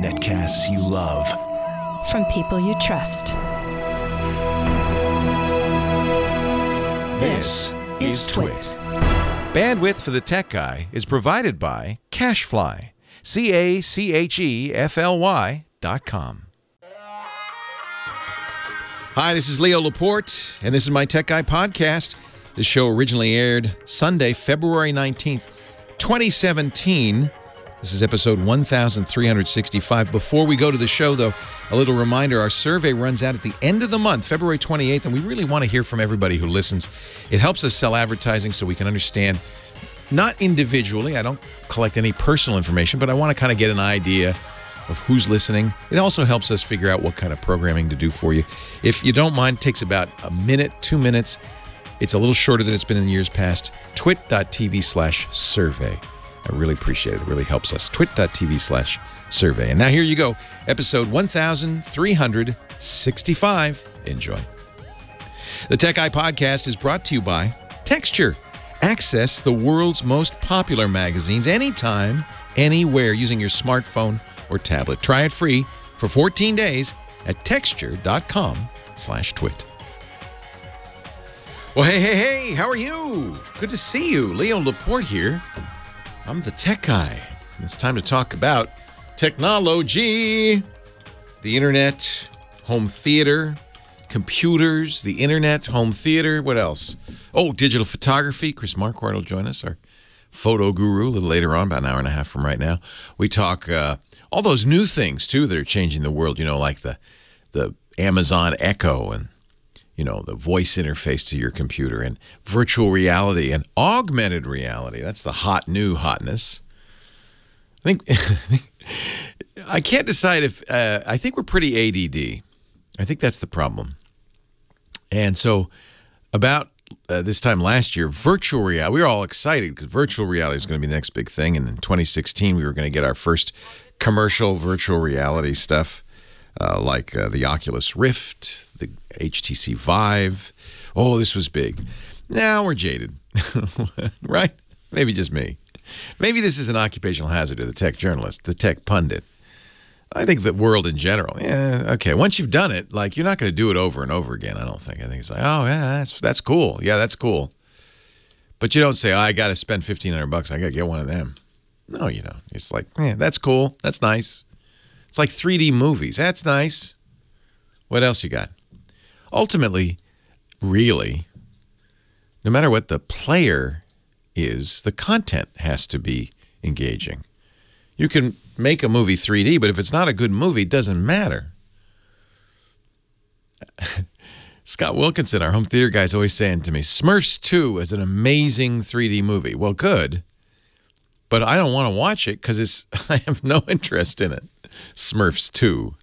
Netcasts you love. From people you trust. This is Twit. Bandwidth for the Tech Guy is provided by CacheFly. CacheFly.com. Hi, this is Leo Laporte, and this is my Tech Guy podcast. This show originally aired Sunday, February 19th, 2017. This is episode 1365. Before we go to the show, though, a little reminder, our survey runs out at the end of the month, February 28th, and we really want to hear from everybody who listens. It helps us sell advertising so we can understand, not individually, I don't collect any personal information, but I want to kind of get an idea of who's listening. It also helps us figure out what kind of programming to do for you. If you don't mind, it takes about a minute, 2 minutes. It's a little shorter than it's been in years past. twit.tv/survey. I really appreciate it. It really helps us. twit.tv/survey. And now here you go. Episode 1365. Enjoy. The Tech Guy podcast is brought to you by Texture. Access the world's most popular magazines anytime, anywhere, using your smartphone or tablet. Try it free for 14 days at texture.com/twit. Well, hey, how are you? Good to see you. Leo Laporte here. I'm the Tech Guy. It's time to talk about technology, the internet, home theater, computers, the internet, home theater. What else? Oh, digital photography. Chris Marquardt will join us, our photo guru, a little later on, about an hour and a half from right now. We talk all those new things, too, that are changing the world, you know, like the Amazon Echo and, you know, the voice interface to your computer, and virtual reality and augmented reality. That's the hot new hotness. I think I can't decide if I think we're pretty ADD. I think that's the problem. And so about this time last year, virtual reality, we were all excited because virtual reality is going to be the next big thing. And in 2016, we were going to get our first commercial virtual reality stuff, like the Oculus Rift, the HTC Vive. Oh, this was big. Now we're jaded, right? Maybe just me. Maybe this is an occupational hazard of the tech journalist, the tech pundit. I think the world in general, yeah, okay. Once you've done it, like, you're not going to do it over and over again, I don't think. I think it's like, oh, yeah, that's cool. Yeah, that's cool. But you don't say, oh, I got to spend $1,500. I got to get one of them. No, you don't. It's like, yeah, that's cool. That's nice. It's like 3D movies. That's nice. What else you got? Ultimately, really, no matter what the player is, the content has to be engaging. You can make a movie 3D, but if it's not a good movie, it doesn't matter. Scott Wilkinson, our home theater guy, is always saying to me, Smurfs 2 is an amazing 3D movie. Well, good, but I don't want to watch it because I have no interest in it. Smurfs 2.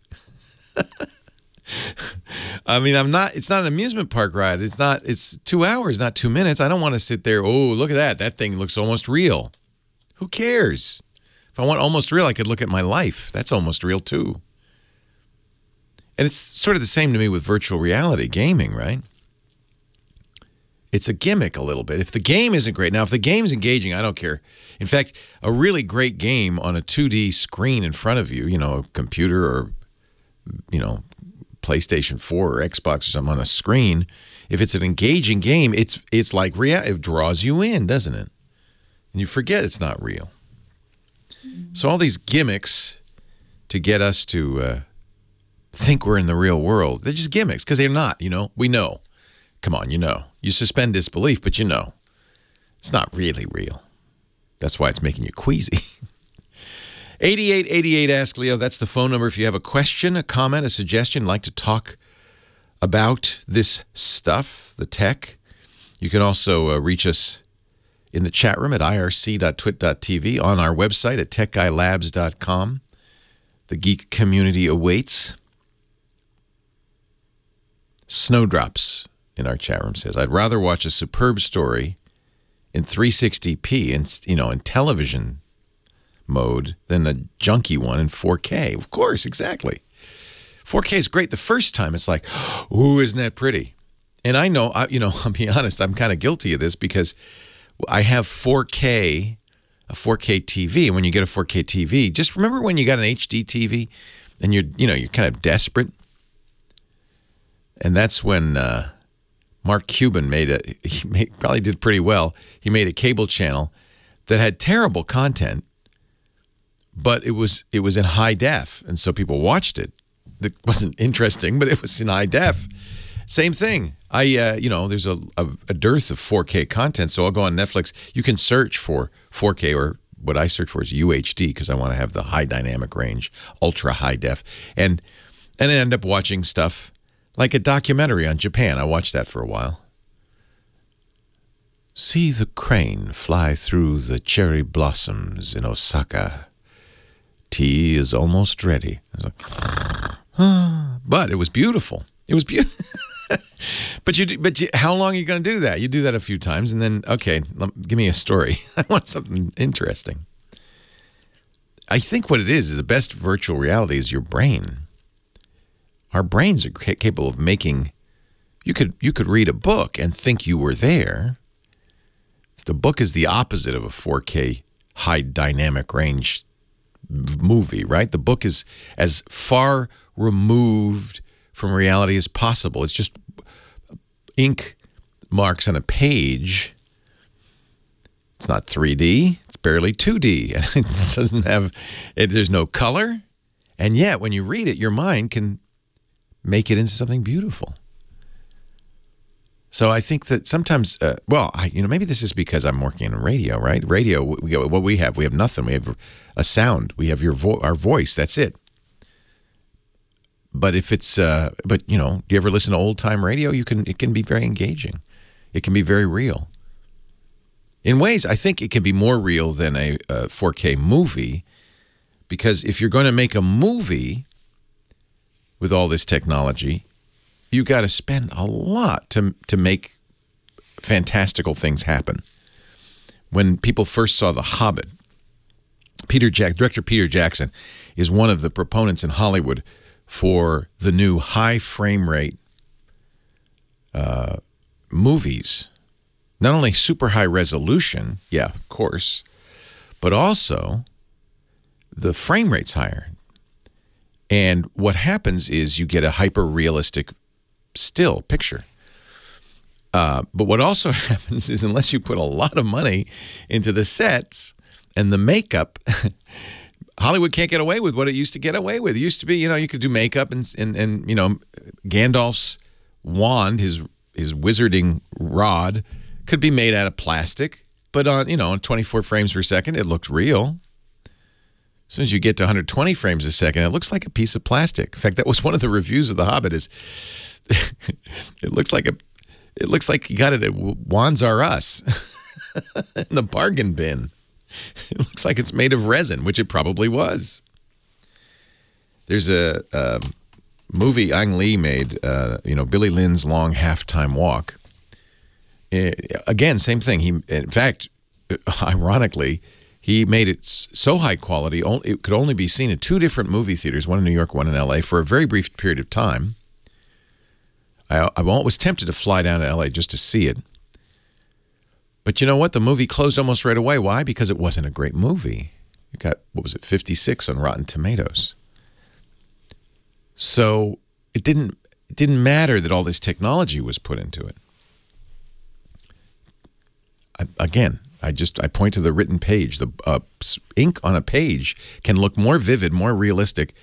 I mean, it's not an amusement park ride. It's 2 hours, not 2 minutes. I don't want to sit there, oh, look at that. That thing looks almost real. Who cares? If I want almost real, I could look at my life. That's almost real, too. And it's sort of the same to me with virtual reality gaming, right? It's a gimmick a little bit. If the game isn't great, now if the game's engaging, I don't care. In fact, a really great game on a 2D screen in front of you, you know, a computer or, you know, PlayStation 4 or Xbox or something on a screen, if it's an engaging game, it's like it draws you in, doesn't it? And you forget it's not real. So all these gimmicks to get us to think we're in the real world, they're just gimmicks because they're not, you know. We know. Come on, you know. You suspend disbelief, but you know. It's not really real. That's why it's making you queasy. 8888 Ask Leo, that's the phone number if you have a question, a comment, a suggestion, like to talk about this stuff, the tech. You can also reach us in the chat room at irc.twit.tv, on our website at techguylabs.com. The geek community awaits. Snowdrops in our chat room says, I'd rather watch a superb story in 360p and, you know, in television mode than a junky one in 4K. Of course, exactly. 4K is great the first time. It's like, ooh, isn't that pretty? And I know, you know, I'll be honest, I'm kind of guilty of this because I have 4K a 4K TV. And when you get a 4K TV, just remember when you got an HD TV and you're kind of desperate. And that's when Mark Cuban probably did pretty well. He made a cable channel that had terrible content, but it was in high def, and so people watched it. It wasn't interesting, but it was in high def. Same thing. There's a dearth of 4K content, so I'll go on Netflix. You can search for 4K, or what I search for is UHD, because I want to have the high dynamic range, ultra high def, and I end up watching stuff like a documentary on Japan. I watched that for a while. See the crane fly through the cherry blossoms in Osaka. Tea is almost ready. I was like, but it was beautiful. It was beautiful. But how long are you going to do that? You do that a few times, and then, okay, give me a story. I want something interesting. I think what it is the best virtual reality is your brain. Our brains are capable of making. You could read a book and think you were there. The book is the opposite of a 4K high dynamic range movie, right? The book is as far removed from reality as possible. It's just ink marks on a page. It's not 3D. It's barely 2D. And it doesn't have, there's no color. And yet, when you read it, your mind can make it into something beautiful. So I think that sometimes, maybe this is because I'm working in radio, right? Radio, we have nothing. We have a sound. We have our voice. That's it. But if it's, do you ever listen to old time radio? It can be very engaging. It can be very real. In ways, I think it can be more real than a 4K movie, because if you're going to make a movie with all this technology, you got to spend a lot to make fantastical things happen. When people first saw The Hobbit, director Peter Jackson is one of the proponents in Hollywood for the new high frame rate movies. Not only super high resolution, yeah, of course, but also the frame rate's higher. And what happens is you get a hyper-realistic still picture. But what also happens is, unless you put a lot of money into the sets and the makeup, Hollywood can't get away with what it used to get away with. It used to be, you could do makeup and Gandalf's wand, his wizarding rod, could be made out of plastic, but on 24 frames per second, it looked real. As soon as you get to 120 frames a second, it looks like a piece of plastic. In fact, that was one of the reviews of The Hobbit. Is it looks like you got it at Wands R Us in the bargain bin. It looks like it's made of resin, which it probably was. There's a movie Ang Lee made, Billy Lynn's Long Halftime Walk. Again, same thing. In fact, ironically, he made it so high quality, it could only be seen in 2 different movie theaters, one in New York, one in L.A., for a very brief period of time. I was tempted to fly down to L.A. just to see it. But you know what? The movie closed almost right away. Why? Because it wasn't a great movie. It got, 56 on Rotten Tomatoes. So it didn't matter that all this technology was put into it. I point to the written page. The ink on a page can look more vivid, more realistic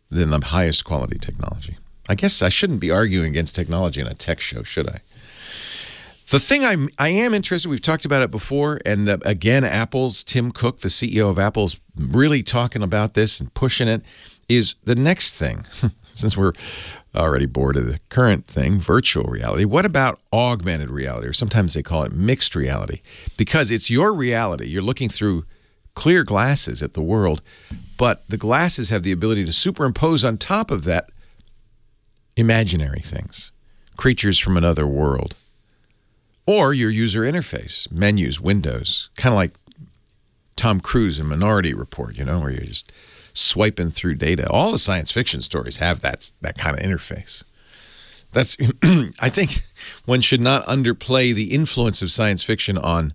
than the highest quality technology. I guess I shouldn't be arguing against technology in a tech show, should I? The thing I am interested, we've talked about it before, and again, Apple's Tim Cook, the CEO of Apple, is really talking about this and pushing it, is the next thing. Since we're already bored of the current thing, virtual reality, what about augmented reality, or sometimes they call it mixed reality? Because it's your reality. You're looking through clear glasses at the world, but the glasses have the ability to superimpose on top of that imaginary things, creatures from another world, or your user interface, menus, windows, kind of like Tom Cruise in Minority Report, where you're just swiping through data. All the science fiction stories have that kind of interface. I think one should not underplay the influence of science fiction on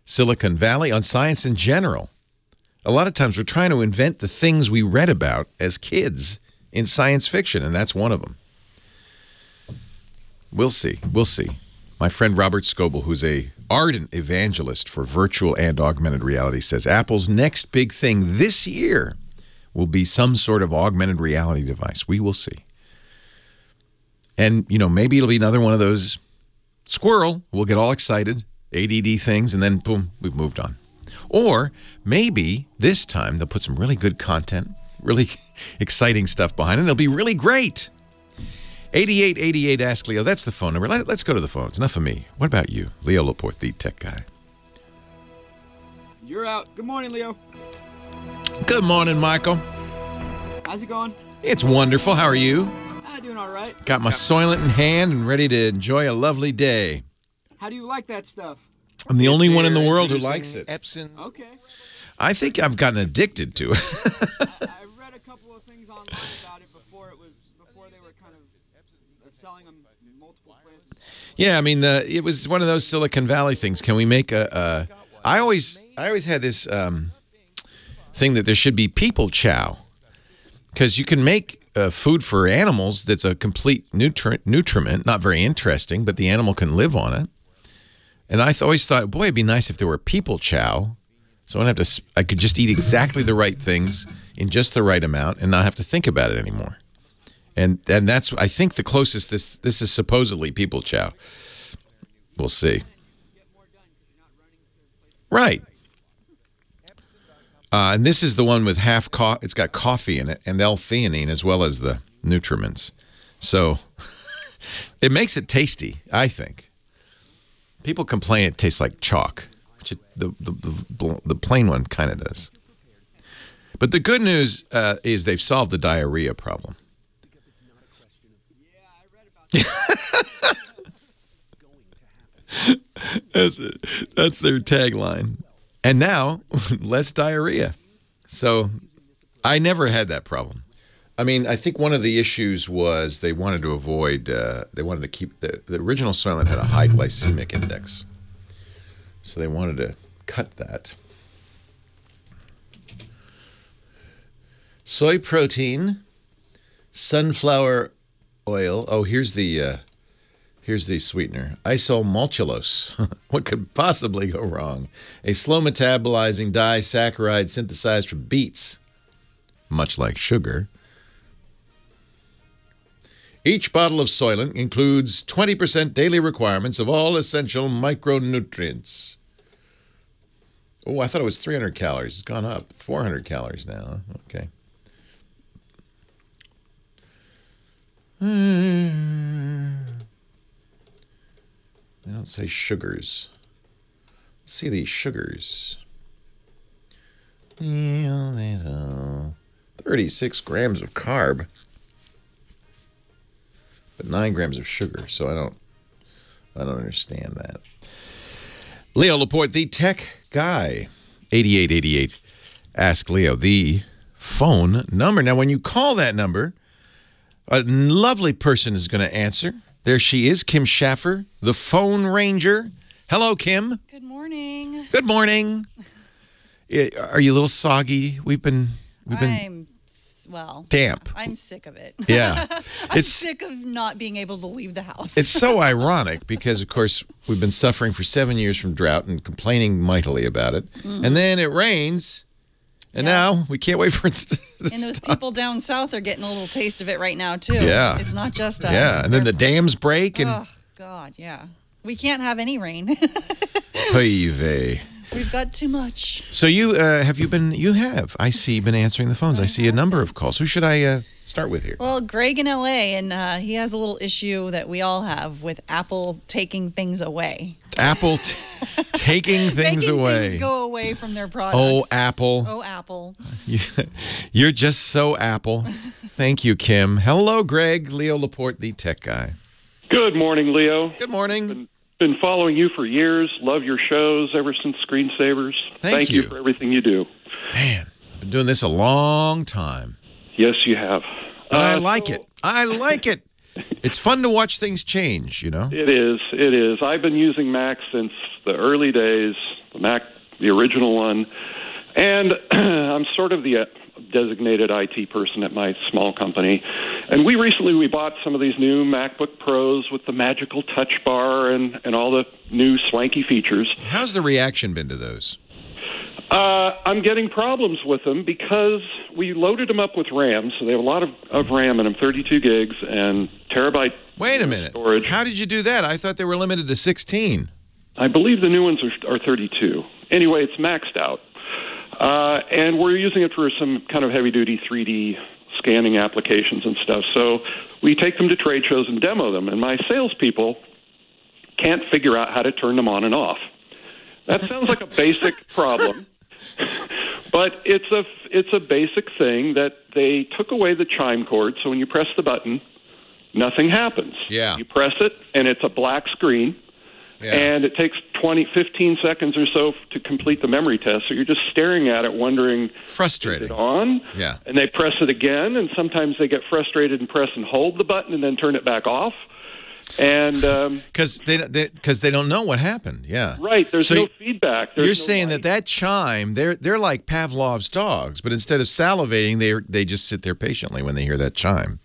Silicon Valley, on science in general. A lot of times we're trying to invent the things we read about as kids in science fiction, and that's one of them. We'll see. We'll see. My friend Robert Scoble, who's a ardent evangelist for virtual and augmented reality, says Apple's next big thing this year will be some sort of augmented reality device. We will see. And, maybe it'll be another one of those squirrel. We'll get all excited, ADD things, and then boom, we've moved on. Or maybe this time they'll put some really good content, really exciting stuff behind it, and it'll be really great. 8888 Ask Leo. That's the phone number. Let's go to the phones. Enough of me. What about you? Leo Laporte, the tech guy. You're out. Good morning, Leo. Good morning, Michael. How's it going? It's wonderful. How are you? Doing all right. Got my Soylent in hand and ready to enjoy a lovely day. How do you like that stuff? I'm the only one in the world who likes it. Epsom. Okay. I think I've gotten addicted to it. I read a couple of things online about it before they were kind of selling them in multiple places. Yeah, I mean, it was one of those Silicon Valley things. Can we make I always had this thing that there should be people chow, because you can make food for animals that's a complete nutriment, not very interesting, but the animal can live on it. And I always thought, boy, it'd be nice if there were people chow, so I could just eat exactly the right things in just the right amount and not have to think about it anymore. And that's, I think, the closest this is supposedly people chow. We'll see. Right. And this is the one with it's got coffee in it and L-theanine as well as the nutriments. So it makes it tasty, I think. People complain it tastes like chalk, which the plain one kind of does. But the good news is they've solved the diarrhea problem. That's their tagline. And now, less diarrhea. So I never had that problem. I mean, I think one of the issues was they wanted to avoid, they wanted to keep, the original Soylent had a high glycemic index. So they wanted to cut that. Soy protein, sunflower oil. Oh, here's the sweetener. Isomaltulose. What could possibly go wrong? A slow metabolizing disaccharide synthesized from beets, much like sugar. Each bottle of Soylent includes 20% daily requirements of all essential micronutrients. Oh, I thought it was 300 calories. It's gone up. 400 calories now. Okay. They don't say sugars. Let's see these sugars. 36 grams of carb, but 9 grams of sugar. So I don't understand that. Leo Laporte, the tech guy. 8888. Ask Leo, the phone number. Now, when you call that number, a lovely person is going to answer. There she is, Kim Schaffer, the phone ranger. Hello, Kim. Good morning. Good morning. Are you a little soggy? We've been damp. I'm sick of it. Yeah. I'm sick of not being able to leave the house. It's so ironic because, of course, we've been suffering for 7 years from drought and complaining mightily about it. Mm-hmm. And then it rains. And now we can't wait for it to And those people down south are getting a little taste of it right now, too. Yeah. It's not just us. Yeah, and then the dams break. And oh, God, yeah. We can't have any rain. Oy vey. We've got too much. So you I see you've been answering the phones. I see a number of calls. Who should I start with here? Well, Greg in L.A., and he has a little issue that we all have with Apple taking things away. Apple taking things Making away. things go away from their products. Oh, Apple. Oh, Apple. You're just so Apple. Thank you, Kim. Hello, Greg. Leo Laporte, the tech guy. Good morning, Leo. Good morning. Been following you for years. Love your shows ever since Screensavers. Thank you for everything you do. Man, I've been doing this a long time. Yes, you have. But I like it. I like it. It's fun to watch things change, you know? It is. It is. I've been using Mac since the early days, the Mac, the original one, and I'm sort of the designated IT person at my small company. And we bought some of these new MacBook Pros with the magical touch bar and all the new swanky features. How's the reaction been to those? I'm getting problems with them because we loaded them up with RAM, so they have a lot of RAM in them, 32 gigs and terabyte. Wait a minute. Storage. How did you do that? I thought they were limited to 16. I believe the new ones are 32. Anyway, it's maxed out. And we're using it for some kind of heavy-duty 3D scanning applications and stuff. So we take them to trade shows and demo them, and my salespeople can't figure out how to turn them on and off. That sounds like a basic problem, but it's a basic thing that they took away the chime cord, so when you press the button, nothing happens. Yeah. You press it, and it's a black screen. Yeah. And it takes 15 seconds or so to complete the memory test. So you're just staring at it, wondering, Frustrating. is it on? Yeah. And they press it again, and sometimes they get frustrated and press and hold the button and then turn it back off. And because they don't know what happened. Yeah. Right. There's no feedback. You're saying that chime, they're like Pavlov's dogs, but instead of salivating, they just sit there patiently when they hear that chime.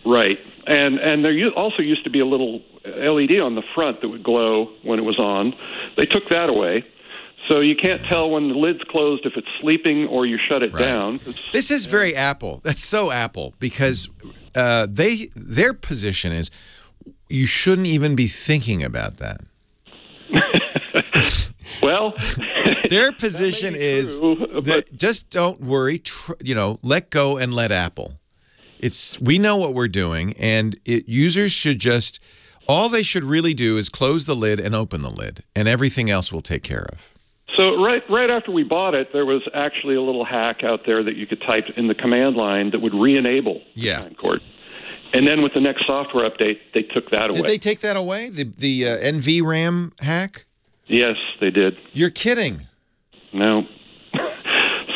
Right. And there also used to be a little LED on the front that would glow when it was on. They took that away. So you can't tell when the lid's closed if it's sleeping or you shut it down. This is very Apple. That's so Apple because their position is you shouldn't even be thinking about that. Well, their position is that just don't worry, let go and let Apple. We know what we're doing, and users should just, all they should really do is close the lid and open the lid, and everything else will take care of. So right after we bought it, there was actually a little hack out there that you could type in the command line that would re-enable the chime cord. And then with the next software update, they took that away. Did they take that away, the NVRAM hack? Yes, they did. You're kidding. No.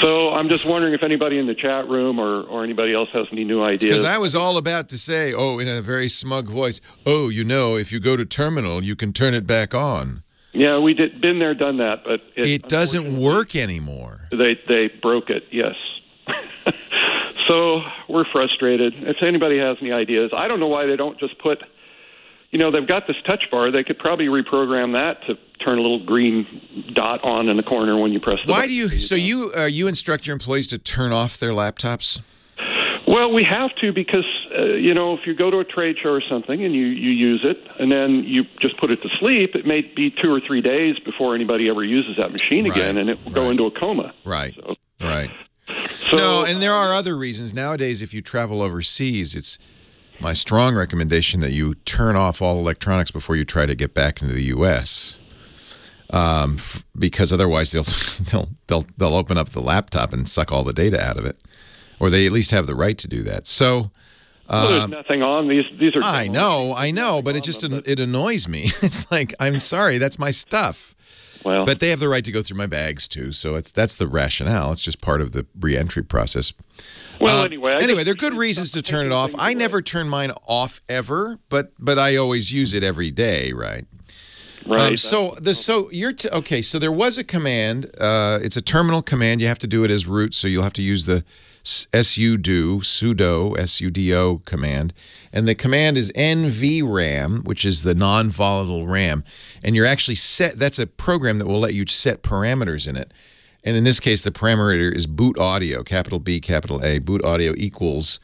So I'm just wondering if anybody in the chat room or anybody else has any new ideas. Because I was all about to say, in a very smug voice, if you go to terminal, you can turn it back on. Yeah, we been there, done that, but it doesn't work anymore. They broke it, yes. So we're frustrated. If anybody has any ideas, I don't know why they don't just put, they've got this touch bar. They could probably reprogram that to turn a little green dot on in the corner when you press the button. Why do you? So you instruct your employees to turn off their laptops? Well, we have to because if you go to a trade show or something and you use it and then you just put it to sleep, it may be 2 or 3 days before anybody ever uses that machine again, and it will go into a coma. Right. So, right. No, and there are other reasons. Nowadays, if you travel overseas, it's my strong recommendation that you turn off all electronics before you try to get back into the U.S. Because otherwise they'll open up the laptop and suck all the data out of it, or they at least have the right to do that. So there's nothing on these. These are. I know, but it annoys me. It's like, I'm sorry, that's my stuff. Well, but they have the right to go through my bags too, so that's the rationale. It's just part of the re-entry process. Well, anyway, there are good reasons to turn it off. I never turn mine off ever, but I always use it every day, right? Right. So there was a command. It's a terminal command. You have to do it as root, so you'll have to use the sudo command, and the command is NVRAM, which is the non-volatile RAM, and you're actually that's a program that will let you set parameters in it, and in this case the parameter is boot audio, capital B, capital A, boot audio equals,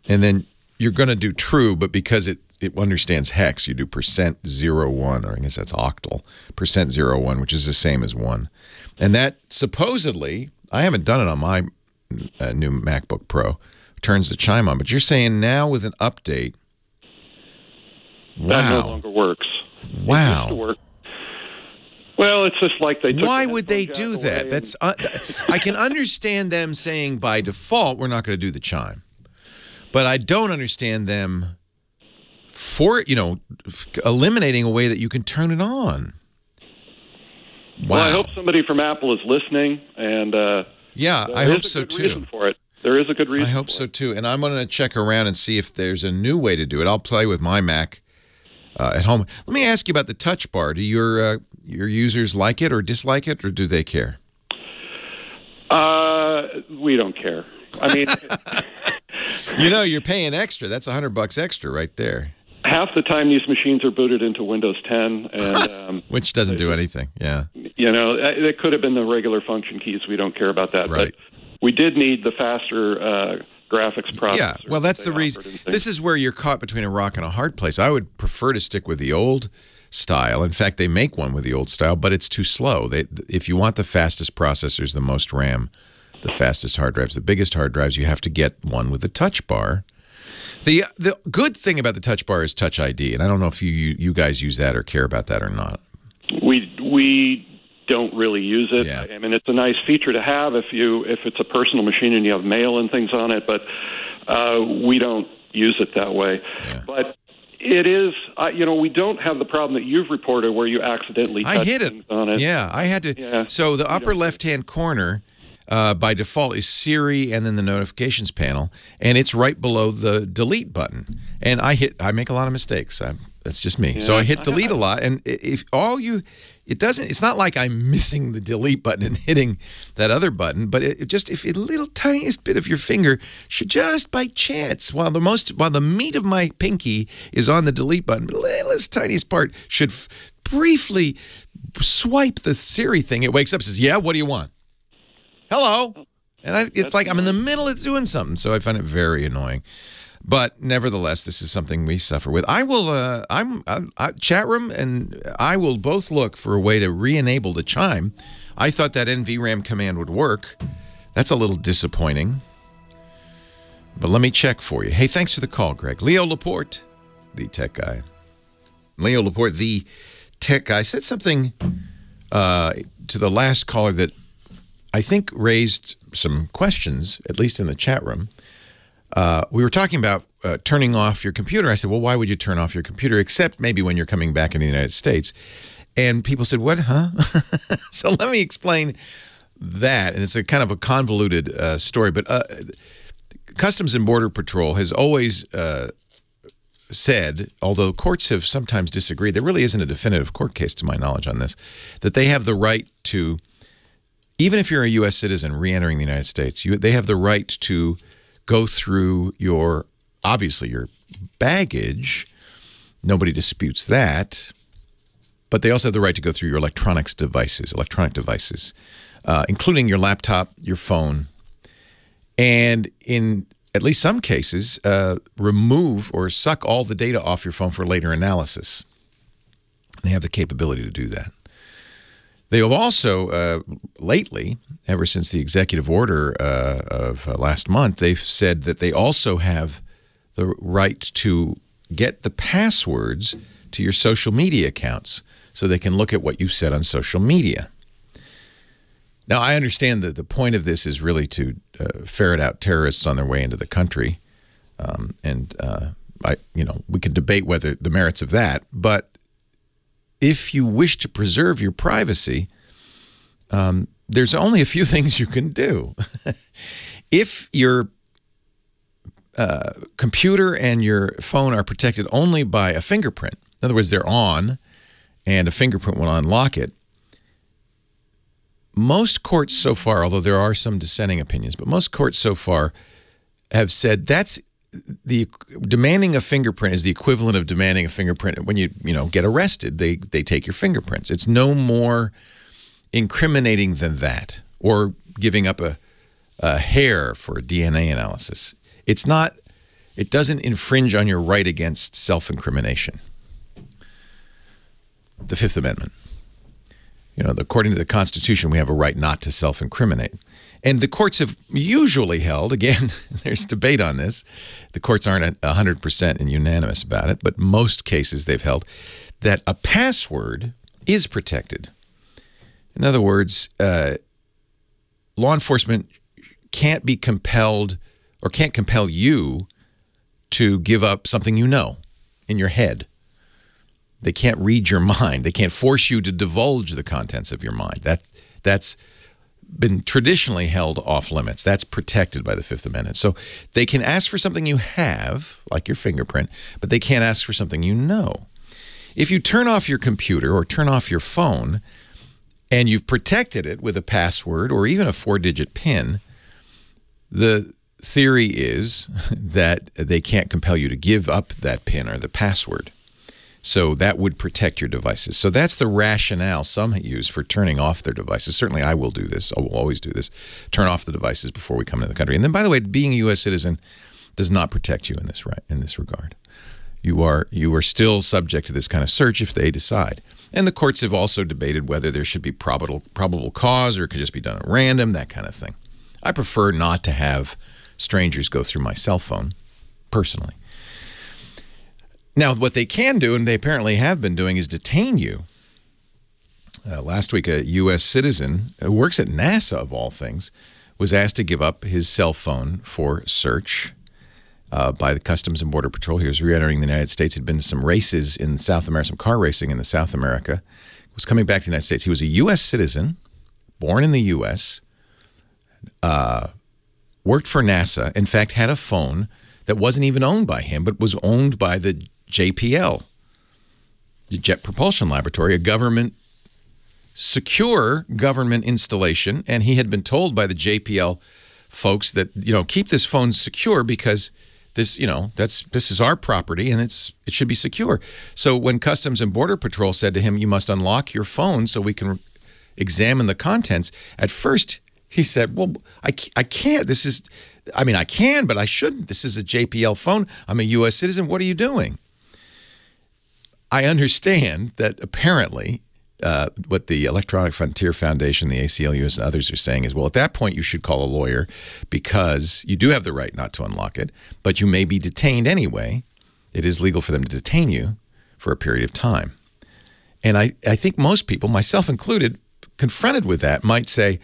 and then you're going to do true, but because it understands hex, you do %01, or I guess that's octal, %01, which is the same as 1, and that supposedly, I haven't done it on my new MacBook Pro, turns the chime on. But you're saying now with an update, that no longer works. Wow. It used to work. Well, it's just like they took Why would they do that? That's I can understand them saying by default we're not going to do the chime, but I don't understand them eliminating a way that you can turn it on. Wow. Well, I hope somebody from Apple is listening, and yeah, I hope so too. There is a good reason. I hope so too, and I'm going to check around and see if there's a new way to do it. I'll play with my Mac at home. Let me ask you about the Touch Bar. Do your your users like it or dislike it, or do they care? We don't care. I mean, you're paying extra. That's $100 extra right there. Half the time these machines are booted into Windows 10, and which doesn't do anything. Yeah. It could have been the regular function keys. We don't care about that. Right. But we did need the faster graphics processor. Yeah. Well, that's the reason. This is where you're caught between a rock and a hard place. I would prefer to stick with the old style. In fact, they make one with the old style, but it's too slow. If you want the fastest processors, the most RAM, the fastest hard drives, the biggest hard drives, you have to get one with a touch bar. The good thing about the touch bar is Touch ID, and I don't know if you guys use that or care about that or not. We don't really use it. Yeah. I mean, it's a nice feature to have if it's a personal machine and you have mail and things on it, but we don't use it that way. Yeah. But it is, we don't have the problem that you've reported where you accidentally touch things on it. Yeah, I had to. Yeah. So the upper left-hand corner, by default, is Siri and then the notifications panel, and it's right below the delete button. And I make a lot of mistakes. That's just me. Yeah, so I hit delete a lot, and it's not like I'm missing the delete button and hitting that other button, but if a little tiniest bit of your finger should just by chance, while the meat of my pinky is on the delete button, the littlest tiniest part should briefly swipe the Siri thing. It wakes up and says, "Yeah, what do you want?" "Hello." And it's like I'm in the middle of doing something, so I find it very annoying. But nevertheless, this is something we suffer with. I will, chat room and I will both look for a way to re-enable the chime. I thought that NVRAM command would work. That's a little disappointing. But let me check for you. Hey, thanks for the call, Greg. Leo Laporte, the tech guy. Leo Laporte, the tech guy, said something to the last caller that I think raised some questions, at least in the chat room. We were talking about turning off your computer. I said, well, why would you turn off your computer except maybe when you're coming back in the United States? And people said, what, huh? So let me explain that. And it's a kind of a convoluted story. But Customs and Border Patrol has always said, although courts have sometimes disagreed, there really isn't a definitive court case to my knowledge on this, that they have the right to, even if you're a U.S. citizen re-entering the United States, they have the right to go through your baggage. Nobody disputes that. But they also have the right to go through your electronic devices, including your laptop, your phone, and in at least some cases, remove or suck all the data off your phone for later analysis. They have the capability to do that. They have also, lately, ever since the executive order of last month, they've said that they also have the right to get the passwords to your social media accounts so they can look at what you've said on social media. Now, I understand that the point of this is really to ferret out terrorists on their way into the country. We can debate whether the merits of that, but if you wish to preserve your privacy, there's only a few things you can do. If your computer and your phone are protected only by a fingerprint, in other words, they're on and a fingerprint will unlock it, most courts so far, although there are some dissenting opinions, but most courts so far have said demanding a fingerprint is the equivalent of demanding a fingerprint when you get arrested. They take your fingerprints. It's no more incriminating than that, or giving up a hair for a DNA analysis. It's not. It doesn't infringe on your right against self-incrimination. The Fifth Amendment. According to the Constitution, we have a right not to self-incriminate. And the courts have usually held, again, there's debate on this, the courts aren't 100% and unanimous about it, but most cases they've held that a password is protected. In other words, law enforcement can't be compelled or can't compel you to give up something you know in your head. They can't read your mind. They can't force you to divulge the contents of your mind. That's been traditionally held off limits. That's protected by the Fifth Amendment. So they can ask for something you have, like your fingerprint, but they can't ask for something you know. If you turn off your computer or turn off your phone and you've protected it with a password or even a 4-digit PIN, the theory is that they can't compel you to give up that PIN or the password. So that would protect your devices. So that's the rationale some use for turning off their devices. Certainly I will do this. I will always do this. Turn off the devices before we come into the country. And then, by the way, being a U.S. citizen does not protect you in this regard. You are still subject to this kind of search if they decide. And the courts have also debated whether there should be probable cause or it could just be done at random, that kind of thing. I prefer not to have strangers go through my cell phone, personally. Now, what they can do, and they apparently have been doing, is detain you. Last week, a U.S. citizen who works at NASA, of all things, was asked to give up his cell phone for search by the Customs and Border Patrol. He was re-entering the United States. Had been to some races in South America, some car racing in South America. Was coming back to the United States. He was a U.S. citizen, born in the U.S., worked for NASA, in fact, had a phone that wasn't even owned by him, but was owned by the JPL, the Jet Propulsion Laboratory, a secure government installation, and he had been told by the JPL folks that, keep this phone secure because this, this is our property and it should be secure. So when Customs and Border Patrol said to him, you must unlock your phone so we can examine the contents, at first he said, well, I can't. I can, but I shouldn't. This is a JPL phone. I'm a U.S. citizen. What are you doing? I understand that apparently what the Electronic Frontier Foundation, the ACLU, and others are saying is, well, at that point you should call a lawyer because you do have the right not to unlock it, but you may be detained anyway. It is legal for them to detain you for a period of time. And I think most people, myself included, confronted with that might say,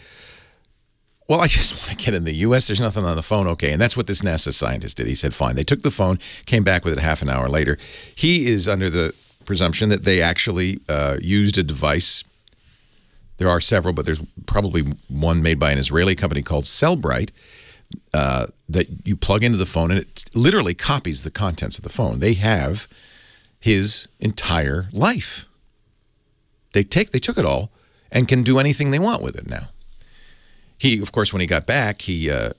well, I just want to get in the U.S. There's nothing on the phone. Okay. And that's what this NASA scientist did. He said, fine. They took the phone, came back with it half an hour later. He is under the presumption that they actually used a device. There are several, but there's probably one made by an Israeli company called Cellbrite that you plug into the phone and it literally copies the contents of the phone. They have his entire life. They took it all and can do anything they want with it now. He, of course, when he got back, the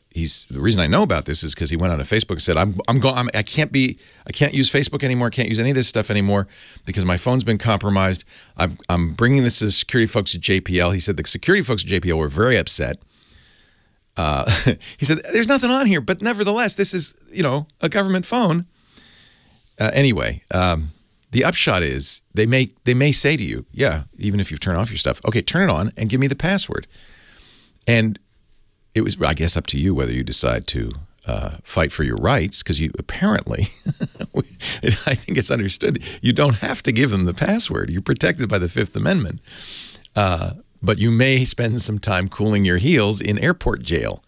reason I know about this is because he went on to Facebook and said, I can't use Facebook anymore, can't use any of this stuff anymore because my phone's been compromised. I'm bringing this to the security folks at JPL. He said the security folks at JPL were very upset. He said, there's nothing on here, but nevertheless, this is, a government phone. Anyway, the upshot is they may say to you, yeah, even if you've turned off your stuff, okay, turn it on and give me the password. And it was, I guess, up to you whether you decide to fight for your rights, because you apparently, I think it's understood, you don't have to give them the password. You're protected by the Fifth Amendment. But you may spend some time cooling your heels in airport jail,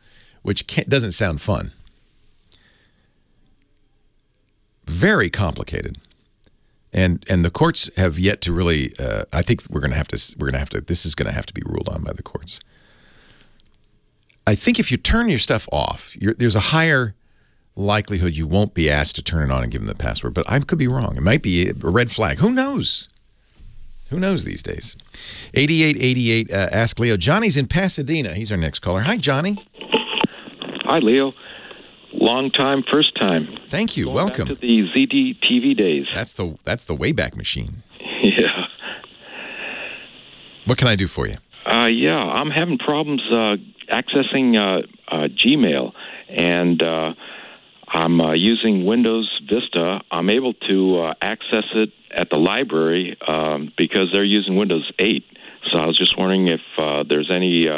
which doesn't sound fun. Very complicated. And the courts have yet to really, I think this is going to have to be ruled on by the courts. I think if you turn your stuff off, there's a higher likelihood you won't be asked to turn it on and give them the password. But I could be wrong. It might be a red flag. Who knows? Who knows these days? 8888, Ask Leo. Johnny's in Pasadena. He's our next caller. Hi, Johnny. Hi, Leo. Long time, first time. Thank you. Going Welcome. back to the ZDTV days. That's the Wayback Machine. Yeah. What can I do for you? Yeah, I'm having problems accessing Gmail, and I'm using Windows Vista. I'm able to access it at the library because they're using Windows 8. So I was just wondering if there's any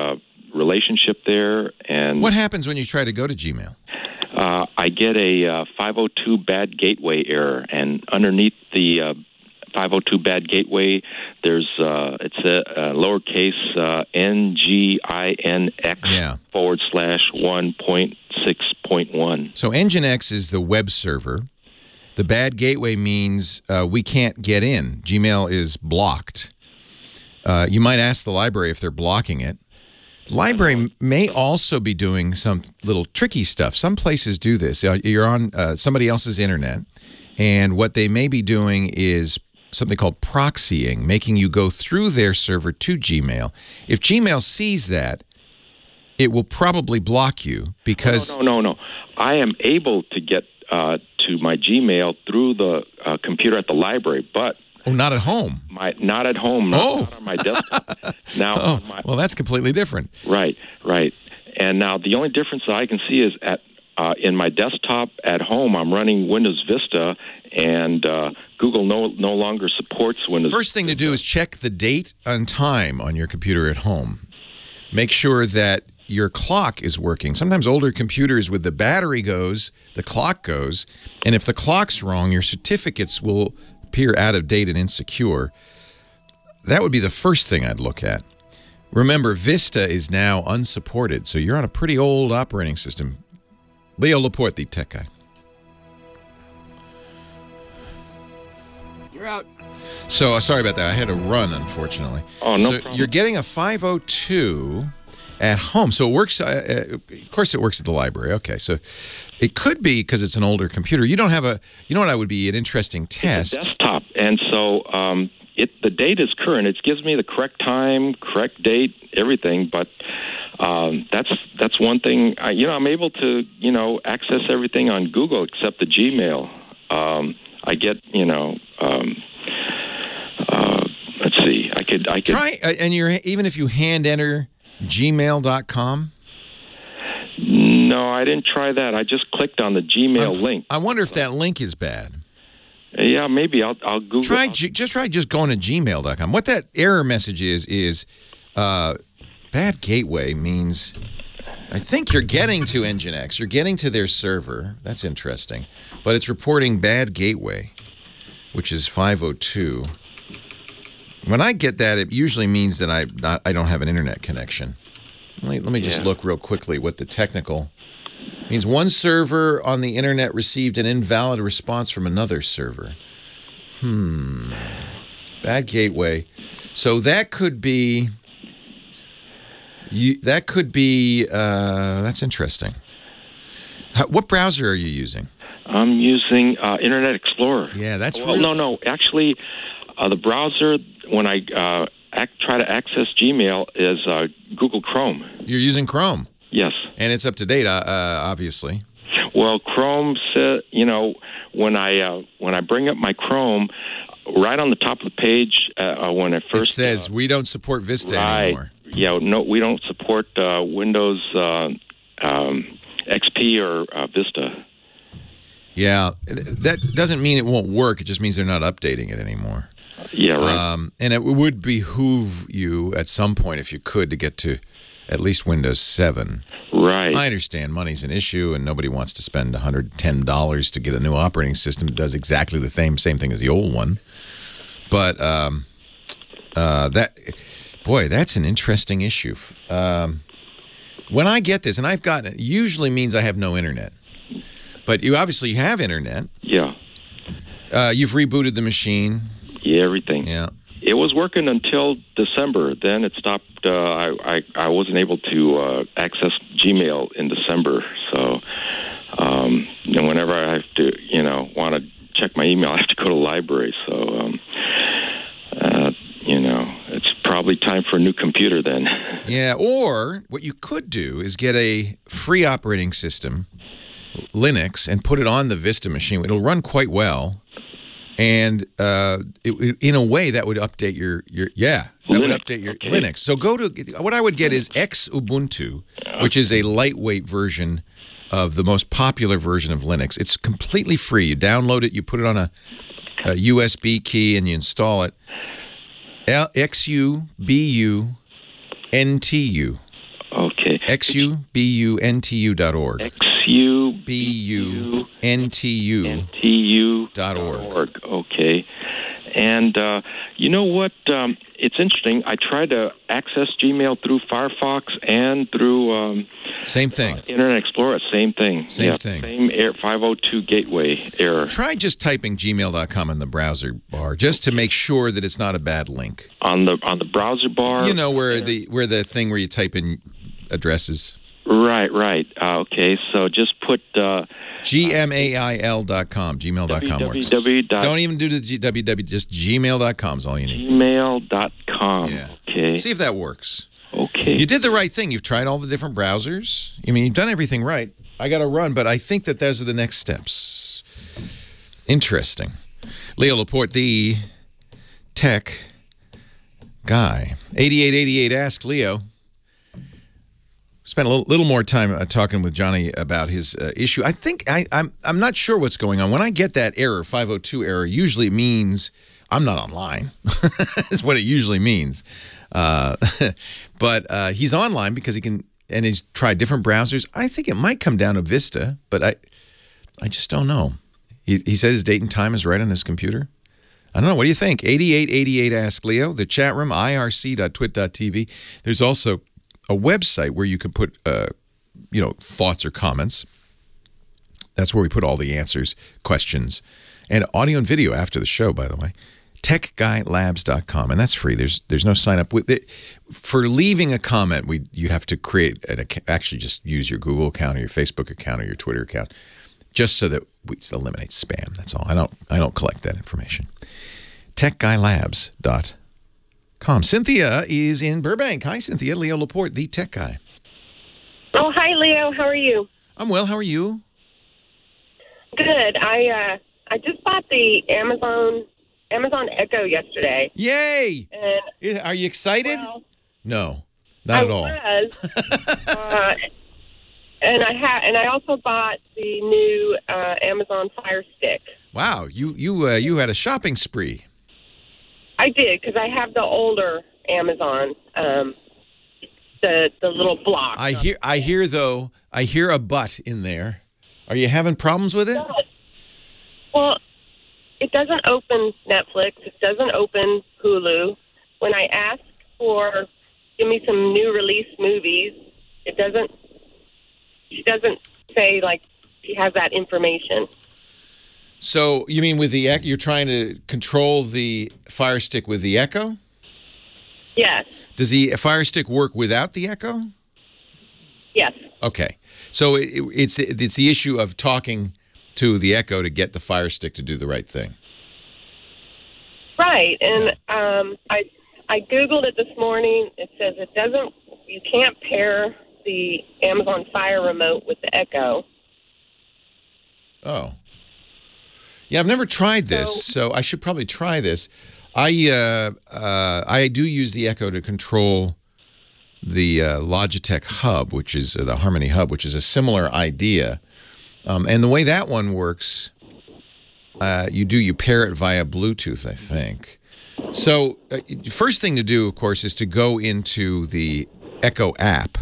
relationship there. And what happens when you try to go to Gmail? I get a 502 bad gateway error, and underneath the 502 bad gateway, there's it's a lowercase NGINX/1.6.1. So Nginx is the web server. The bad gateway means we can't get in. Gmail is blocked. You might ask the library if they're blocking it. The library may also be doing some little tricky stuff. Some places do this. You're on somebody else's internet, and what they may be doing is something called proxying, making you go through their server to Gmail. If Gmail sees that, it will probably block you because... No. I am able to get to my Gmail through the computer at the library, but... Oh, not at home. Not at home. Not on my desktop. Now, well, that's completely different. Right. And now the only difference that I can see is in my desktop at home, I'm running Windows Vista, and Google no longer supports Windows. First thing to do is check the date and time on your computer at home. Make sure that your clock is working. Sometimes older computers, with the battery goes, the clock goes, and if the clock's wrong, your certificates will appear out of date and insecure. That would be the first thing I'd look at. Remember, Vista is now unsupported, so you're on a pretty old operating system. Leo Laporte, the tech guy. You're out. So, sorry about that. I had to run, unfortunately. Oh, no problem. You're getting a 502 at home. So it works, of course it works at the library. Okay, so it could be because it's an older computer. You don't have a, you know what would be an interesting test? It's a desktop, and so the date is current. It gives me the correct time, correct date, everything, but that's one thing. I'm able to, access everything on Google except the Gmail. I get, let's see, I could try, and even if you hand enter gmail.com? No, I didn't try that. I just clicked on the Gmail link. I wonder if that link is bad. Yeah, maybe I'll Google. Try just going to gmail.com. What that error message is bad gateway means I think you're getting to Nginx. You're getting to their server. That's interesting. But it's reporting bad gateway, which is 502. When I get that, it usually means that I don't have an internet connection. Let me just look real quickly what the technical means. One server on the internet received an invalid response from another server. Bad gateway. So that could be. That's interesting. What browser are you using? I'm using Internet Explorer. Yeah, that's no. Actually, the browser when I try to access Gmail is Google Chrome. You're using Chrome? Yes. And it's up to date, obviously. Well, Chrome said, when I bring up my Chrome, right on the top of the page when I first it says we don't support Vista anymore. Yeah, no, we don't support Windows XP or Vista. Yeah, that doesn't mean it won't work. It just means they're not updating it anymore. Yeah, right. And it would behoove you at some point, if you could, to get to at least Windows 7. Right. I understand money's an issue, and nobody wants to spend $110 to get a new operating system that does exactly the same thing as the old one. But that's an interesting issue. When I get this, and I've gotten it, usually means I have no internet. But you obviously have internet. Yeah. You've rebooted the machine. Yeah, everything. Yeah. It was working until December. Then it stopped. I wasn't able to access Gmail in December. So, and whenever I have to, want to check my email, I have to go to the library. So, it's probably time for a new computer then. Yeah, or what you could do is get a free operating system, Linux, and put it on the Vista machine. It'll run quite well. And in a way, that would update your Linux. So go to, what I would get is Xubuntu, which is a lightweight version of the most popular version of Linux. It's completely free. You download it, you put it on a USB key, and you install it. XUBUNTU. Okay. XUBUNTU.org. XUBUNTU.org. Okay. And you know what? It's interesting. I tried to access Gmail through Firefox and through same thing. Internet Explorer. Same thing. Same thing. Same 502 gateway error. Try just typing gmail.com in the browser bar just to make sure that it's not a bad link. On the browser bar. Where the thing where you type in addresses. Right. Okay. So So just put gmail.com. Gmail.com works. Don't even do the www. Just gmail.com is all you need. Gmail.com. Yeah. Okay. See if that works. Okay. You did the right thing. You've tried all the different browsers. I mean, you've done everything right. I got to run, but I think that those are the next steps. Interesting. Leo Laporte, the tech guy. 8888 Ask Leo. Spent a little more time talking with Johnny about his issue. I think I'm not sure what's going on. When I get that error, 502 error, usually it means I'm not online. Is what it usually means. But he's online because he can, and he's tried different browsers. I think it might come down to Vista, but I just don't know. He says his date and time is right on his computer. I don't know. What do you think? 8888 Ask Leo. The chat room, irc.twit.tv. There's also a website where you can put, thoughts or comments. That's where we put all the answers, questions, and audio and video after the show, by the way. TechGuyLabs.com, and that's free. There's no sign up with it. For leaving a comment, you have to create actually just use your Google account or your Facebook account or your Twitter account, just so that we eliminate spam. That's all. I don't collect that information. TechGuyLabs.com. Cynthia is in Burbank. Hi, Cynthia. Leo Laporte, the tech guy. Oh, hi, Leo. How are you? I'm well. How are you? Good. I just bought the Amazon Echo yesterday. Yay! And, are you excited? Well, no, not at all. I was. And I also bought the new Amazon Fire Stick. Wow, you had a shopping spree. I did, because I have the older Amazon, the little block. I hear a but in there. Are you having problems with it? Well, it doesn't open Netflix. It doesn't open Hulu. When I ask for, give me some new release movies, she doesn't say, like, she has that information. So you mean with the Echo, you're trying to control the Fire Stick with the Echo? Yes. Does the Fire Stick work without the Echo? Yes. Okay. So it's the issue of talking to the Echo to get the Fire Stick to do the right thing. Right. And I Googled it this morning. It says you can't pair the Amazon Fire remote with the Echo. Oh. Yeah, I've never tried this, so I should probably try this. I do use the Echo to control the Logitech Hub, which is the Harmony Hub, which is a similar idea. And the way that one works, you pair it via Bluetooth, I think. So first thing to do, of course, is to go into the Echo app.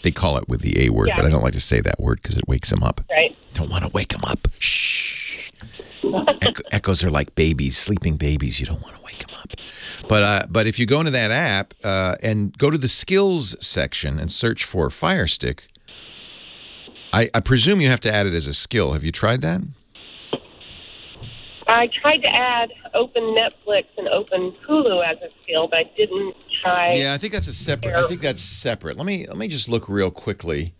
They call it with the A word, but I don't like to say that word because it wakes them up. Right. Don't want to wake them up. Shh. Echoes are like babies, sleeping babies. You don't want to wake them up. But if you go into that app and go to the skills section and search for Fire Stick, I presume you have to add it as a skill. Have you tried that? I tried to add Open Netflix and Open Hulu as a skill, but I didn't try. Yeah, I think that's separate. I think that's separate. Let me just look real quickly.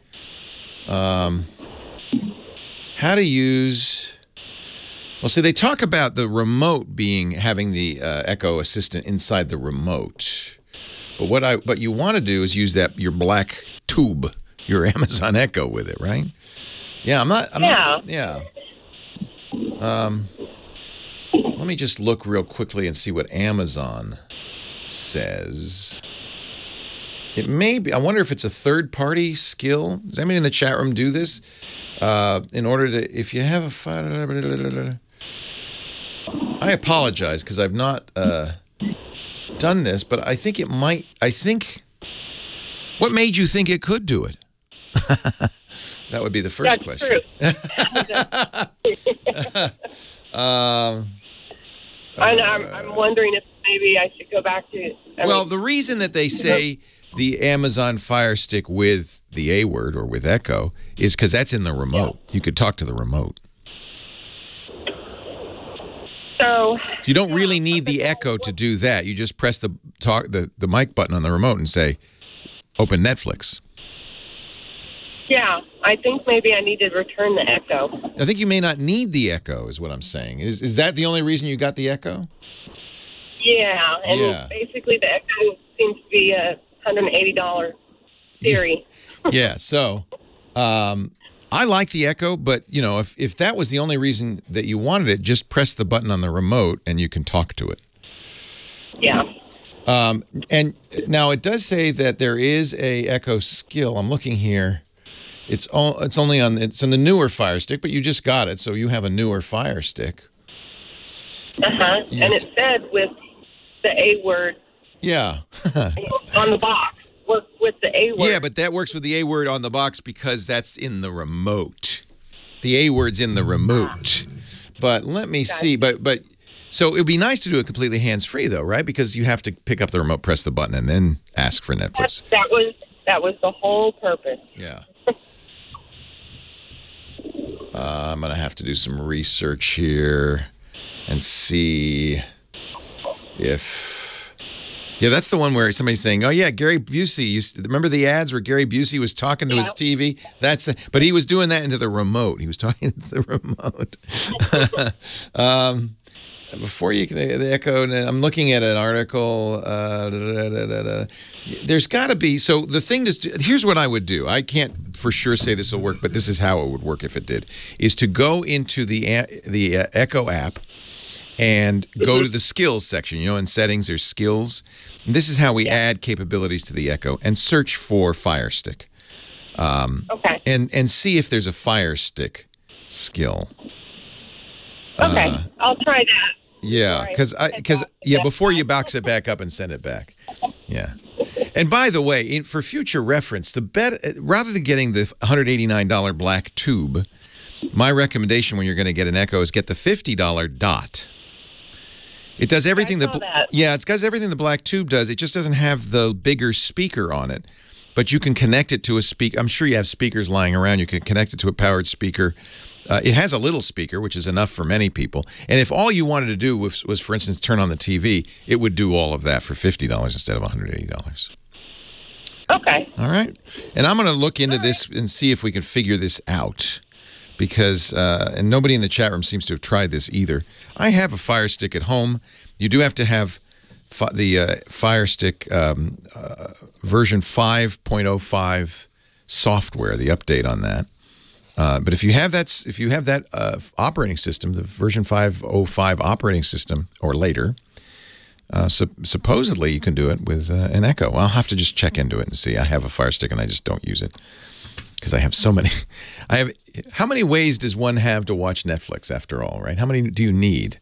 How to use. Well, see, they talk about the remote having the Echo Assistant inside the remote, but what you want to do is use your black tube, your Amazon Echo with it, right? Yeah, I'm not. Yeah. Let me just look real quickly and see what Amazon says. It may be. I wonder if it's a third-party skill. Does anybody in the chat room do this? In order to, if you have a file. I apologize because I've not done this, but I think it might. What made you think it could do it? That would be the first question. I'm wondering if maybe I should go back to. The reason that they say the Amazon Fire Stick with the A word or with Echo is because that's in the remote. Yeah. You could talk to the remote. So you don't really need the Echo to do that. You just press the mic button on the remote and say, "Open Netflix." Yeah. I think maybe I need to return the Echo. I think you may not need the Echo, is what I'm saying. Is that the only reason you got the Echo? Yeah, and basically the Echo seems to be a $180 theory. Yeah, so I like the Echo, but, you know, if that was the only reason that you wanted it, just press the button on the remote and you can talk to it. Yeah. And now it does say that there is a Echo skill. I'm looking here. It's only on the newer Fire Stick, but you just got it, so you have a newer Fire Stick. Uh-huh. And it said with the A word. Yeah. On the box. Work with the A word. Yeah, but that works with the A word on the box because that's in the remote. The A word's in the remote. But let me see. But so it would be nice to do it completely hands-free, though, right? Because you have to pick up the remote, press the button, and then ask for Netflix. That was the whole purpose. Yeah. I'm going to have to do some research here and see if... Yeah, that's the one where somebody's saying, oh, yeah, Gary Busey. Remember the ads where Gary Busey was talking to his TV? But he was doing that into the remote. He was talking into the remote. Before you can, the Echo, I'm looking at an article. There's got to be, so the thing is, here's what I would do. I can't for sure say this will work, but this is how it would work if it did, is to go into the Echo app and go to the skills section. You know, in settings, there's skills. And this is how we add capabilities to the Echo, and search for Fire Stick. Okay. And see if there's a Fire Stick skill. Okay, I'll try that. Yeah, because before you box it back up and send it back. Yeah. And by the way, for future reference, rather than getting the $189 black tube, my recommendation when you're going to get an Echo is get the $50 Dot. It does everything it does everything the black tube does. It just doesn't have the bigger speaker on it. But you can connect it to a speaker. I'm sure you have speakers lying around. You can connect it to a powered speaker. It has a little speaker, which is enough for many people. And if all you wanted to do was, for instance, turn on the TV, it would do all of that for $50 instead of $180. Okay. All right. And I'm going to look into this and see if we can figure this out. Because, and nobody in the chat room seems to have tried this either. I have a Fire Stick at home. You do have to have the Fire Stick version 5.05 software, the update on that. But if you have that, operating system, the version 5.05 operating system or later, supposedly you can do it with an Echo. I'll have to just check into it and see. I have a Fire Stick and I just don't use it because I have so many. How many ways does one have to watch Netflix after all, right? How many do you need?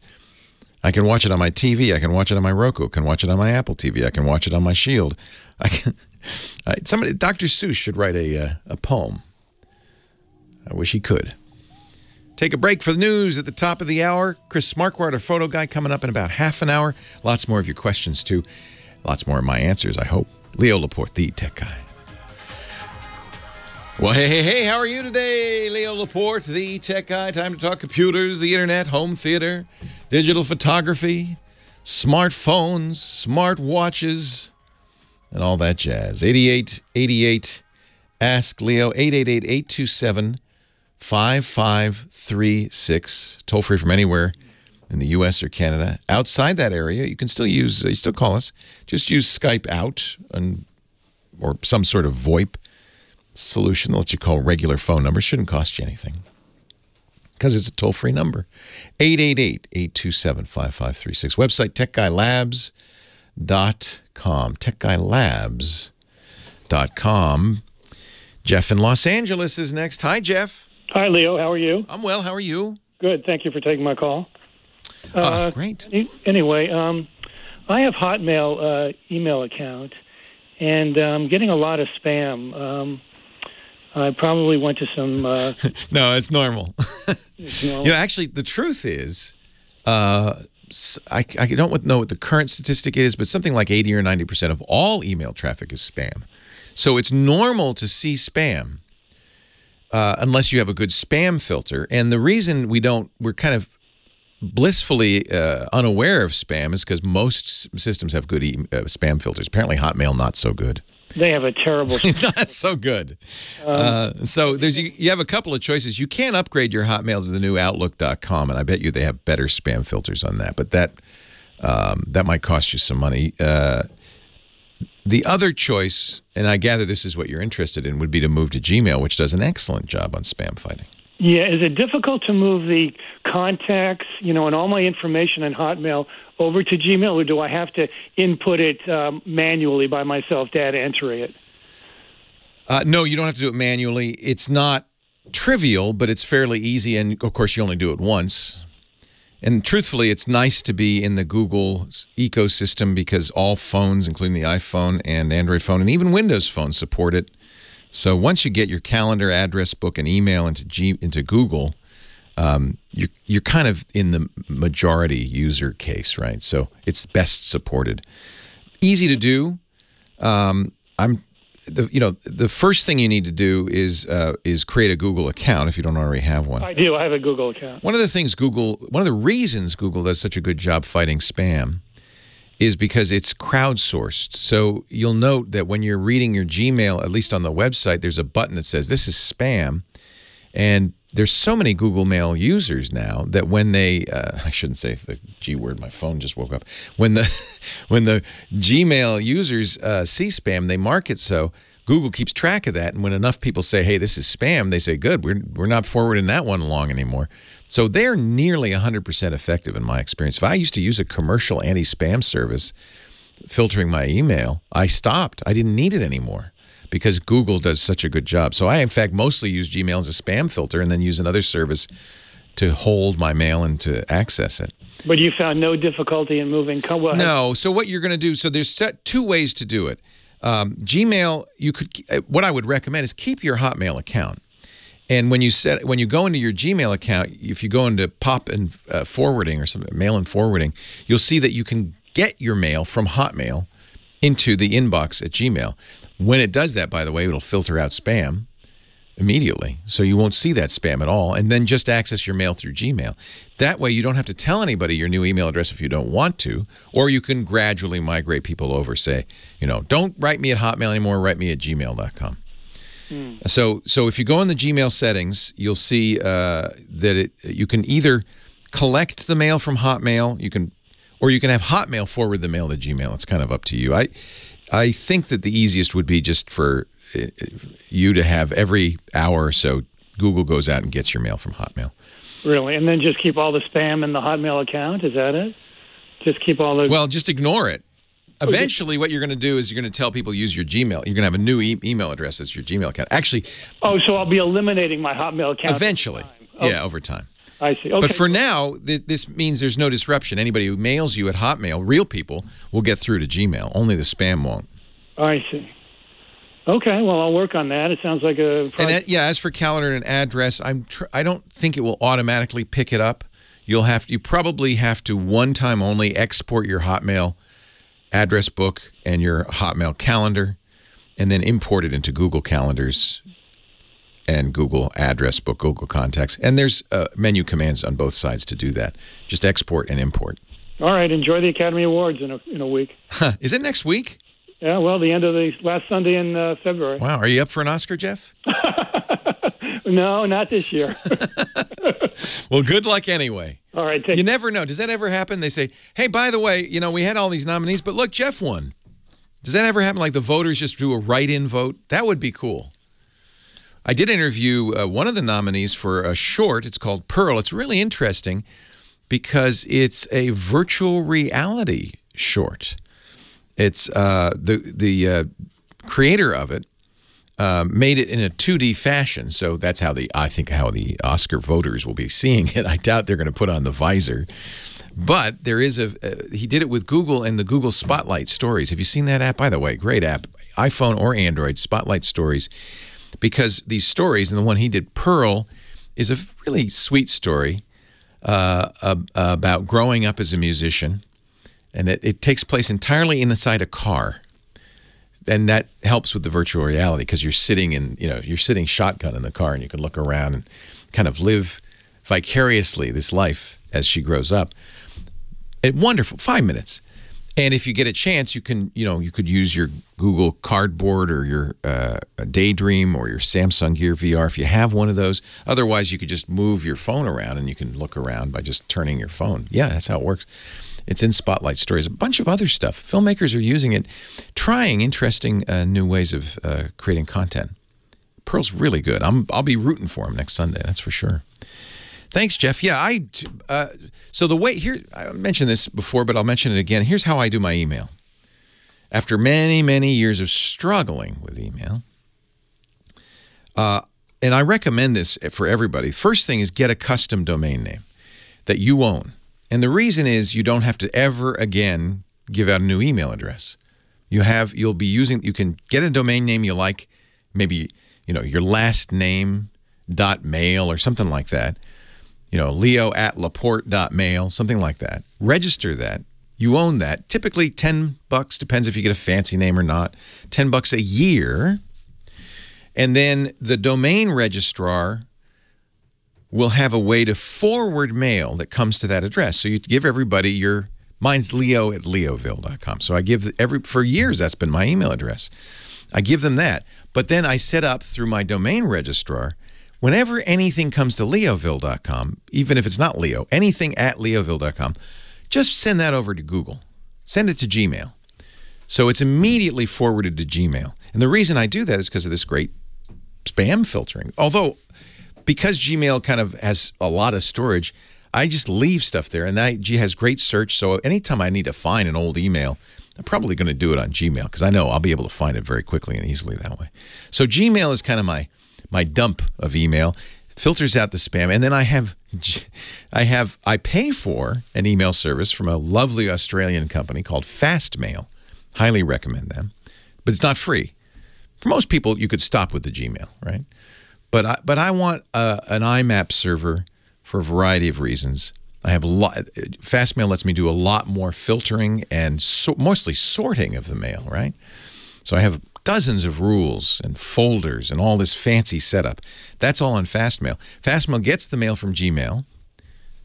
I can watch it on my TV. I can watch it on my Roku. I can watch it on my Apple TV. I can watch it on my Shield. Dr. Seuss should write a poem. I wish he could. Take a break for the news at the top of the hour. Chris Marquardt, our photo guy, coming up in about half an hour. Lots more of your questions, too. Lots more of my answers, I hope. Leo Laporte, the tech guy. Well, hey, how are you today? Leo Laporte, the tech guy. Time to talk computers, the internet, home theater, digital photography, smartphones, smart watches, and all that jazz. 8888, ask Leo, 888-827-5536. Toll free from anywhere in the U.S. or Canada. Outside that area, you can still use, you still call us. Just use Skype out or some sort of VoIP solution that lets you call regular phone numbers. Shouldn't cost you anything because it's a toll-free number. 888-827-5536. Website, techguylabs.com. techguylabs.com. Jeff in Los Angeles is next. Hi, Jeff. Hi, Leo. How are you? I'm well. How are you? Good. Thank you for taking my call. Great. Anyway, I have Hotmail email account, and I'm getting a lot of spam. I probably went to some... No, it's normal. It's normal. You know, actually, the truth is, I don't know what the current statistic is, but something like 80 or 90% of all email traffic is spam. So it's normal to see spam unless you have a good spam filter. And the reason we're kind of blissfully unaware of spam is because most systems have good spam filters. Apparently Hotmail not so good. They have a terrible. Not so good. So you have a couple of choices. You can upgrade your Hotmail to the new Outlook.com, and I bet you they have better spam filters on that. But that might cost you some money. The other choice, and I gather this is what you're interested in, would be to move to Gmail, which does an excellent job on spam fighting. Yeah, is it difficult to move the contacts, and all my information in Hotmail over to Gmail, or do I have to input it manually by myself, data entry it? No, you don't have to do it manually. It's not trivial, but it's fairly easy, and of course you only do it once. And truthfully, it's nice to be in the Google ecosystem because all phones, including the iPhone and Android phone, and even Windows phone, support it. So once you get your calendar, address book, and email into Google, you're kind of in the majority user case, right? So it's best supported. Easy to do. The first thing you need to do is create a Google account if you don't already have one. I do. I have a Google account. One of the reasons Google does such a good job fighting spam is because it's crowdsourced. So you'll note that when you're reading your Gmail, at least on the website, there's a button that says this is spam. And there's so many Google Mail users now that when they, I shouldn't say the G word, my phone just woke up. When the Gmail users see spam, they mark it so. Google keeps track of that. And when enough people say, hey, this is spam, they say, good, we're not forwarding that one along anymore. So they're nearly 100% effective in my experience. If I used to use a commercial anti-spam service filtering my email, I stopped. I didn't need it anymore because Google does such a good job. So I, in fact, mostly use Gmail as a spam filter and then use another service to hold my mail and to access it. But you found no difficulty in moving? No. So what you're going to do, so there's two ways to do it. Gmail, what I would recommend is keep your Hotmail account. And when you go into your Gmail account, if you go into pop and forwarding or something, mail and forwarding, you'll see that you can get your mail from Hotmail into the inbox at Gmail. When it does that, by the way, it'll filter out spam immediately. So you won't see that spam at all. And then just access your mail through Gmail. That way you don't have to tell anybody your new email address if you don't want to. Or you can gradually migrate people over. Say, don't write me at Hotmail anymore, write me at gmail.com. So if you go in the Gmail settings, you'll see that you can either collect the mail from Hotmail, or you can have Hotmail forward the mail to Gmail. It's kind of up to you. I think that the easiest would be just for you to have every hour or so, Google goes out and gets your mail from Hotmail. Really? And then just keep all the spam in the Hotmail account? Is that it? Just keep all the... Well, just ignore it. Eventually, what you're going to do is you're going to tell people use your Gmail. You're going to have a new email address as your Gmail account. Actually... Oh, so I'll be eliminating my Hotmail account? Eventually. Yeah, over time. I see. Okay. But for now, this means there's no disruption. Anybody who mails you at Hotmail, real people, will get through to Gmail. Only the spam won't. I see. Okay, well, I'll work on that. It sounds like a... as for calendar and address, I don't think it will automatically pick it up. You probably have to one time only export your Hotmail address book and your Hotmail calendar, and then import it into Google Calendars and Google Address Book, Google Contacts. And there's menu commands on both sides to do that. Just export and import. All right, enjoy the Academy Awards in a week. Is it next week? Yeah, well, the end of the last Sunday in February. Wow, are you up for an Oscar, Jeff? No, not this year. Well, good luck anyway. All right. You never know. Does that ever happen? They say, hey, by the way, we had all these nominees, but look, Jeff won. Does that ever happen? Like the voters just do a write-in vote? That would be cool. I did interview one of the nominees for a short. It's called Pearl. It's really interesting because it's a virtual reality short. It's the creator of it made it in a 2D fashion, so that's how I think how the Oscar voters will be seeing it. I doubt they're going to put on the visor, but there is he did it with Google and the Google Spotlight Stories. Have you seen that app? By the way, great app, iPhone or Android. Spotlight Stories, because these stories, and the one he did, Pearl, is a really sweet story about growing up as a musician. And it takes place entirely inside a car, and that helps with the virtual reality because you're sitting shotgun in the car, and you can look around and kind of live vicariously this life as she grows up. Wonderful, 5 minutes, And if you get a chance, you can, you could use your Google Cardboard or your Daydream or your Samsung Gear VR if you have one of those. Otherwise, you could just move your phone around and you can look around by just turning your phone. Yeah, that's how it works. It's in Spotlight Stories. A bunch of other stuff. Filmmakers are using it, trying interesting new ways of creating content. Pearl's really good. I'll be rooting for him next Sunday, that's for sure. Thanks, Jeff. Yeah, so the way here, I mentioned this before, but I'll mention it again. Here's how I do my email. After many, many years of struggling with email, and I recommend this for everybody. First thing is get a custom domain name that you own. And the reason is you don't have to ever again give out a new email address. You can get a domain name you like, maybe, your last name .mail or something like that. Leo@laporte.mail, something like that. Register that. You own that. Typically $10, depends if you get a fancy name or not. $10 a year. And then the domain registrar will have a way to forward mail that comes to that address. So you give everybody mine's leo@leoville.com. So I give for years, that's been my email address. I give them that. But then I set up through my domain registrar, whenever anything comes to leoville.com, even if it's not Leo, anything at leoville.com, just send that over to Google. Send it to Gmail. So it's immediately forwarded to Gmail. And the reason I do that is because of this great spam filtering. Although, because Gmail kind of has a lot of storage, I just leave stuff there. And that has great search. So anytime I need to find an old email, I'm probably going to do it on Gmail because I know I'll be able to find it very quickly and easily that way. So Gmail is kind of my dump of email, filters out the spam, and then I pay for an email service from a lovely Australian company called Fastmail. Highly recommend them, but it's not free. For most people, you could stop with the Gmail, right? But I want an IMAP server for a variety of reasons. Fastmail lets me do a lot more filtering and mostly sorting of the mail, right? So I have dozens of rules and folders and all this fancy setup. That's all on Fastmail. Fastmail gets the mail from Gmail,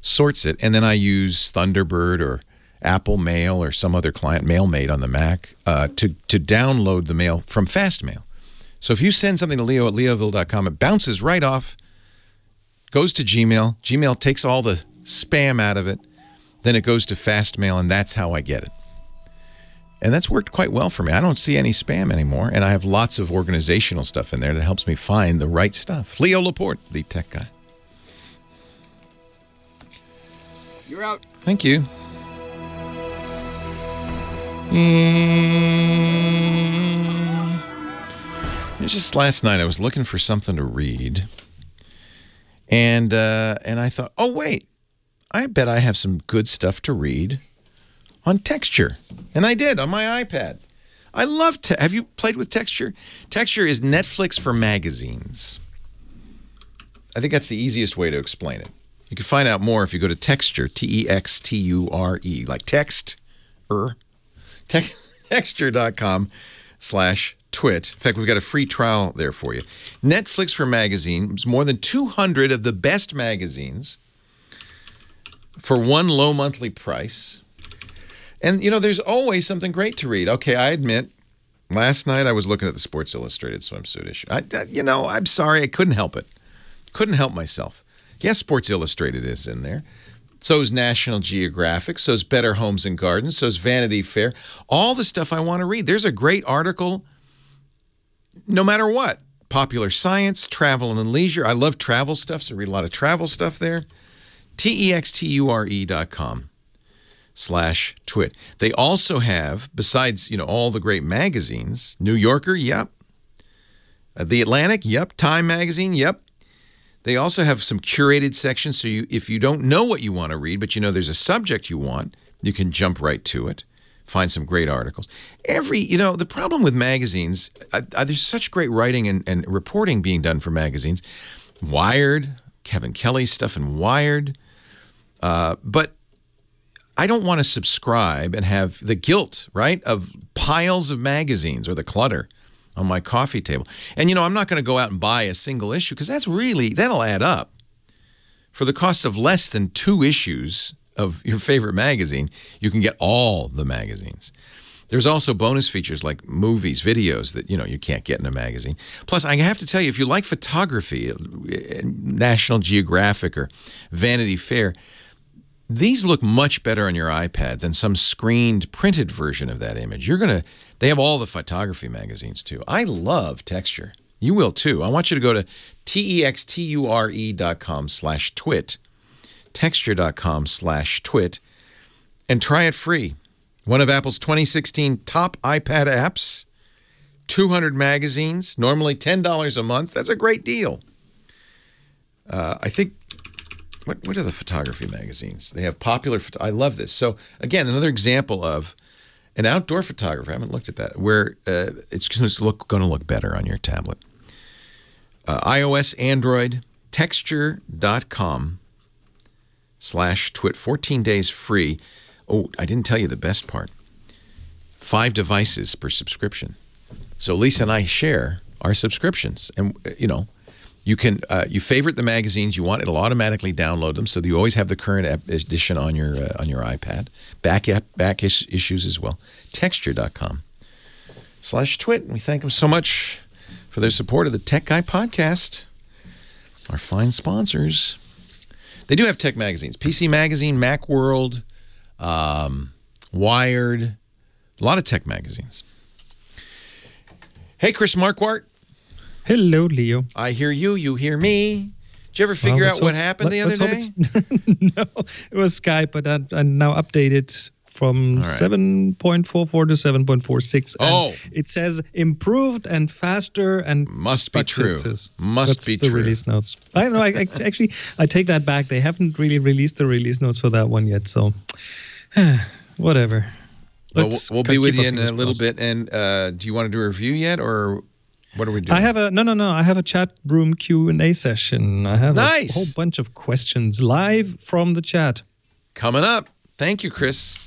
sorts it, and then I use Thunderbird or Apple Mail or some other client, MailMate on the Mac, to download the mail from Fastmail. So if you send something to leo@leoville.com, it bounces right off, goes to Gmail. Gmail takes all the spam out of it. Then it goes to Fastmail, and that's how I get it. And that's worked quite well for me. I don't see any spam anymore, and I have lots of organizational stuff in there that helps me find the right stuff. Leo Laporte, the tech guy. You're out. Thank you. Just last night, I was looking for something to read, and I thought, oh, wait, I bet I have some good stuff to read on Texture. And I did on my iPad. I love have you played with Texture? Texture is Netflix for magazines. I think that's the easiest way to explain it. You can find out more if you go to Texture, Texture, like texture.com/twit. In fact, we've got a free trial there for you. Netflix for magazines, more than 200 of the best magazines for one low monthly price. And, there's always something great to read. Okay, I admit, last night I was looking at the Sports Illustrated swimsuit issue. I'm sorry, I couldn't help it. Couldn't help myself. Yes, Sports Illustrated is in there. So is National Geographic. So is Better Homes and Gardens. So is Vanity Fair. All the stuff I want to read. There's a great article, no matter what. Popular Science, Travel and Leisure. I love travel stuff, so I read a lot of travel stuff there. texture.com/twit. They also have, besides, all the great magazines, New Yorker, yep. The Atlantic, yep. Time Magazine, yep. They also have some curated sections, so if you don't know what you want to read, but there's a subject you want, you can jump right to it, find some great articles. The problem with magazines, there's such great writing and reporting being done for magazines. Wired, Kevin Kelly's stuff in Wired, but I don't want to subscribe and have the guilt, right, of piles of magazines or the clutter on my coffee table. And, I'm not going to go out and buy a single issue because that'll add up. For the cost of less than 2 issues of your favorite magazine, you can get all the magazines. There's also bonus features like movies, videos that, you can't get in a magazine. Plus, I have to tell you, if you like photography, National Geographic or Vanity Fair, these look much better on your iPad than some screened printed version of that image. They have all the photography magazines too. I love Texture. You will too. I want you to go to texture.com/twit, texture.com/twit, and try it free. One of Apple's 2016 top iPad apps, 200 magazines, normally $10 a month. That's a great deal. I think, what are the photography magazines? They have popular, I love this. So again, another example of an outdoor photographer, I haven't looked at that, where it's going to look better on your tablet. iOS, Android, texture.com/twit, 14 days free. Oh, I didn't tell you the best part. 5 devices per subscription. So Lisa and I share our subscriptions. And, you can you favorite the magazines you want. It'll automatically download them so that you always have the current edition on your iPad. Back issues as well. Texture.com/twit. We thank them so much for their support of the Tech Guy podcast. Our fine sponsors. They do have tech magazines. PC Magazine, Macworld, Wired, a lot of tech magazines. Hey, Chris Marquardt. Hello, Leo. I hear you, you hear me. Did you ever figure out what happened the other day? No, it was Skype, but I now updated from 7.44 to 7.46. Oh. It says improved and faster and must be true. That's the release notes. I know. I take that back. They haven't really released the release notes for that one yet. So, whatever. Well, we'll be with you in a little bit. And do you want to do a review yet, or what are we doing? I have I have a chat room Q&A session. I have a whole bunch of questions live from the chat coming up. Thank you, Chris.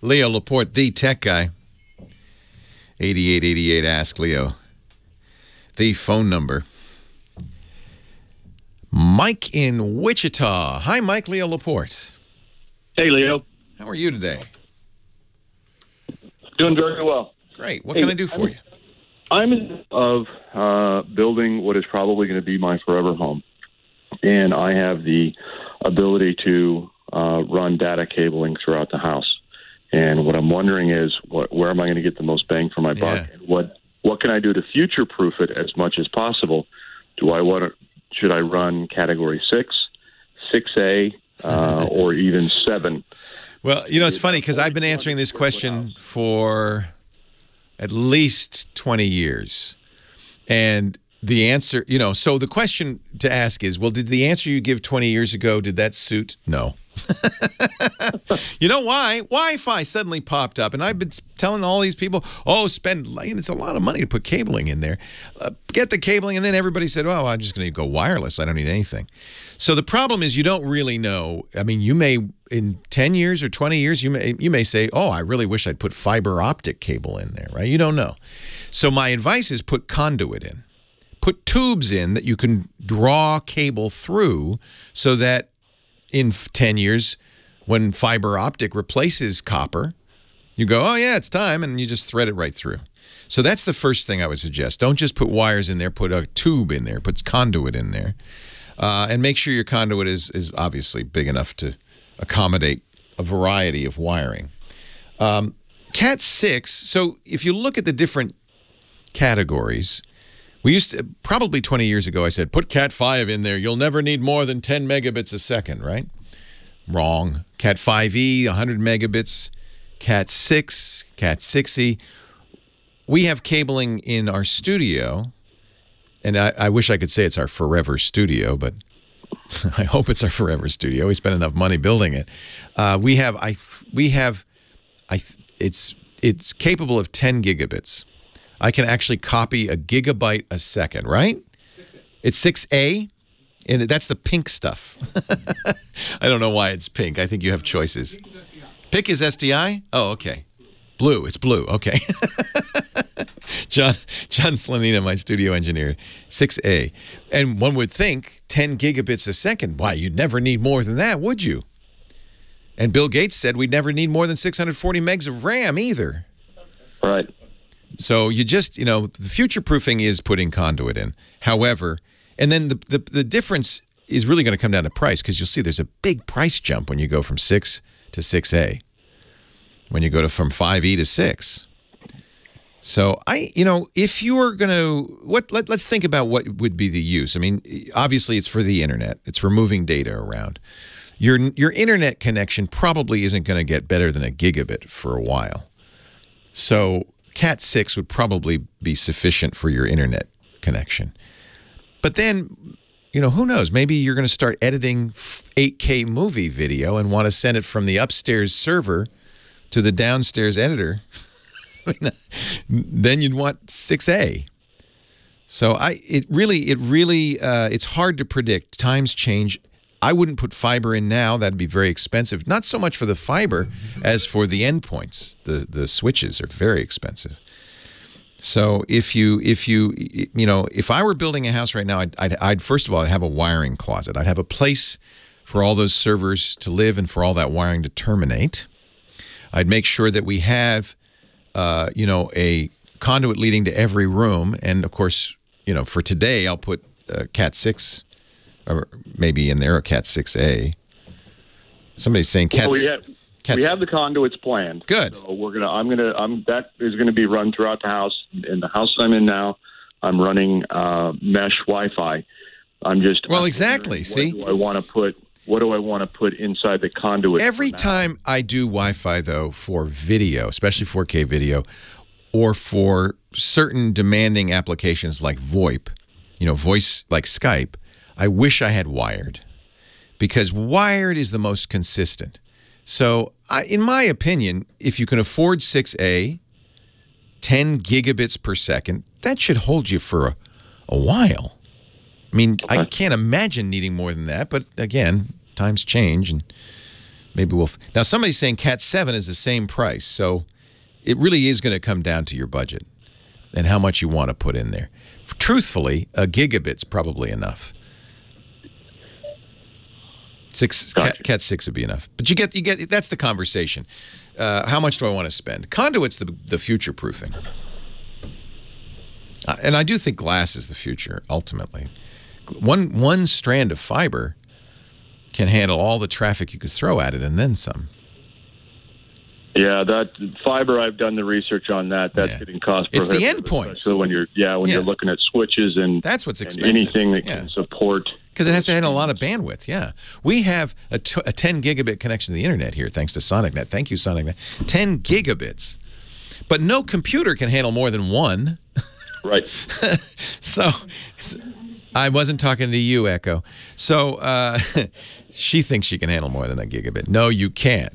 Leo Laporte, the tech guy. 8888 Ask Leo. The phone number. Mike in Wichita. Hi, Mike. Leo Laporte. Hey, Leo. How are you today? Doing very well. Great. What can I do for you? I'm in of building what is probably going to be my forever home. And I have the ability to run data cabling throughout the house. And what I'm wondering is, where am I going to get the most bang for my buck? And what can I do to future-proof it as much as possible? Should I run Category 6, 6A, or even 7? Well, it's funny because I've been answering this question for at least 20 years. And the answer, so the question to ask is, well, did the answer you give 20 years ago, did that suit? No. You know why? Wi-Fi suddenly popped up, and I've been telling all these people, it's a lot of money to put cabling in there. Get the cabling, and then everybody said, oh, I'm just going to go wireless. I don't need anything. So the problem is you don't really know. I mean, you may, in 10 years or 20 years, you may say, oh, I really wish I'd put fiber optic cable in there, right? You don't know. So my advice is put conduit in. Put tubes in that you can draw cable through so that in 10 years, when fiber optic replaces copper, you go, oh, yeah, it's time, and you just thread it right through. So that's the first thing I would suggest. Don't just put wires in there. Put a tube in there. Put conduit in there. And make sure your conduit is obviously big enough to accommodate a variety of wiring. Cat 6, so if you look at the different categories, we used to, probably 20 years ago, I said, put Cat 5 in there. You'll never need more than 10 megabits a second, right? Wrong. Cat 5e, 100 megabits. Cat 6, Cat 6e. We have cabling in our studio, and I wish I could say it's our forever studio, but I hope it's our forever studio. We spent enough money building it. It's capable of 10 gigabits. I can actually copy a gigabyte a second, right? It's 6A, and that's the pink stuff. I don't know why it's pink. I think you have choices. Pink is SDI? Oh, okay. Blue. It's blue. Okay. John Slanina, my studio engineer, 6A. And one would think 10 gigabits a second. Why, you'd never need more than that, would you? And Bill Gates said we'd never need more than 640 megs of RAM either. Right. So you just, the future-proofing is putting conduit in. However, and then the difference is really going to come down to price, because you'll see there's a big price jump when you go from 6 to 6A, when you go from 5E to 6. So if you are going to, let's think about what would be the use. I mean, obviously it's for the internet. It's for moving data around. Your internet connection probably isn't going to get better than a gigabit for a while. So Cat 6 would probably be sufficient for your internet connection. But then, who knows? Maybe you're going to start editing 8K movie video and want to send it from the upstairs server to the downstairs editor. Then you'd want 6A. So it's hard to predict. Times change. I wouldn't put fiber in now. That'd be very expensive. Not so much for the fiber as for the endpoints. The switches are very expensive. So if I were building a house right now, I'd first of all, I'd have a wiring closet. I'd have a place for all those servers to live and for all that wiring to terminate. I'd make sure that we have, a conduit leading to every room. And of course, for today, I'll put Cat 6. Or maybe in there, a Cat 6A. Somebody's saying Cat. We have the conduits planned. Good. So that is gonna be run throughout the house. In the house I'm in now, I'm running mesh Wi-Fi. Exactly. See, what do I want to put inside the conduit? Every time I do Wi-Fi, though, for video, especially 4K video, or for certain demanding applications like VoIP, voice like Skype, I wish I had wired, because wired is the most consistent. So, in my opinion, if you can afford 6A, 10 gigabits per second, that should hold you for a while. I mean, okay. I can't imagine needing more than that, but again, times change, and maybe we'll... Now, somebody's saying Cat 7 is the same price, so it really is going to come down to your budget and how much you want to put in there. Truthfully, a gigabit's probably enough. Cat 6 would be enough. But you get that's the conversation. How much do I want to spend? Conduit's the future proofing. And I do think glass is the future, ultimately. One strand of fiber can handle all the traffic you could throw at it and then some. Yeah, that fiber, I've done the research on that. That's getting cost prohibitive. It's the endpoints. So when you're looking at switches and that's what's expensive. And anything that can support. Because it has to handle a lot of bandwidth, yeah. We have a 10 gigabit connection to the internet here, thanks to SonicNet. Thank you, SonicNet. 10 gigabits. But no computer can handle more than one. Right. So I wasn't talking to you, Echo. So she thinks she can handle more than a gigabit. No, you can't.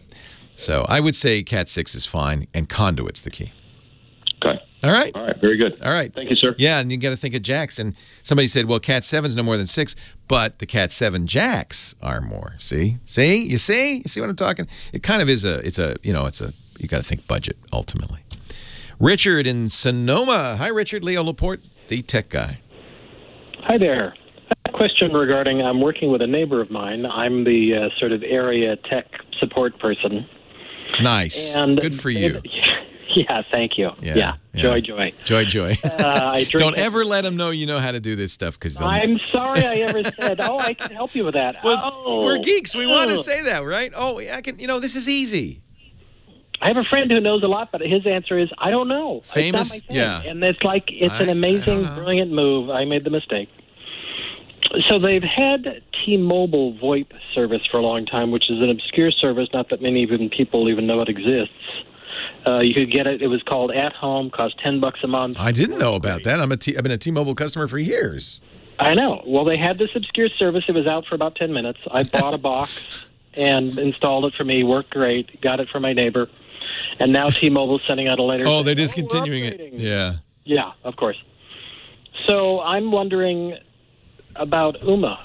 So I would say Cat 6 is fine, and conduit's the key. Okay. All right. All right. Very good. All right. Thank you, sir. Yeah, and you got to think of jacks. And somebody said, well, Cat 7's no more than 6, but the Cat 7 jacks are more. See? You see what I'm talking? It kind of is you got to think budget, ultimately. Richard in Sonoma. Hi, Richard. Leo Laporte, the tech guy. Hi there. I have a question regarding, I'm working with a neighbor of mine. I'm the sort of area tech support person. Nice. And good for you. Yeah, thank you. Yeah. Joy. Joy. Don't ever let them know you know how to do this stuff. I'm sorry I ever said, I can help you with that. Well, we're geeks. We want to say that, right? Oh, I can. This is easy. I have a friend who knows a lot, but his answer is, I don't know. Famous? It's not my thing. And it's an amazing, brilliant move. I made the mistake. So they've had T-Mobile VoIP service for a long time, which is an obscure service, not that many people even know it exists. You could get it. It was called At Home, cost $10 a month. I didn't know about that. I've been a T-Mobile customer for years. I know. Well, they had this obscure service. It was out for about 10 minutes. I bought a box and installed it for me. Worked great. Got it for my neighbor. And now T-Mobile's sending out a letter. Oh, they're discontinuing it. Yeah. Yeah, of course. So I'm wondering about Ooma.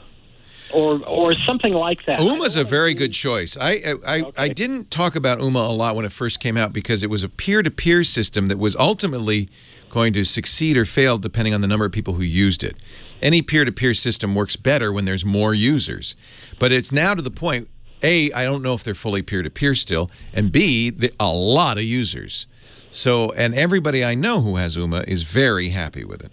or something like that. Ooma's a very good choice. I didn't talk about Ooma a lot when it first came out because it was a peer-to-peer system that was ultimately going to succeed or fail depending on the number of people who used it. Any peer-to-peer system works better when there's more users. But it's now to the point, A, I don't know if they're fully peer-to-peer still, and B, a lot of users. So, and everybody I know who has Ooma is very happy with it.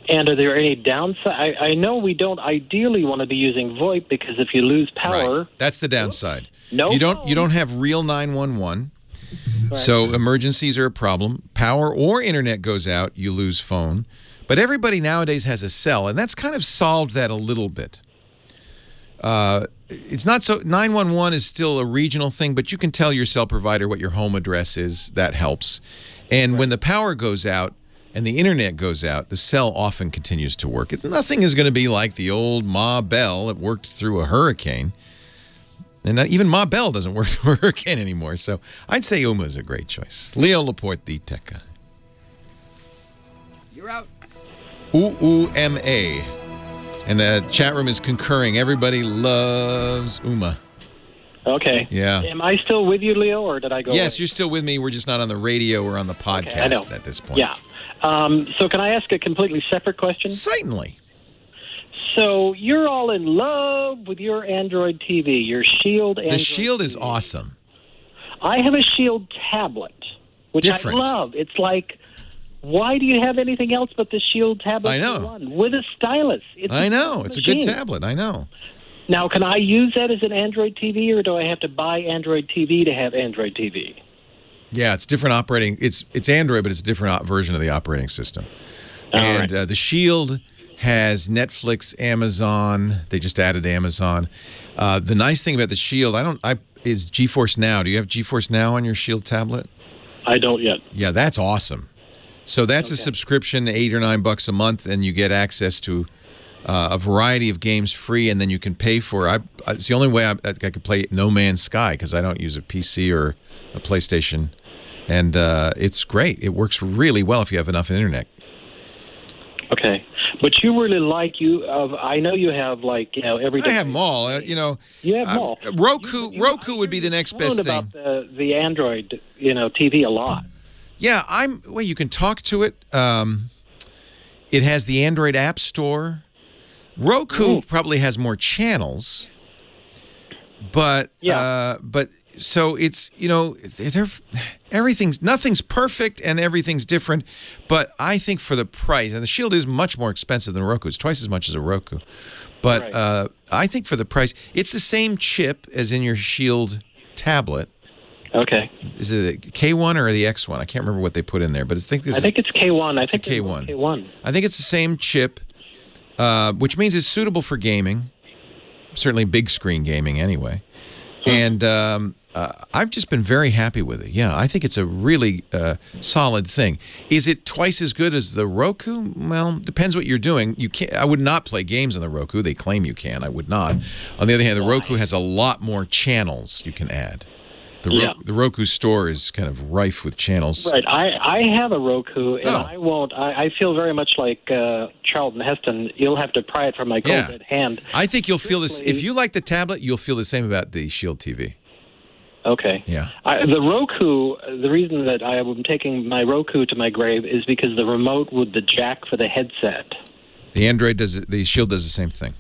And are there any downside? I know we don't ideally want to be using VoIP because if you lose power, right. That's the downside. No, you don't have real 911. Right. So emergencies are a problem. Power or internet goes out, you lose phone. But everybody nowadays has a cell, and that's kind of solved that a little bit. It's not so 911 is still a regional thing, but you can tell your cell provider what your home address is. That helps. And when the power goes out and the internet goes out, the cell often continues to work. Nothing is going to be like the old Ma Bell that worked through a hurricane. And even Ma Bell doesn't work through a hurricane anymore. So I'd say Ooma is a great choice. Leo Laporte, the tech guy. You're out. Ooma. And the chat room is concurring. Everybody loves Ooma. Okay. Yeah. Am I still with you, Leo, or did I go Yes, away? You're still with me. We're just not on the radio or on the podcast at this point. Yeah. So can I ask a completely separate question? Certainly. So you're all in love with your Android TV, your Shield Android The Shield TV. is awesome. I have a Shield tablet, which Different. I love. It's like, why do you have anything else but the Shield tablet? I know. for one? With a stylus. I know. It's a good tablet. I know. Now, can I use that as an Android TV, or do I have to buy Android TV to have Android TV? Yeah, it's different operating. It's Android, but it's a different version of the operating system. And the Shield has Netflix, Amazon. They just added Amazon. The nice thing about the Shield, is GeForce Now. Do you have GeForce Now on your Shield tablet? I don't yet. Yeah, that's awesome. So that's a subscription, $8 or $9 a month, and you get access to a variety of games free, and then you can pay for. It's the only way I could play No Man's Sky because I don't use a PC or a PlayStation, and it's great. It works really well if you have enough internet. Okay, but you really like I know you have every. I have them all. You have them all. Roku would be the next best thing. About the Android TV a lot. Yeah, well, you can talk to it. It has the Android App Store. Roku probably has more channels, but so it's nothing's perfect and everything's different. But I think for the price, and the Shield is much more expensive than Roku. It's twice as much as a Roku, but I think for the price, it's the same chip as in your Shield tablet. Okay. Is it the K1 or the X1? I can't remember what they put in there, but I think it's K1. I think the K1. K1. I think it's the same chip, which means it's suitable for gaming, certainly big screen gaming anyway. And I've just been very happy with it. Yeah, I think it's a really solid thing. Is it twice as good as the Roku? Well, depends what you're doing. I would not play games on the Roku. They claim you can. I would not. On the other hand, the Roku has a lot more channels you can add. The Roku store is kind of rife with channels. Right. I have a Roku, and I won't. I feel very much like Charlton Heston. You'll have to pry it from my cold dead hand. I think you'll feel this. If you like the tablet, you'll feel the same about the Shield TV. Okay. Yeah. The Roku, the reason that I am taking my Roku to my grave is because the remote with the jack for the headset. The Shield does the same thing.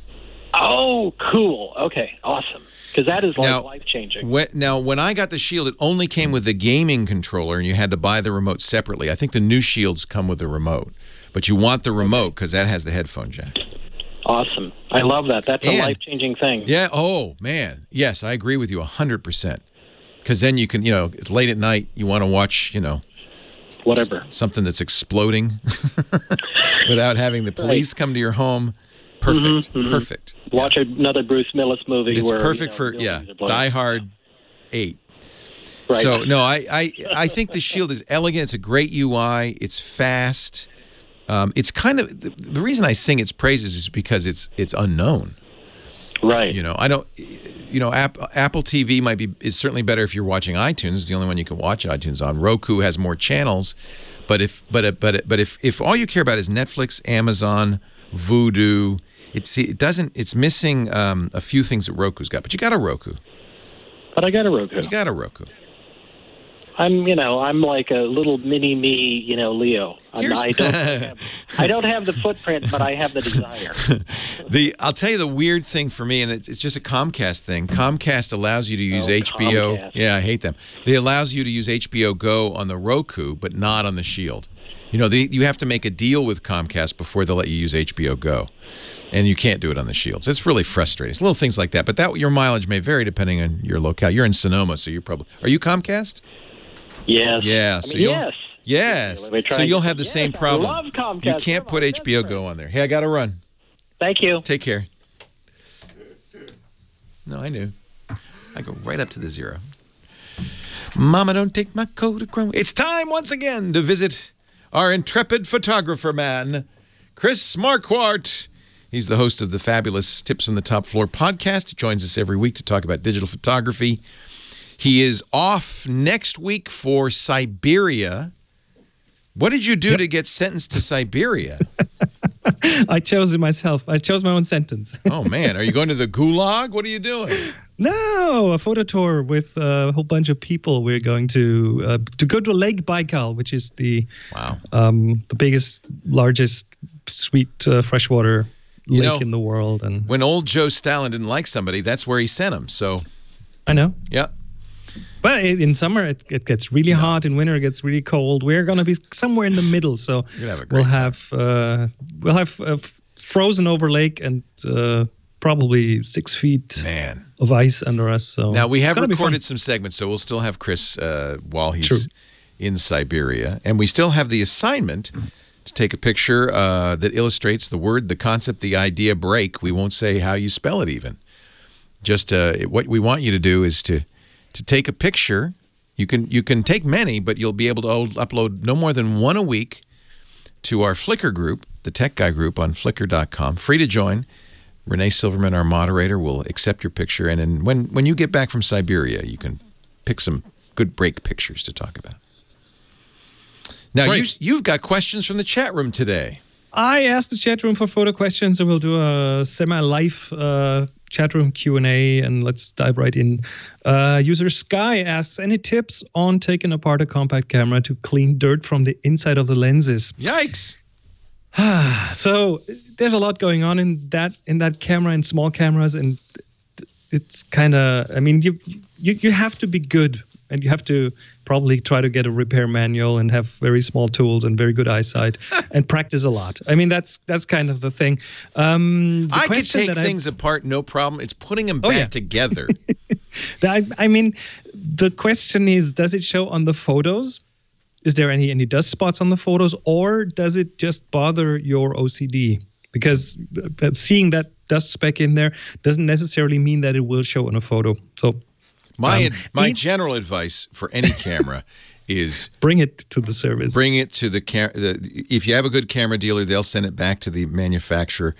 Oh, cool. Okay, awesome. Because that is life-changing. When I got the Shield, it only came with the gaming controller, and you had to buy the remote separately. I think the new Shields come with the remote, but you want the remote because that has the headphone jack. Awesome. I love that. That's a life-changing thing. Yeah. Oh, man. Yes, I agree with you 100%. Because then you can, it's late at night, you want to watch, whatever. Something that's exploding without having the police come to your home. Perfect. Perfect. Watch another Bruce Willis movie. It's perfect for Die Hard 8. Right. So no, I think the Shield is elegant. It's a great UI. It's fast. It's kind of the reason I sing its praises is because it's unknown. Right. I don't. Apple TV is certainly better if you're watching iTunes. It's the only one you can watch iTunes on. Roku has more channels, but if all you care about is Netflix, Amazon, Vudu, It's missing a few things that Roku's got, but you got a Roku. But I got a Roku. You got a Roku. I'm like a little mini me, Leo. I don't have the footprint, but I have the desire. I'll tell you the weird thing for me, and it's just a Comcast thing. Comcast allows you to use HBO. Comcast. Yeah, I hate them. They allows you to use HBO Go on the Roku, but not on the Shield. You have to make a deal with Comcast before they'll let you use HBO Go. And you can't do it on the Shields. It's really frustrating. It's little things like that. But your mileage may vary depending on your locale. You're in Sonoma, so you're probably... Are you Comcast? Yes. Yeah. So yes. Yes. So you'll have the same problem. I love Comcast. You can't put HBO Go on there. Hey, I got to run. Thank you. Take care. No, I knew. I go right up to the 0. Mama, don't take my Kodachrome. It's time once again to visit our intrepid photographer man, Chris Marquardt. He's the host of the fabulous Tips from the Top Floor podcast. He joins us every week to talk about digital photography. He is off next week for Siberia. What did you do to get sentenced to Siberia? I chose it myself. I chose my own sentence. Oh, man. Are you going to the Gulag? What are you doing? No, a photo tour with a whole bunch of people. We're going to go to Lake Baikal, which is the biggest, largest sweet freshwater lake in the world. And when old Joe Stalin didn't like somebody, that's where he sent him. So I know. Yeah. But in summer, it gets really hot. In winter, it gets really cold. We're going to be somewhere in the middle. So we'll have frozen over lake and probably 6 feet of ice under us. So now we have recorded some segments, so we'll still have Chris while he's in Siberia, and we still have the assignment to take a picture that illustrates the word, the concept, the idea break. We won't say how you spell it even. Just what we want you to do is to take a picture. You can take many, but you'll be able to upload no more than one a week to our Flickr group, the Tech Guy group on Flickr.com. Free to join. Renee Silverman, our moderator, will accept your picture. And then when you get back from Siberia, you can pick some good break pictures to talk about. Now, you've got questions from the chat room today. I asked the chat room for photo questions, and we'll do a semi-live chat room Q&A, and let's dive right in. User Sky asks, any tips on taking apart a compact camera to clean dirt from the inside of the lenses? Yikes! So there's a lot going on in that camera, in small cameras, and it's kind of, I mean, you have to be good, and you have to probably try to get a repair manual and have very small tools and very good eyesight and practice a lot. I mean, that's kind of the thing. I can take things apart, no problem. It's putting them back together. I mean, the question is, does it show on the photos? Is there any dust spots on the photos, or does it just bother your OCD? Because seeing that dust speck in there doesn't necessarily mean that it will show in a photo. So my general advice for any camera is bring it to the service. Bring it to if you have a good camera dealer, they'll send it back to the manufacturer.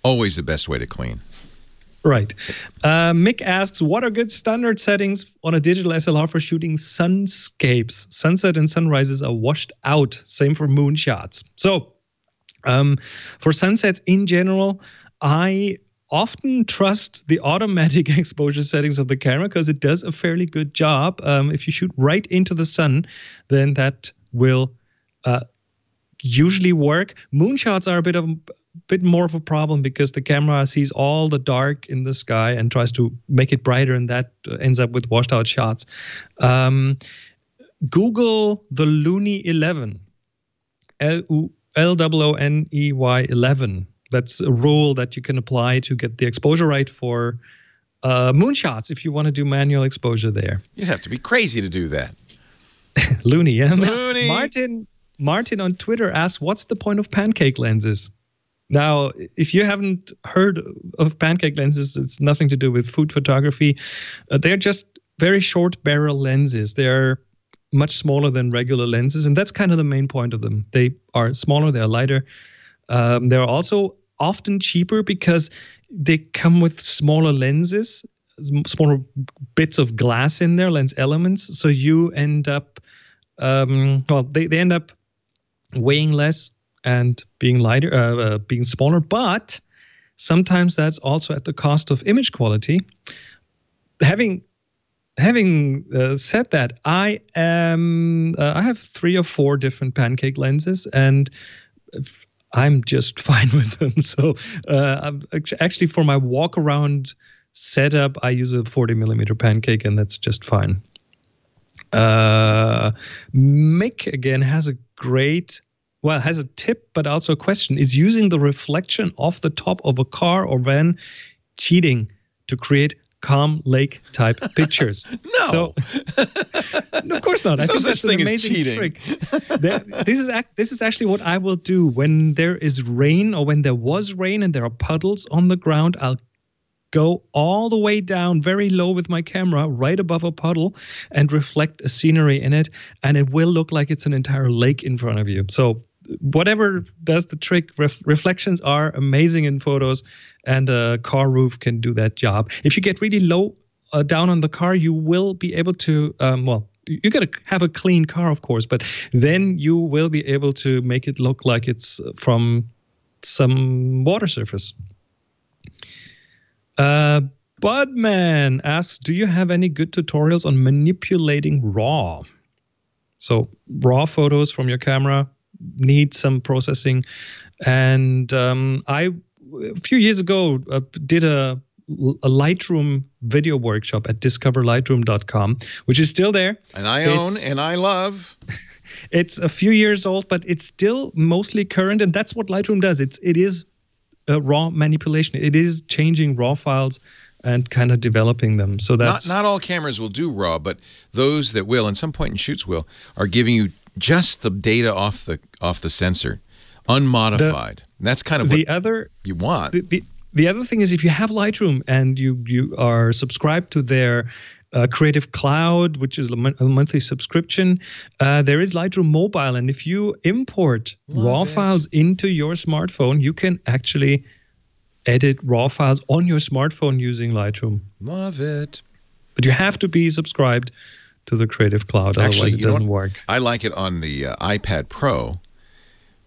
Always the best way to clean. Right. Mick asks, what are good standard settings on a digital SLR for shooting sunscapes? Sunset and sunrises are washed out. Same for moonshots. So for sunsets in general, I often trust the automatic exposure settings of the camera because it does a fairly good job. If you shoot right into the sun, then that will usually work. Moonshots are a bit more of a problem because the camera sees all the dark in the sky and tries to make it brighter, and that ends up with washed out shots. Google the Looney 11, LOONEY 11. That's a rule that you can apply to get the exposure right for moonshots if you want to do manual exposure there. You'd have to be crazy to do that. Looney, yeah. Looney. Martin on Twitter asks, what's the point of pancake lenses? Now, if you haven't heard of pancake lenses, it's nothing to do with food photography. They're just very short barrel lenses. They're much smaller than regular lenses, and that's kind of the main point of them. They are smaller, they're lighter. They're also often cheaper because they come with smaller lenses, smaller bits of glass in there, lens elements. So you end up, they end up weighing less and being lighter, being smaller, but sometimes that's also at the cost of image quality. Having said that, I have 3 or 4 different pancake lenses, and I'm just fine with them. So actually, for my walk around setup, I use a 40mm pancake, and that's just fine. Mick again has a tip, but also a question: is using the reflection off the top of a car or van cheating to create calm lake type pictures? No. So, no, of course not. There's I no think such that's thing an as amazing cheating. trick. This is actually what I will do when there is rain, or when there was rain and there are puddles on the ground. I'll go all the way down very low with my camera right above a puddle and reflect a scenery in it, and it will look like it's an entire lake in front of you. So whatever does the trick, reflections are amazing in photos, and a car roof can do that job. If you get really low down on the car, you will be able to, you got to have a clean car, of course, but then you will be able to make it look like it's from some water surface. Budman asks, do you have any good tutorials on manipulating RAW? So RAW photos from your camera need some processing. And I, a few years ago, did a Lightroom video workshop at discoverlightroom.com, which is still there. And I own and I love. It's a few years old, but it's still mostly current. And that's what Lightroom does. It is raw manipulation. It is changing raw files and kind of developing them. So that's not all cameras will do raw, but those that will, and some point and shoots will, are giving you just the data off the sensor, unmodified. And that's kind of what you want. The other thing is, if you have Lightroom and you are subscribed to their Creative Cloud, which is a monthly subscription, there is Lightroom Mobile, and if you import raw files into your smartphone, you can actually edit raw files on your smartphone using Lightroom. Love it. But you have to be subscribed to the Creative Cloud, otherwise it doesn't work. I like it on the iPad Pro.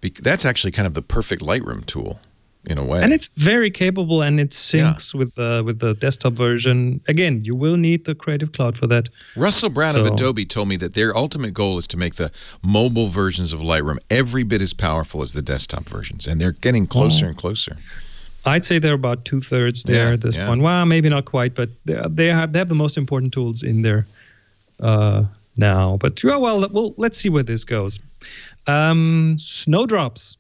That's actually kind of the perfect Lightroom tool in a way. And it's very capable, and it syncs with the desktop version. Again, you will need the Creative Cloud for that. Russell Brown of Adobe told me that their ultimate goal is to make the mobile versions of Lightroom every bit as powerful as the desktop versions, and they're getting closer and closer. I'd say they're about 2/3 there at this point. Well, maybe not quite, but they have the most important tools in there now. But well, let's see where this goes. Snowdrops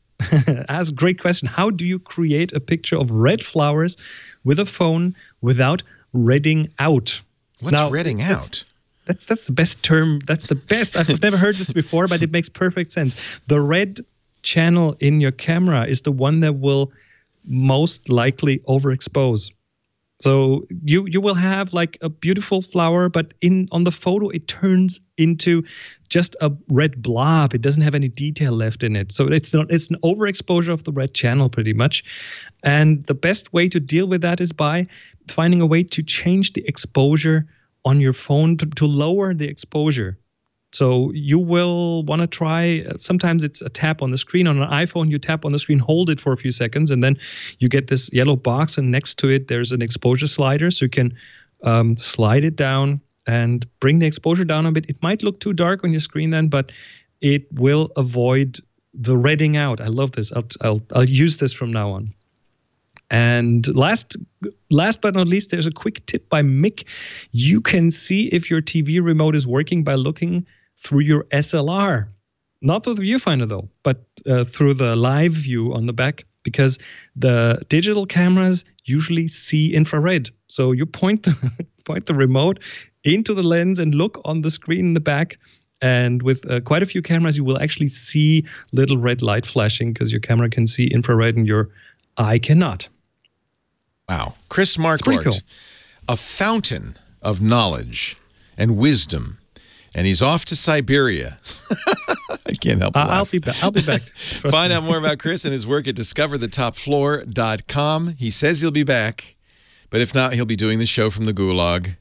asks a great question. How do you create a picture of red flowers with a phone without redding out? What's redding out? That's the best term. That's the best. I've never heard this before, but it makes perfect sense. The red channel in your camera is the one that will most likely overexpose. So you will have like a beautiful flower, but on the photo it turns into just a red blob. It doesn't have any detail left in it. So it's an overexposure of the red channel pretty much. And the best way to deal with that is by finding a way to change the exposure on your phone to lower the exposure. So you will want to try, sometimes it's a tap on the screen. On an iPhone, you tap on the screen, hold it for a few seconds, and then you get this yellow box, and next to it, there's an exposure slider. So you can slide it down and bring the exposure down a bit. It might look too dark on your screen then, but it will avoid the redding out. I love this. I'll use this from now on. And last but not least, there's a quick tip by Mick. You can see if your TV remote is working by looking through your SLR. Not through the viewfinder though, but through the live view on the back, because the digital cameras usually see infrared. So you point the remote into the lens and look on the screen in the back. And with quite a few cameras, you will actually see little red light flashing because your camera can see infrared and your eye cannot. Wow. Chris Marquardt, cool. A fountain of knowledge and wisdom. And he's off to Siberia. I can't help but laugh. I'll be back. Find out more about Chris and his work at discoverthetopfloor.com. He says he'll be back, but if not, he'll be doing the show from the Gulag.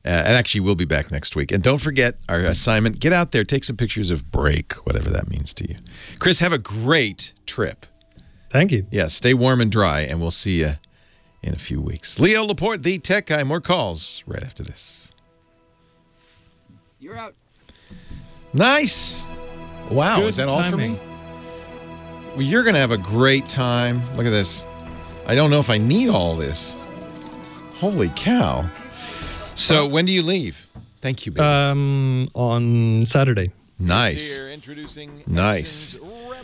And actually, we'll be back next week. And don't forget our assignment. Get out there, take some pictures of break, whatever that means to you. Chris, have a great trip. Thank you. Yeah, stay warm and dry, and we'll see you in a few weeks. Leo Laporte, the tech guy. More calls right after this. You're out. Nice. Wow, Good is that all for timing. me? Well, you're going to have a great time. Look at this. I don't know if I need all this. Holy cow. So when do you leave? Thank you, baby. On Saturday. Nice. Nice.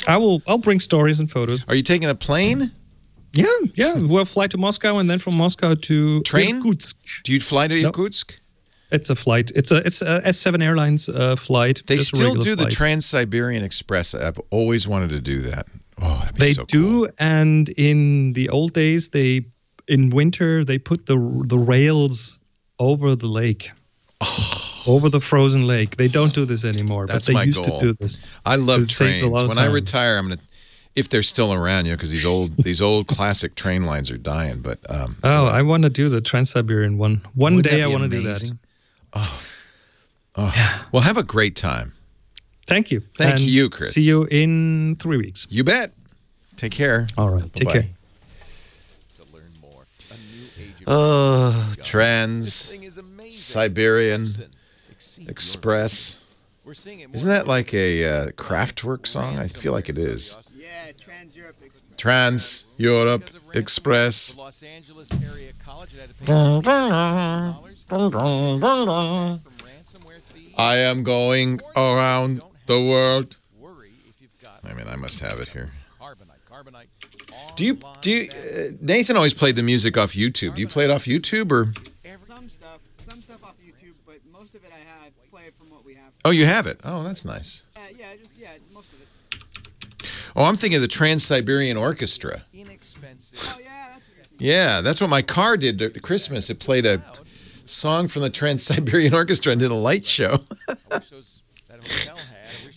I'll bring stories and photos. Are you taking a plane? Yeah. We'll fly to Moscow and then from Moscow to Train? Irkutsk. Do you fly to No. Irkutsk? It's a flight. It's a S7 Airlines flight. They just a still regular do the flight. Trans-Siberian Express. I've always wanted to do that. Oh, that'd be They so do, and in the old days, in winter they put the rails over the lake, over the frozen lake. They don't do this anymore, That's but they my used goal. to do this. I love It saves trains. a lot of When I time. retire, I'm gonna, if they're still around, because these old classic train lines are dying. But I want to do the Trans-Siberian one. One Wouldn't day that I be want to do that. amazing? Well, have a great time. Thank you. Thank And you, Chris. See you in 3 weeks. You bet. Take care. All right. Take Bye-bye. care. Trans-Siberian Express. Isn't that like a Kraftwerk song? I feel like it is. Yeah, Trans-Europe Express. Trans-Europe Express. Los Angeles area college that had to pay I am going around the world. I mean, I must have it here. Do you Nathan always played the music off YouTube. Do you play it off YouTube or? Some stuff off YouTube, but most of it I play it from what we have. Oh, you have it. Oh, that's nice. Most of it. Oh, I'm thinking of the Trans-Siberian Orchestra. Oh yeah, Yeah, that's what my car did at Christmas. It played a song from the Trans-Siberian Orchestra and did a light show.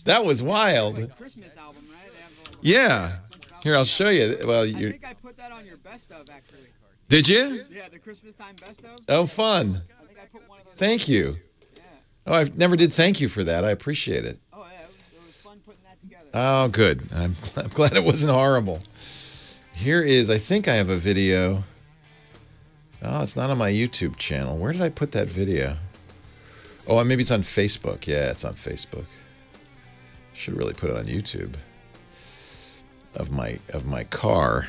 That was wild. Christmas album, right? Yeah. Here, I'll show you. Well, I you think I put that on your best of actually. did you? Yeah, the Christmas time best of. Oh, fun. I think I put one of those. Thank you. Oh, I never did thank you for that. I appreciate it. Oh yeah, it was fun putting that together. Oh, good. I'm glad it wasn't horrible. Here is, I think I have a video. Oh, it's not on my YouTube channel. Where did I put that video? Oh, maybe it's on Facebook. Yeah, it's on Facebook. Should really put it on YouTube. Of my car.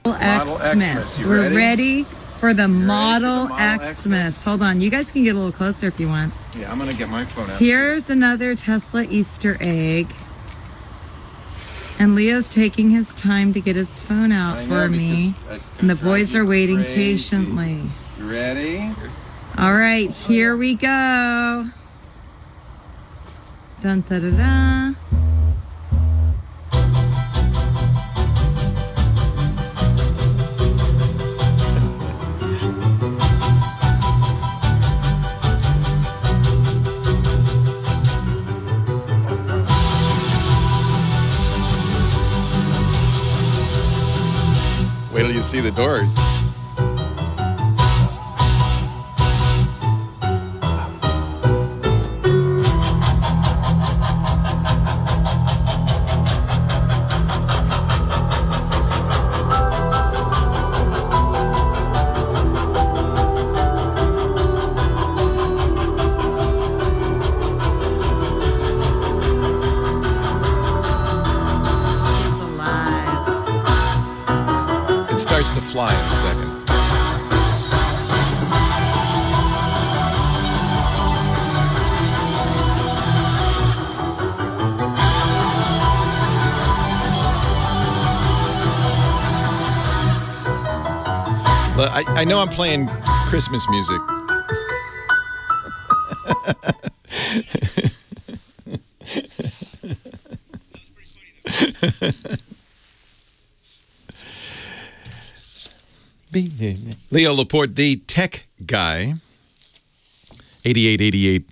Model Xmas. We're ready for the Model Xmas. Hold on, you guys can get a little closer if you want. Yeah, I'm gonna get my phone out. Here's another Tesla Easter egg. And Leo's taking his time to get his phone out for me. And the boys are waiting patiently. You ready? All right, here we go. Dun da da da. Wait till you see the doors. It starts to fly in a second. I know I'm playing Christmas music. Leo Laporte, the tech guy. 8888.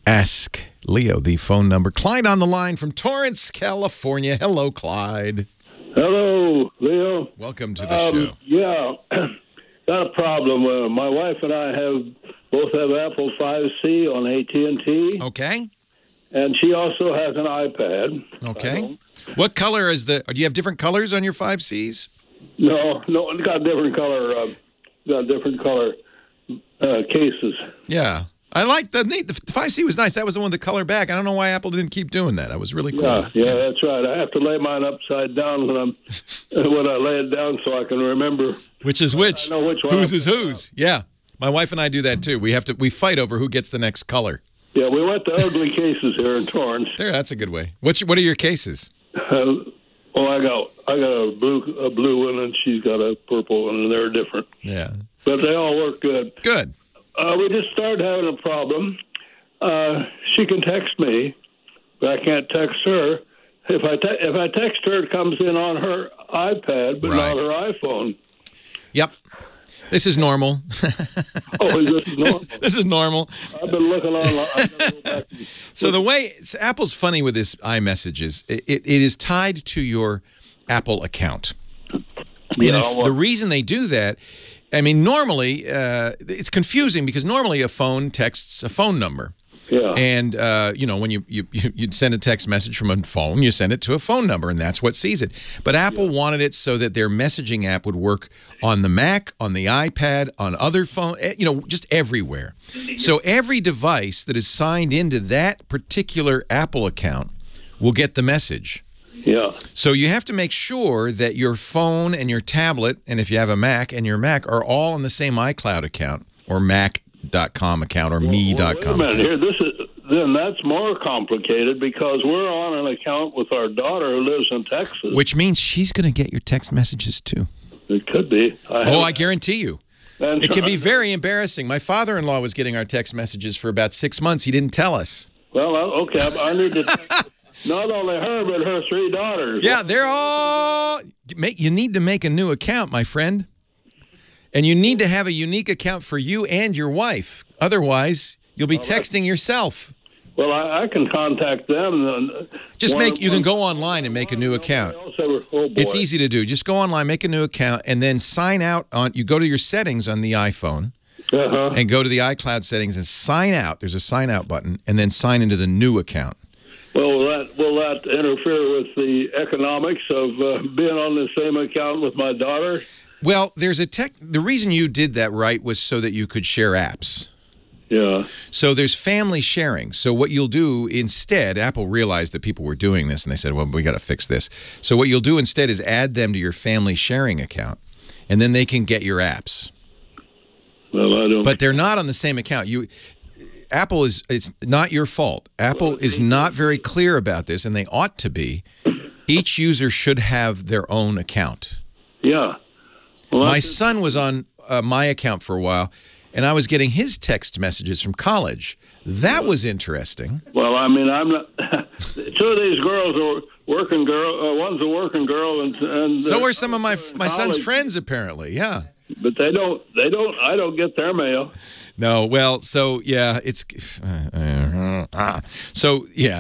Ask Leo, the phone number. Clyde on the line from Torrance, California. Hello, Clyde. Hello, Leo. Welcome to the show. Yeah, got a problem. My wife and I both have Apple 5C on AT&T. Okay. And she also has an iPad. Okay. What color is do you have different colors on your 5Cs? No, it's got different color. Cases. Yeah. I like the 5C was nice. That was the one with the color back. I don't know why Apple didn't keep doing that. That was really cool. Yeah, that's right. I have to lay mine upside down when I lay it down so I can remember which is which. I know which one. Whose is whose? Yeah. My wife and I do that too. We fight over who gets the next color. Yeah, we went to ugly cases here in Torrance. There, that's a good way. What are your cases? I got a blue one, and she's got a purple one, and they're different. Yeah. But they all work good. Good. We just started having a problem. She can text me, but I can't text her. If I text her, it comes in on her iPad, but not her iPhone. Yep. This is normal. Oh, is this normal? This is normal. I've been looking online. So the way Apple's funny with this iMessages, it is tied to your Apple account. Yeah, the reason they do that, I mean, normally it's confusing because normally a phone texts a phone number. Yeah. And, when you'd send a text message from a phone, you send it to a phone number, and that's what sees it. But Apple wanted it so that their messaging app would work on the Mac, on the iPad, on other phones, just everywhere. So every device that is signed into that particular Apple account will get the message. Yeah. So you have to make sure that your phone and your tablet, and if you have a Mac, and your Mac are all on the same iCloud account or Mac.com account or me.com account. Wait a minute here. Then that's more complicated because we're on an account with our daughter who lives in Texas. Which means she's going to get your text messages too. It could be. I guarantee you. It can be very embarrassing. My father-in-law was getting our text messages for about 6 months. He didn't tell us. Well, okay. I need to text not only her, but her 3 daughters. Yeah, they're all... You need to make a new account, my friend. And you need to have a unique account for you and your wife. Otherwise, you'll be texting yourself. Well, I can contact them. You can go online and make a new account. It's easy to do. Just go online, make a new account, and then sign out on. You go to your settings on the iPhone, and go to the iCloud settings and sign out. There's a sign out button, and then sign into the new account. Well, will that interfere with the economics of being on the same account with my daughter? Well, the reason you did that right was so that you could share apps. Yeah. So there's family sharing. So what you'll do instead, Apple realized that people were doing this, and they said, well, we got to fix this. So what you'll do instead is add them to your family sharing account, and then they can get your apps. Well, I don't. But they're not on the same account. Apple it's not your fault. Apple is not very clear about this, and they ought to be. Each user should have their own account. Yeah. Well, my son was on my account for a while, and I was getting his text messages from college. That was interesting. Well, I mean, I'm not. 2 of these girls are working girl. One's a working girl, and so are some of my son's friends apparently. Yeah, but they don't. I don't get their mail. No, well, so yeah, it's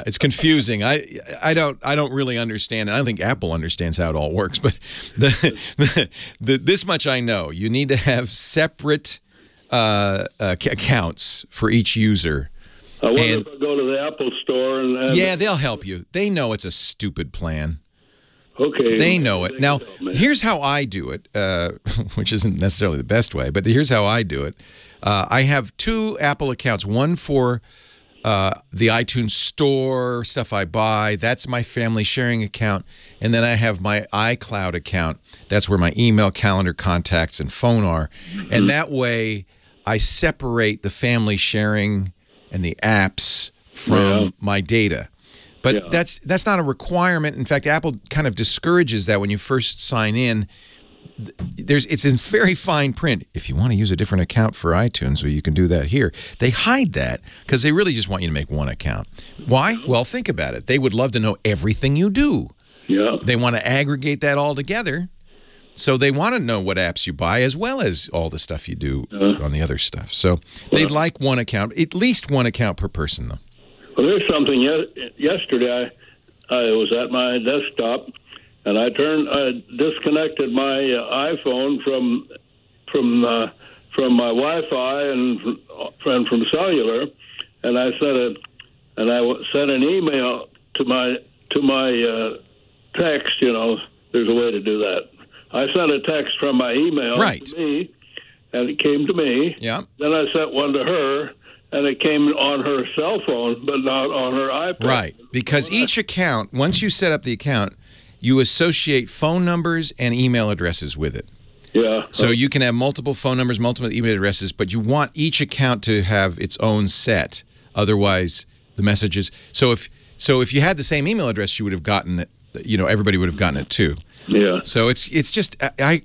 it's confusing. I don't really understand. I don't think Apple understands how it all works. But this much I know: you need to have separate accounts for each user. I wonder if I go to the Apple store and yeah, they'll help you. They know it's a stupid plan. Okay. They know it. Now, here's how I do it, which isn't necessarily the best way, but here's how I do it. I have 2 Apple accounts, one for the iTunes Store, stuff I buy. That's my family sharing account. And then I have my iCloud account. That's where my email, calendar, contacts, and phone are. Mm-hmm. And that way I separate the family sharing and the apps from my data. But that's not a requirement. In fact, Apple kind of discourages that when you first sign in. It's in very fine print. If you want to use a different account for iTunes, well, you can do that here. They hide that because they really just want you to make one account. Why? Well, think about it. They would love to know everything you do. Yeah. They want to aggregate that all together. So they want to know what apps you buy as well as all the stuff you do on the other stuff. So they'd like one account, at least one account per person, though. Well, there's something. Yesterday, I was at my desktop, and I disconnected my iPhone from my Wi-Fi and from cellular, and I sent an email to my text. There's a way to do that. I sent a text from my email to me, and it came to me. Yeah. Then I sent one to her, and it came on her cell phone, but not on her iPad. Right, because each account, once you set up the account, you associate phone numbers and email addresses with it. Yeah. So you can have multiple phone numbers, multiple email addresses, but you want each account to have its own set. Otherwise, the messages. So if you had the same email address, you would have gotten it. Everybody would have gotten it too. Yeah. So it's just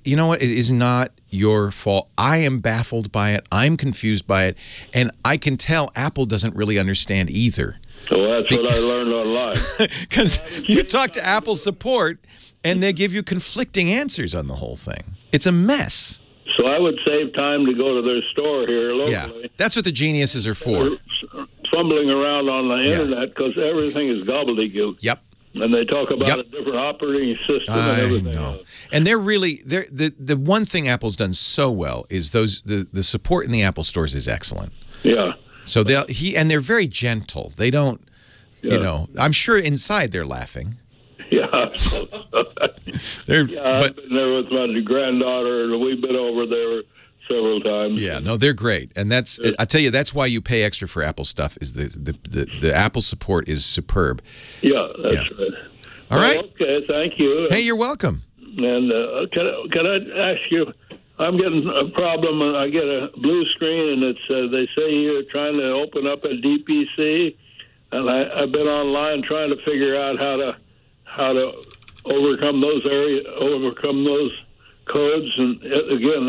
you know what? It is not your fault. I am baffled by it. I'm confused by it, and I can tell Apple doesn't really understand either. So that's what I learned online. Because you talk to Apple support, and they give you conflicting answers on the whole thing. It's a mess. So I would save time to go to their store here locally. Yeah, that's what the geniuses are for. Fumbling around on the internet because everything is gobbledygook. Yep. And they talk about a different operating system and everything else. And they're the one thing Apple's done so well is the support in the Apple stores is excellent. Yeah. So they're very gentle. They don't, I'm sure inside they're laughing. Yeah. I've been there with my granddaughter, and we've been over there several times. Yeah, no, they're great, and I tell you, that's why you pay extra for Apple stuff. Is the Apple support is superb. Yeah, that's right. All right. Okay, thank you. Hey, you're welcome. And can I ask you? I'm getting a problem. I get a blue screen, and it's they say you're trying to open up a DPC, and I've been online trying to figure out how to overcome those codes, and again,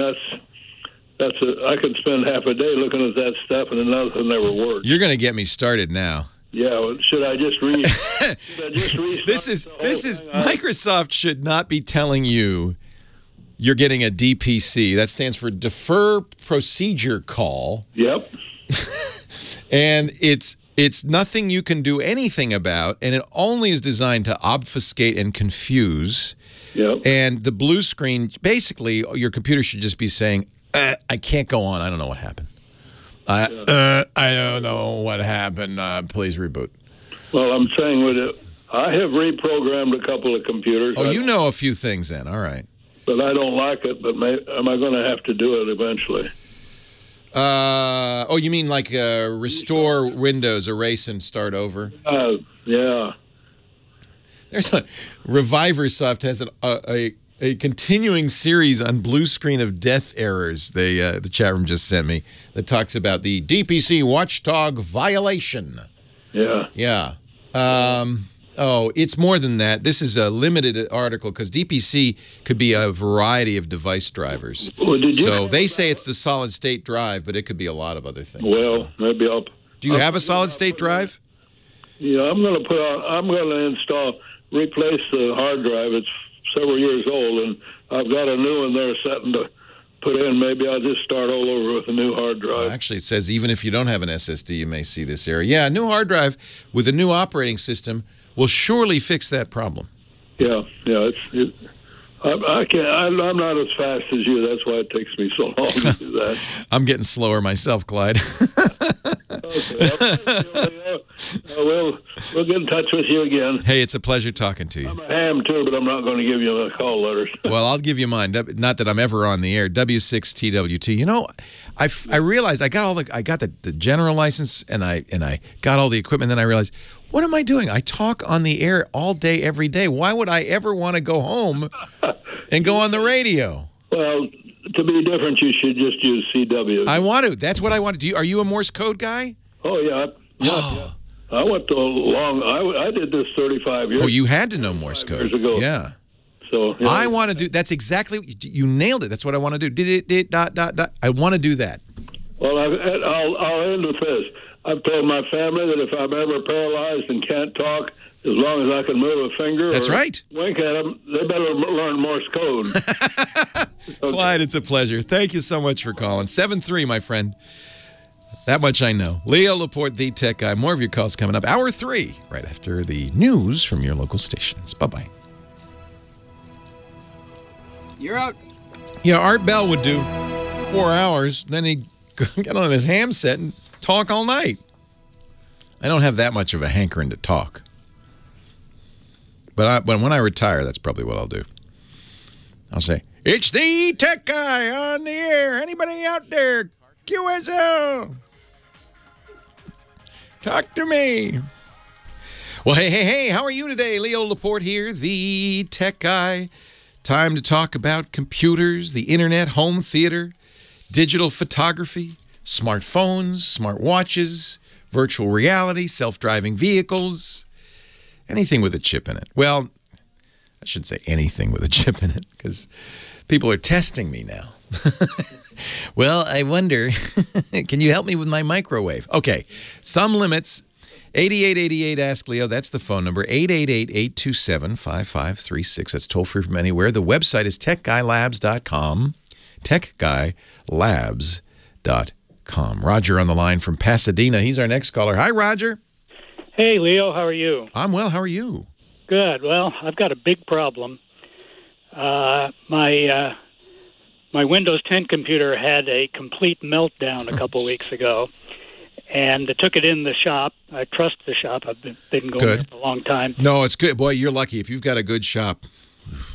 I could spend half a day looking at that stuff, and nothing ever works. You're going to get me started now. Yeah, should I just read? This is Microsoft should not be telling you you're getting a DPC. That stands for Defer Procedure Call. Yep. And it's nothing you can do anything about, and it only is designed to obfuscate and confuse. Yep. And the blue screen, basically, your computer should just be saying, I can't go on. I don't know what happened. I don't know what happened. Please reboot. Well, I'm saying I have reprogrammed a couple of computers. Oh, you know a few things then. All right. But I don't like it, but am I going to have to do it eventually? You mean like restore Windows, erase and start over? Yeah. There's Reviversoft has a continuing series on blue screen of death errors. The chat room just sent me that talks about the DPC watchdog violation. Yeah. Yeah. It's more than that. This is a limited article because DPC could be a variety of device drivers. So they say it's the solid state drive, but it could be a lot of other things. Well, maybe I'll. Do you have a solid state drive? Yeah, I'm going to replace the hard drive. It's several years old, and I've got a new one there setting to put in. Maybe I'll just start all over with a new hard drive. Actually, it says even if you don't have an SSD, you may see this error. Yeah, a new hard drive with a new operating system will surely fix that problem. Yeah. I'm not as fast as you. That's why it takes me so long to do that. I'm getting slower myself, Clyde. Okay. We'll get in touch with you again. Hey, it's a pleasure talking to you. I'm a ham, too, but I'm not going to give you a call letters. Well, I'll give you mine. Not that I'm ever on the air. W6TWT. You know, I realized I got the general license and I got all the equipment. Then I realized, what am I doing? I talk on the air all day, every day. Why would I ever want to go home and go on the radio? Well, to be different, you should just use CW. I want to. That's what I want to do. Are you a Morse code guy? Oh, yeah. Yeah. I went I did this 35 years. Oh, you had to know Morse code. Years ago. Yeah. So yeah. I want to do. That's exactly. You nailed it. That's what I want to do. I want to do that. Well, I'll end with this. I've told my family that if I'm ever paralyzed and can't talk, as long as I can move a finger That's or right. wink at them, they better learn Morse code. Okay. Clyde, it's a pleasure. Thank you so much for calling. 7-3, my friend. That much I know. Leo Laporte, the tech guy. More of your calls coming up. Hour 3, right after the news from your local stations. Bye-bye. You're out. Yeah, Art Bell would do 4 hours, then he'd get on his ham set and talk all night. I don't have that much of a hankering to talk. But when I retire, that's probably what I'll do. I'll say, it's the tech guy on the air. Anybody out there? QSL. Talk to me. Well, hey, how are you today? Leo Laporte here, the tech guy. Time to talk about computers, the internet, home theater, digital photography, smartphones, smartwatches, virtual reality, self-driving vehicles, anything with a chip in it. Well, I shouldn't say anything with a chip in it because people are testing me now. Well, I wonder, can you help me with my microwave? Okay, some limits. 8888 Ask Leo, that's the phone number. 888-827-5536. That's toll free from anywhere. The website is techguylabs.com. Techguylabs.com. Roger on the line from Pasadena. He's our next caller. Hi, Roger. Hey, Leo. How are you? I'm well. How are you? Good. Well, I've got a big problem. My Windows 10 computer had a complete meltdown a couple weeks ago, and I took it in the shop. I trust the shop. I've been going there for a long time. No, it's good. Boy, you're lucky if you've got a good shop.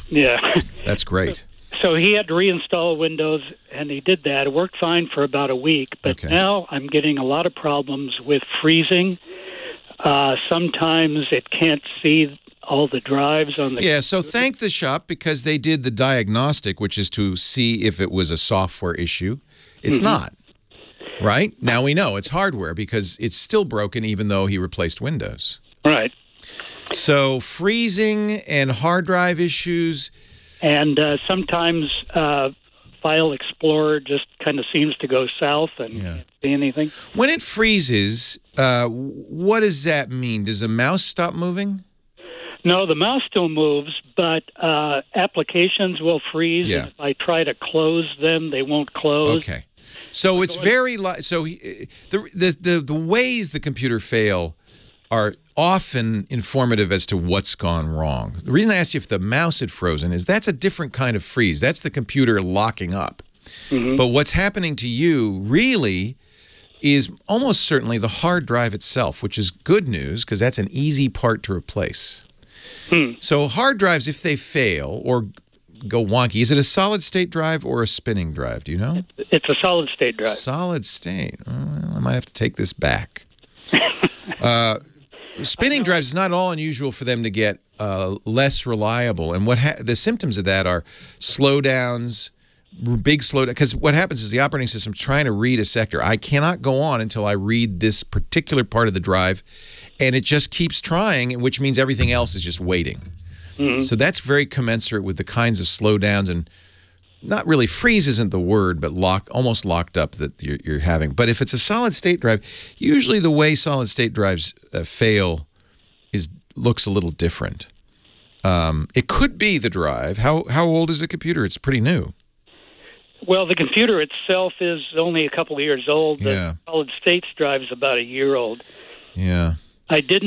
Yeah. That's great. So he had to reinstall Windows, and he did that. It worked fine for about a week, but now I'm getting a lot of problems with freezing. Sometimes it can't see all the drives on the computer. So thank the shop because they did the diagnostic, which is to see if it was a software issue. It's not. Right? Now we know it's hardware because it's still broken even though he replaced Windows. Right. So freezing and hard drive issues. And sometimes File Explorer just kind of seems to go south and can't see anything. When it freezes, what does that mean? Does the mouse stop moving? No, the mouse still moves, but applications will freeze. Yeah. If I try to close them, they won't close. Okay. So it's very the ways the computer fail are often informative as to what's gone wrong. The reason I asked you if the mouse had frozen is that's a different kind of freeze. That's the computer locking up. But what's happening to you really is almost certainly the hard drive itself, which is good news because that's an easy part to replace. So hard drives, if they fail or go wonky, is it a solid-state drive or a spinning drive? Do you know? It's a solid-state drive. Solid state. Well, I might have to take this back. Spinning drives is not at all unusual for them to get less reliable. And the symptoms of that are slowdowns, big slowdown. Because what happens is the operating system is trying to read a sector. I cannot go on until I read this particular part of the drive. And it just keeps trying, which means everything else is just waiting. So that's very commensurate with the kinds of slowdowns and not really freeze isn't the word, but almost locked up that you're having. But if it's a solid-state drive, usually the way solid-state drives fail looks a little different. It could be the drive. How old is the computer? It's pretty new. Well, the computer itself is only a couple of years old. The solid-state drive is about a year old. Yeah. I did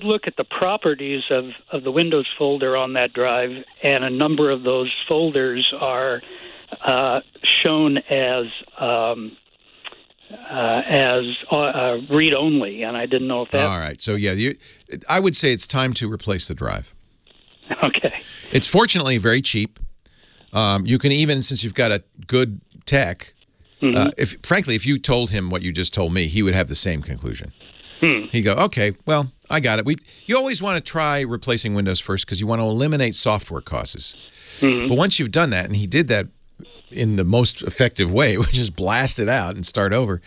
look at the properties of the Windows folder on that drive, and a number of those folders are shown as read-only, and I didn't know if that... All right. So, yeah, I would say it's time to replace the drive. Okay. It's fortunately very cheap. You can even, since you've got a good tech, frankly, if you told him what you just told me, he would have the same conclusion. He'd go, okay, well, I got it. You always want to try replacing Windows first because you want to eliminate software costs. But once you've done that, and he did that in the most effective way, which is blast it out and start over,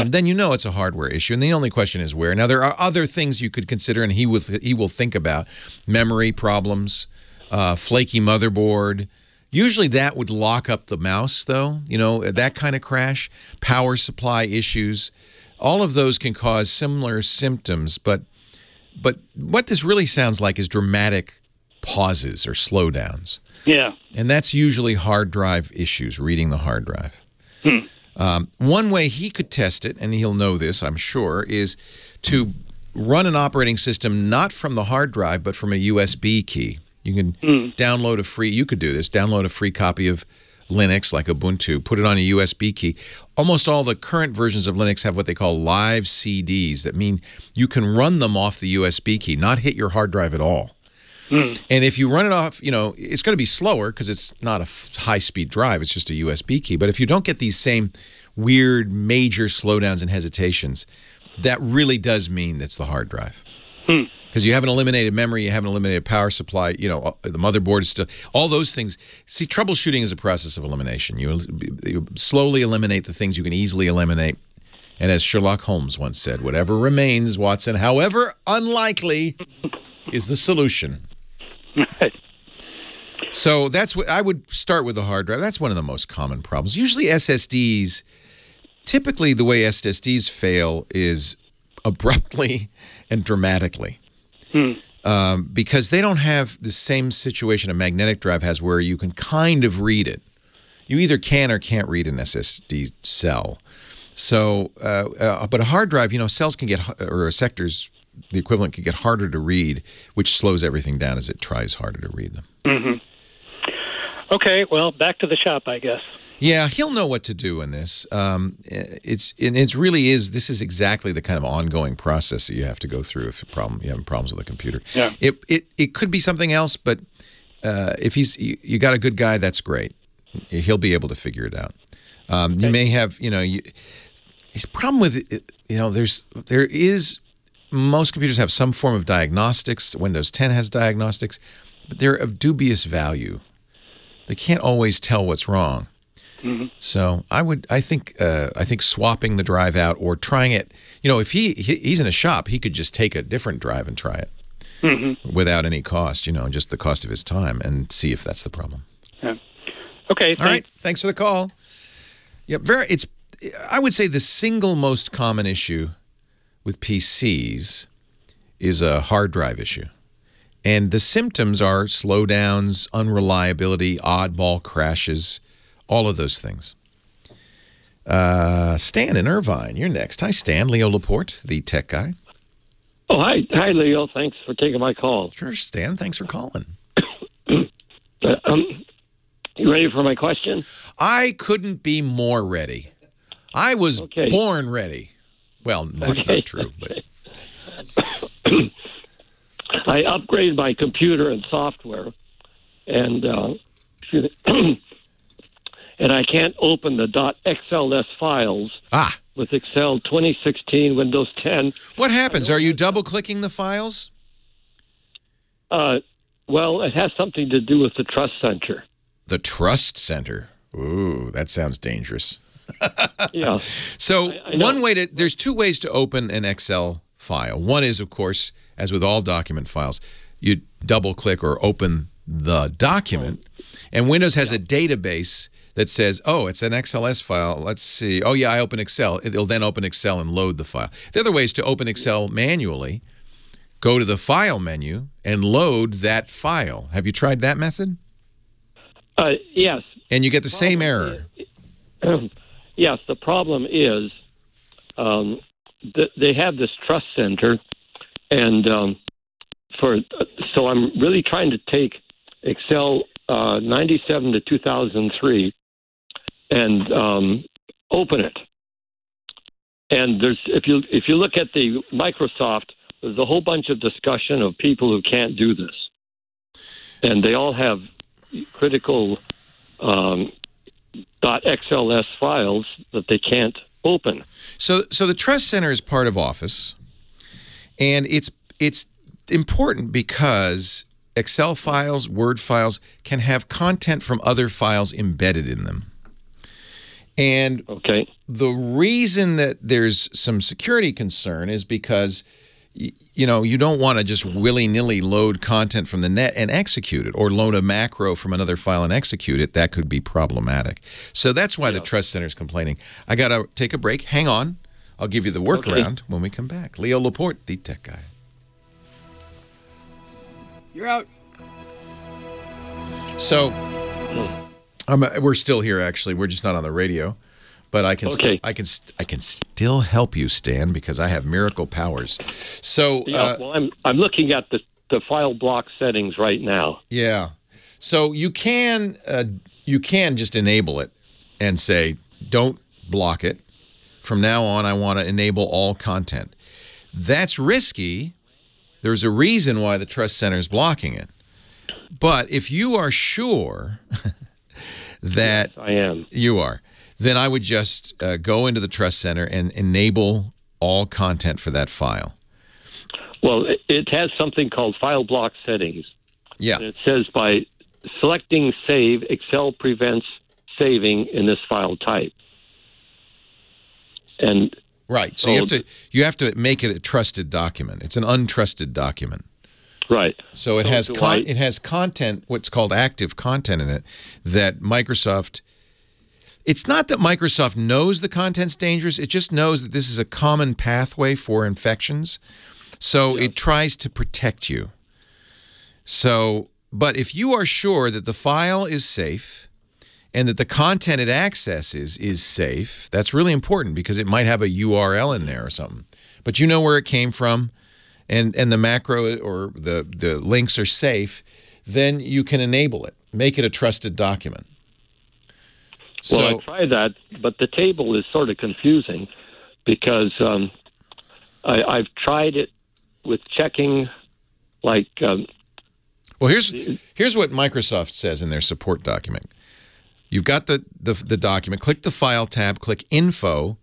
then you know it's a hardware issue. And the only question is where. Now, there are other things you could consider, and he will think about. Memory problems, flaky motherboard. Usually that would lock up the mouse, though, that kind of crash. Power supply issues. All of those can cause similar symptoms, but what this really sounds like is dramatic pauses or slowdowns. Yeah. And that's usually hard drive issues, reading the hard drive. One way he could test it, and he'll know this, I'm sure, is to run an operating system not from the hard drive, but from a USB key. You can download a free, you could do this, download a free copy of Linux like Ubuntu, put it on a USB key. Almost all the current versions of Linux have what they call live CDs. That mean you can run them off the USB key, not hit your hard drive at all. And if you run it off, you know, it's going to be slower because it's not a high-speed drive. It's just a USB key. But if you don't get these same weird major slowdowns and hesitations, that really does mean it's the hard drive. Because you haven't eliminated memory, you haven't eliminated power supply, you know, the motherboard is still, all those things. See, troubleshooting is a process of elimination. You slowly eliminate the things you can easily eliminate. And as Sherlock Holmes once said, whatever remains, Watson, however unlikely, is the solution. So that's what I would start with the hard drive. That's one of the most common problems. Usually SSDs, typically the way SSDs fail is abruptly and dramatically. Because they don't have the same situation a magnetic drive has where you can kind of read it. You either can or can't read an SSD cell. So, but a hard drive, you know, cells can get, or sectors, the equivalent can get harder to read, which slows everything down as it tries harder to read them. Okay, well, back to the shop, I guess. Yeah, he'll know what to do in this. This is exactly the kind of ongoing process that you have to go through if you have problems with a computer. Yeah. It could be something else, but if you got a good guy, that's great. He'll be able to figure it out. You may have, you know, his problem with it, you know, most computers have some form of diagnostics. Windows 10 has diagnostics, but they're of dubious value. They can't always tell what's wrong. So I think swapping the drive out or trying it, you know, if he's in a shop, he could just take a different drive and try it without any cost, you know, just the cost of his time, and see if that's the problem. Yeah. Okay. All right. Thanks for the call. Yeah, I would say the single most common issue with PCs is a hard drive issue. And the symptoms are slowdowns, unreliability, oddball crashes, all of those things. Stan in Irvine, you're next. Hi, Stan. Leo Laporte, the tech guy. Oh, hi. Hi, Leo. Thanks for taking my call. Sure, Stan. Thanks for calling. You ready for my question? I couldn't be more ready. I was born ready. Well, that's not true. But I upgraded my computer and software, and and I can't open the .xls files with Excel 2016, Windows 10. What happens? Are you double-clicking the files? Well, it has something to do with the Trust Center. The Trust Center. Ooh, that sounds dangerous. Yeah. So there's two ways to open an Excel file. One is, of course, as with all document files, you double-click or open the document, and Windows has a database that says, oh, it's an XLS file. Let's see. Oh, yeah, I open Excel. It'll then open Excel and load the file. The other way is to open Excel manually, go to the File menu, and load that file. Have you tried that method? Yes. And you get the same error. Yes, the problem is they have this Trust Center, and so I'm really trying to take Excel 97 to 2003 and open it. And if you look at the Microsoft, there's a whole bunch of discussion of people who can't do this, and they all have critical .xls files that they can't open. So the Trust Center is part of Office, and it's important because Excel files, Word files can have content from other files embedded in them. And the reason that there's some security concern is because you know, you don't want to just willy-nilly load content from the net and execute it, or load a macro from another file and execute it. That could be problematic. So that's why the Trust Center is complaining. I got to take a break. Hang on. I'll give you the workaround when we come back. Leo Laporte, the tech guy. You're out. So we're still here, actually. We're just not on the radio. But I can still help you, Stan, because I have miracle powers. So well, I'm looking at the the file block settings right now. Yeah. So you can just enable it and say, don't block it. From now on, I want to enable all content. That's risky. There's a reason why the Trust Center is blocking it. But if you are sure that yes, I am. You are, then I would just go into the Trust Center and enable all content for that file. Well, it has something called file block settings. Yeah. And it says by selecting save, Excel prevents saving in this file type. And right. So you have to make it a trusted document. It's an untrusted document. Right. So it has content, what's called active content in it, that Microsoft. It's not that Microsoft knows the content's dangerous. It just knows that this is a common pathway for infections. So it tries to protect you. So, but if you are sure that the file is safe and that the content it accesses is safe, that's really important because it might have a URL in there or something. But you know where it came from, and the macro or the links are safe, then you can enable it. Make it a trusted document. So, well, I tried that, but the table is sort of confusing because I've tried it with checking, like. Well, here's what Microsoft says in their support document. You've got the document. Click the File tab. Click Info.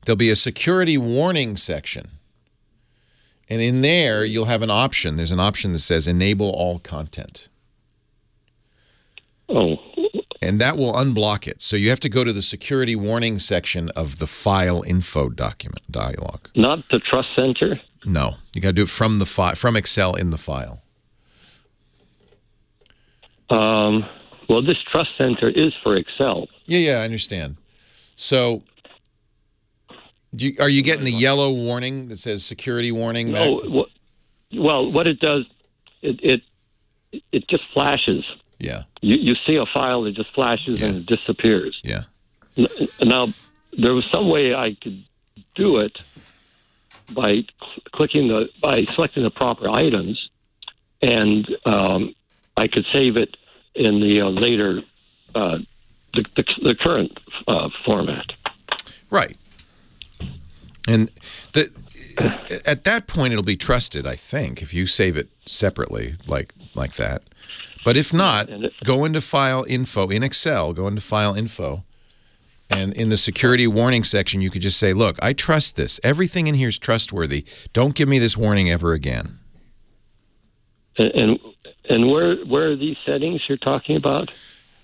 There'll be a security warning section. And in there, you'll have an option. There's an option that says Enable All Content. Oh. And that will unblock it. So you have to go to the security warning section of the File Info document dialog. Not the Trust Center? No. You got to do it from the from Excel in the file. Well, this Trust Center is for Excel. Yeah, I understand. So, are you getting the yellow warning that says security warning? No. Well, what it does, it just flashes. Yeah. You see a file, it just flashes and it disappears. Yeah. Now, there was some way I could do it by selecting the proper items, and I could save it in the later, the current format. Right. And at that point, it'll be trusted, I think, if you save it separately like that. But if not, go into File Info in Excel, go into File Info, and in the security warning section, you could just say, look, I trust this. Everything in here is trustworthy. Don't give me this warning ever again. And where are these settings you're talking about?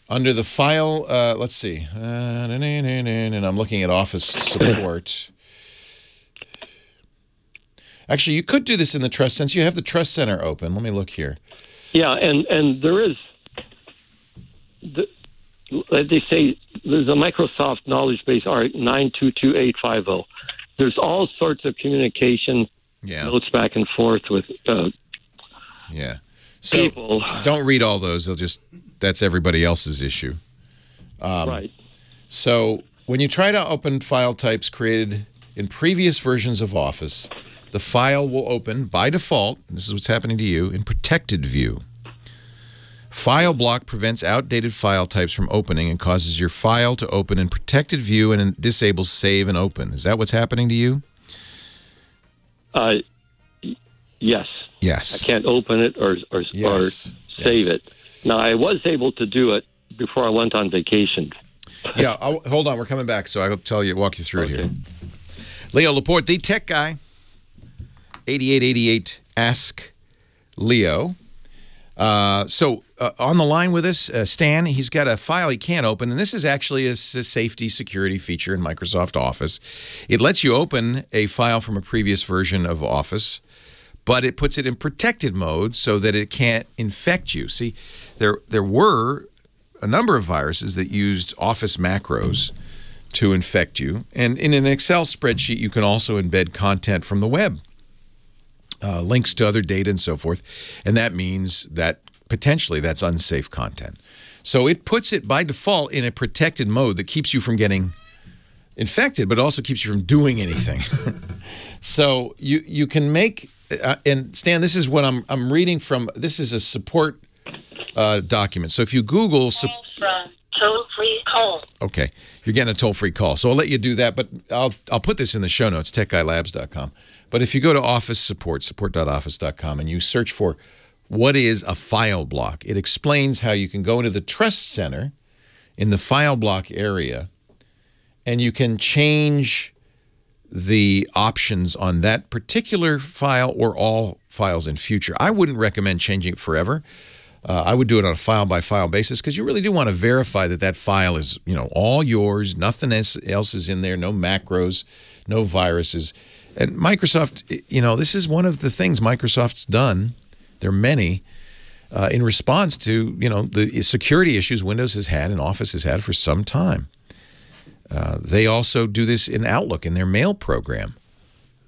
Under the file, let's see. And I'm looking at Office support. Actually, you could do this in the Trust Center. You have the Trust Center open. Let me look here. Yeah, and there is, they say there's a Microsoft knowledge base, 922.850. There's all sorts of communication notes back and forth with so people. Don't read all those. That's everybody else's issue. Right. So when you try to open file types created in previous versions of Office, the file will open by default, this is what's happening to you, in protected view. File block prevents outdated file types from opening and causes your file to open in protected view and disables save and open. Is that what's happening to you? Yes. Yes. I can't open it or save it. Now, I was able to do it before I went on vacation. Yeah, hold on. We're coming back, so I'll walk you through it here. Leo Laporte, the tech guy. 8888 Ask Leo. So on the line with us, Stan, he's got a file he can't open, and this is actually a safety security feature in Microsoft Office. It lets you open a file from a previous version of Office, but it puts it in protected mode so that it can't infect you. See, there were a number of viruses that used Office macros to infect you, and in an Excel spreadsheet, you can also embed content from the web. Links to other data and so forth, and that means that potentially that's unsafe content. So it puts it by default in a protected mode that keeps you from getting infected, but also keeps you from doing anything. So you can make and Stan, this is what I'm reading from. This is a support document. So if you Google from toll-free call. Okay, you're getting a toll-free call. So I'll let you do that, but I'll put this in the show notes, techguylabs.com. But if you go to Office Support, support.office.com, and you search for what is a file block, it explains how you can go into the Trust Center in the file block area, and you can change the options on that particular file or all files in future. I wouldn't recommend changing it forever. I would do it on a file-by-file basis because you really do want to verify that that file is, all yours, nothing else is in there, no macros, no viruses. And Microsoft, this is one of the things Microsoft's done. There are many in response to, the security issues Windows has had and Office has had for some time. They also do this in Outlook in their mail program.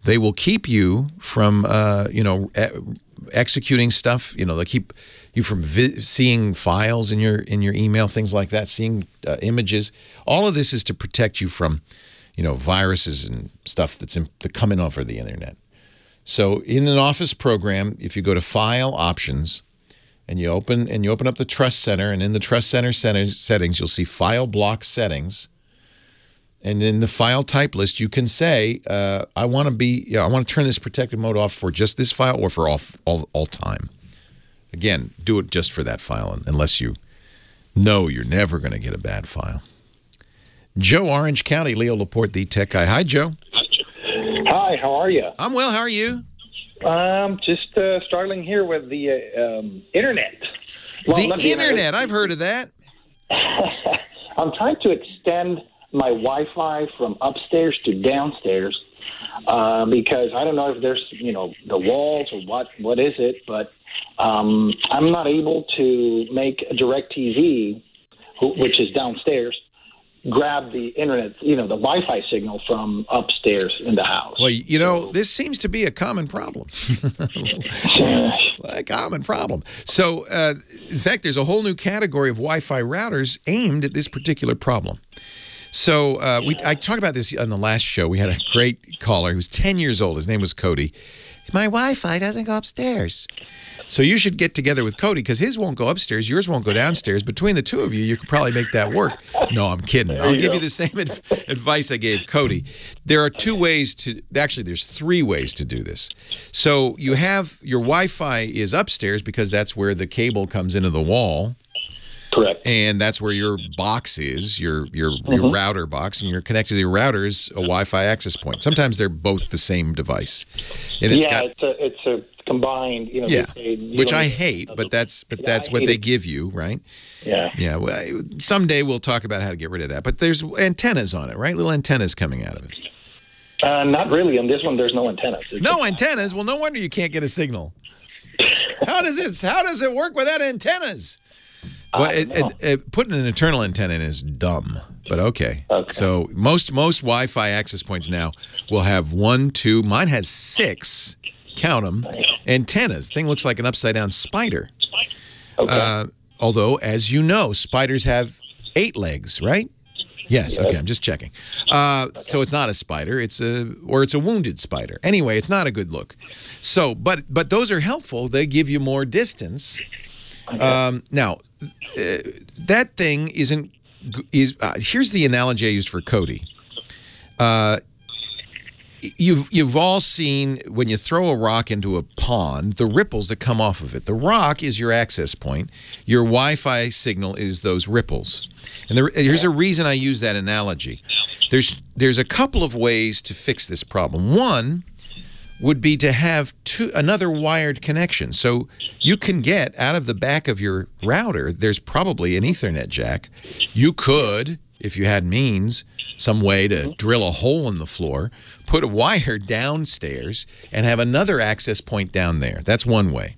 They will keep you from, executing stuff. They'll keep you from seeing files in your email, things like that, seeing images. All of this is to protect you from, viruses and stuff that's coming over the internet. So in an Office program, if you go to File Options and you open up the Trust Center, and in the Trust Center settings, you'll see File Block Settings. And in the file type list, you can say, I want to turn this protected mode off for just this file or for all time. Again, do it just for that file, unless you know you're never going to get a bad file. Joe, Orange County, Leo Laporte, the tech guy. Hi, Joe. Hi, how are you? I'm well. How are you? Just struggling here with the internet. Well, the internet. I've heard of that. I'm trying to extend my Wi-Fi from upstairs to downstairs because I don't know if there's, the walls or what is it, but I'm not able to make a DirecTV, which is downstairs, grab the internet, the Wi-Fi signal from upstairs in the house. Well, this seems to be a common problem. A common problem. So, in fact, there's a whole new category of Wi-Fi routers aimed at this particular problem. So I talked about this on the last show. We had a great caller who was 10 years old. His name was Cody. My Wi-Fi doesn't go upstairs. So you should get together with Cody because his won't go upstairs, yours won't go downstairs. Between the two of you, you could probably make that work. No, I'm kidding. I'll give you the same advice I gave Cody. There are there's 3 ways to do this. So you have your Wi-Fi is upstairs because that's where the cable comes into the wall. Correct. And that's where your box is, your router box, and you're connected to your router is a Wi-Fi access point. Sometimes they're both the same device. And it's a combined, which I hate, but that's what they give you, right? Yeah. Yeah. Well, someday we'll talk about how to get rid of that. But there's antennas on it, right? Little antennas coming out of it. Not really. On this one, there's no antennas. No antennas? Well, no wonder you can't get a signal. How does it work without antennas? Well, putting an internal antenna in is dumb, but okay. So most Wi-Fi access points now will have 1, 2. Mine has 6. Count them. Antennas. Thing looks like an upside-down spider. Okay. Although, as you know, spiders have 8 legs, right? Yes. Okay. I'm just checking. So it's not a spider. It's a wounded spider. Anyway, it's not a good look. So, but those are helpful. They give you more distance. Now, that thing is here's the analogy I used for Cody. You've all seen when you throw a rock into a pond, the ripples that come off of it. The rock is your access point. Your Wi-Fi signal is those ripples. And here's a reason I use that analogy. There's a couple of ways to fix this problem. One would be to have another wired connection. So you can get out of the back of your router, there's probably an Ethernet jack. You could, if you had means, some way to drill a hole in the floor, put a wire downstairs, and have another access point down there. That's one way.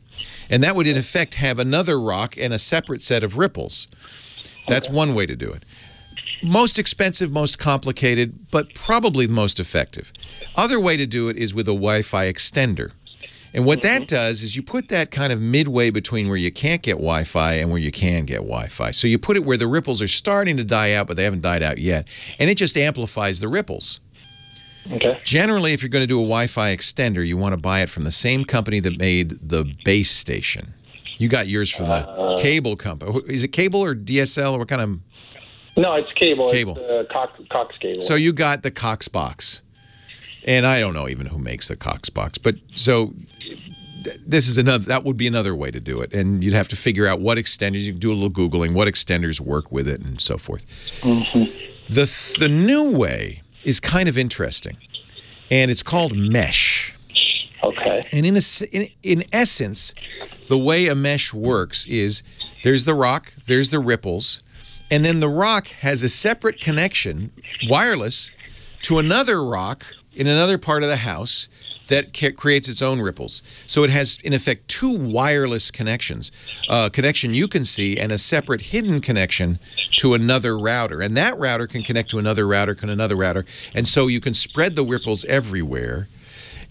And that would, in effect, have another rock and a separate set of ripples. That's one way to do it. Most expensive, most complicated, but probably the most effective. Other way to do it is with a Wi-Fi extender. And what that does is you put that kind of midway between where you can't get Wi-Fi and where you can get Wi-Fi. So you put it where the ripples are starting to die out, but they haven't died out yet. And it just amplifies the ripples. Okay. Generally, if you're going to do a Wi-Fi extender, you want to buy it from the same company that made the base station. You got yours from the cable company. Is it cable or DSL or what kind of? No, it's cable. Cable. It's Cox cable. So you got the Cox box. And I don't know even who makes the Cox box. But so this is that would be another way to do it. And you'd have to figure out what extenders, you can do a little Googling, what extenders work with it and so forth. The new way is kind of interesting. And it's called mesh. Okay. And in essence, the way a mesh works is there's the rock, there's the ripples, and then the rock has a separate connection, wireless, to another rock in another part of the house that creates its own ripples. So it has, in effect, two wireless connections. A connection you can see and a separate hidden connection to another router. And that router can connect to another router, and so you can spread the ripples everywhere.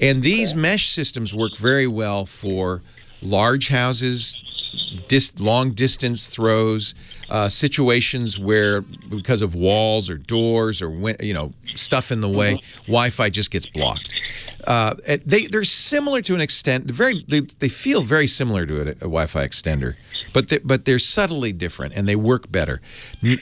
And these mesh systems work very well for large houses, long distance throws, situations where because of walls or doors or stuff in the way, Wi-Fi just gets blocked. They're similar to an extent. They feel very similar to a Wi-Fi extender, but they're subtly different and they work better.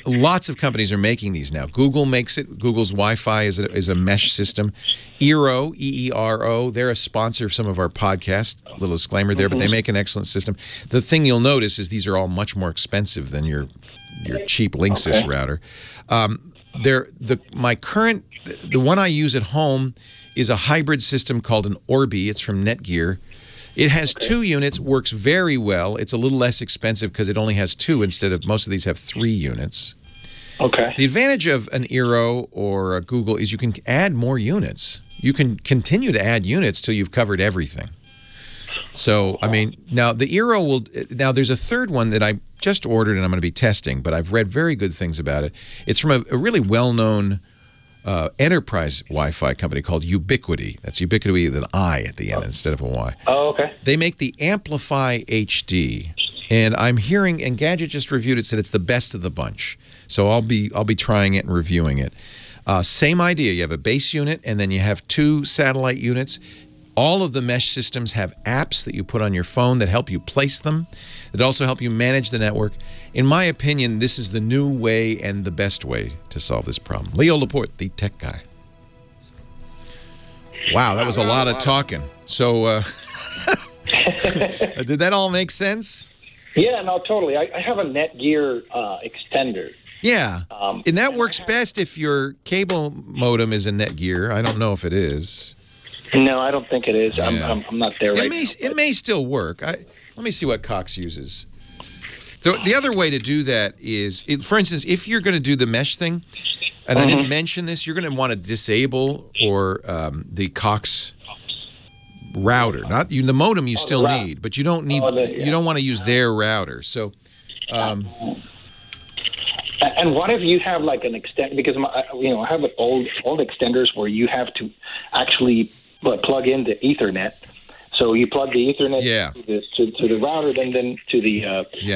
Lots of companies are making these now. Google makes it. Google's Wi-Fi is a mesh system. Eero, E-E-R-O, they're a sponsor of some of our podcasts. A little disclaimer there, but they make an excellent system. The thing you'll notice is these are all much more expensive than your cheap Linksys router. The one I use at home is a hybrid system called an Orbi. It's from Netgear. It has 2 units, works very well. It's a little less expensive because it only has 2 instead of most of these have 3 units. Okay. The advantage of an Eero or a Google is you can add more units. You can continue to add units till you've covered everything. So, I mean, now the Eero will. Now, there's a third one that I just ordered and I'm going to be testing, but I've read very good things about it. It's from a really well-known enterprise Wi-Fi company called Ubiquiti. That's Ubiquiti with an I at the end instead of a Y. Oh, okay. They make the Amplify HD, and I'm hearing, and Gadget just reviewed it, said it's the best of the bunch. So I'll be trying it and reviewing it. Same idea. You have a base unit, and then you have 2 satellite units. All of the mesh systems have apps that you put on your phone that help you place them, that also help you manage the network. In my opinion, this is the new way and the best way to solve this problem. Leo Laporte, the tech guy. Wow, that was a lot of talking. So did that all make sense? Yeah, no, totally. I have a Netgear extender. Yeah, and that works best if your cable modem is a Netgear. I don't know if it is. No, I don't think it is. Yeah. I'm not there right now. It may still work. Let me see what Cox uses. So the other way to do that is, for instance, if you're going to do the mesh thing, and I didn't mention this, you're going to want to disable the Cox router. Not the modem you still need, but you don't need you don't want to use their router. So. And what if you have like an extend? Because I have old extenders where you have to actually plug in the Ethernet. So you plug the Ethernet to the router, then to the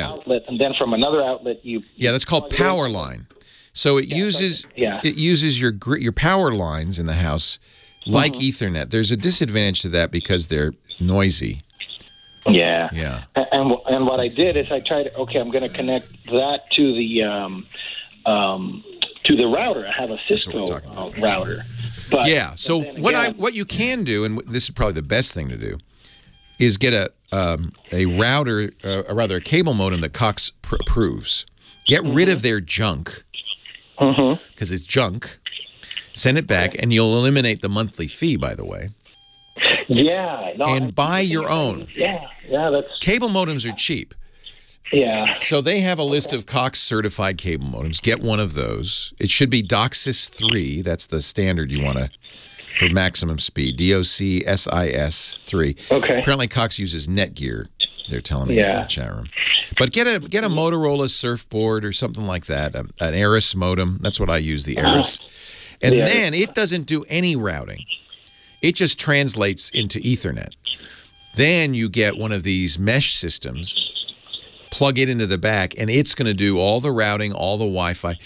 outlet, and then from another outlet you. Yeah, that's called power line. So it uses your power lines in the house like Ethernet. There's a disadvantage to that because they're noisy. Yeah. Yeah. And what I did is I tried. Okay, I'm going to connect that to the router. I have a Cisco router. But yeah. So what you can do, and this is probably the best thing to do, is get a router, a cable modem that Cox approves. Get rid of their junk because it's junk. Send it back, and you'll eliminate the monthly fee. By the way. Yeah. No, and buy your own. Yeah. That's cable modems are cheap. Yeah. So they have a list of Cox certified cable modems. Get one of those. It should be DOCSIS 3. That's the standard you want to for maximum speed. DOCSIS 3. Okay. Apparently Cox uses Netgear. They're telling me in the chat room. But get a Motorola Surfboard or something like that. An Aris modem. That's what I use, the Aris. And then it doesn't do any routing. It just translates into Ethernet. Then you get one of these mesh systems, plug it into the back, and it's going to do all the routing, all the Wi-Fi.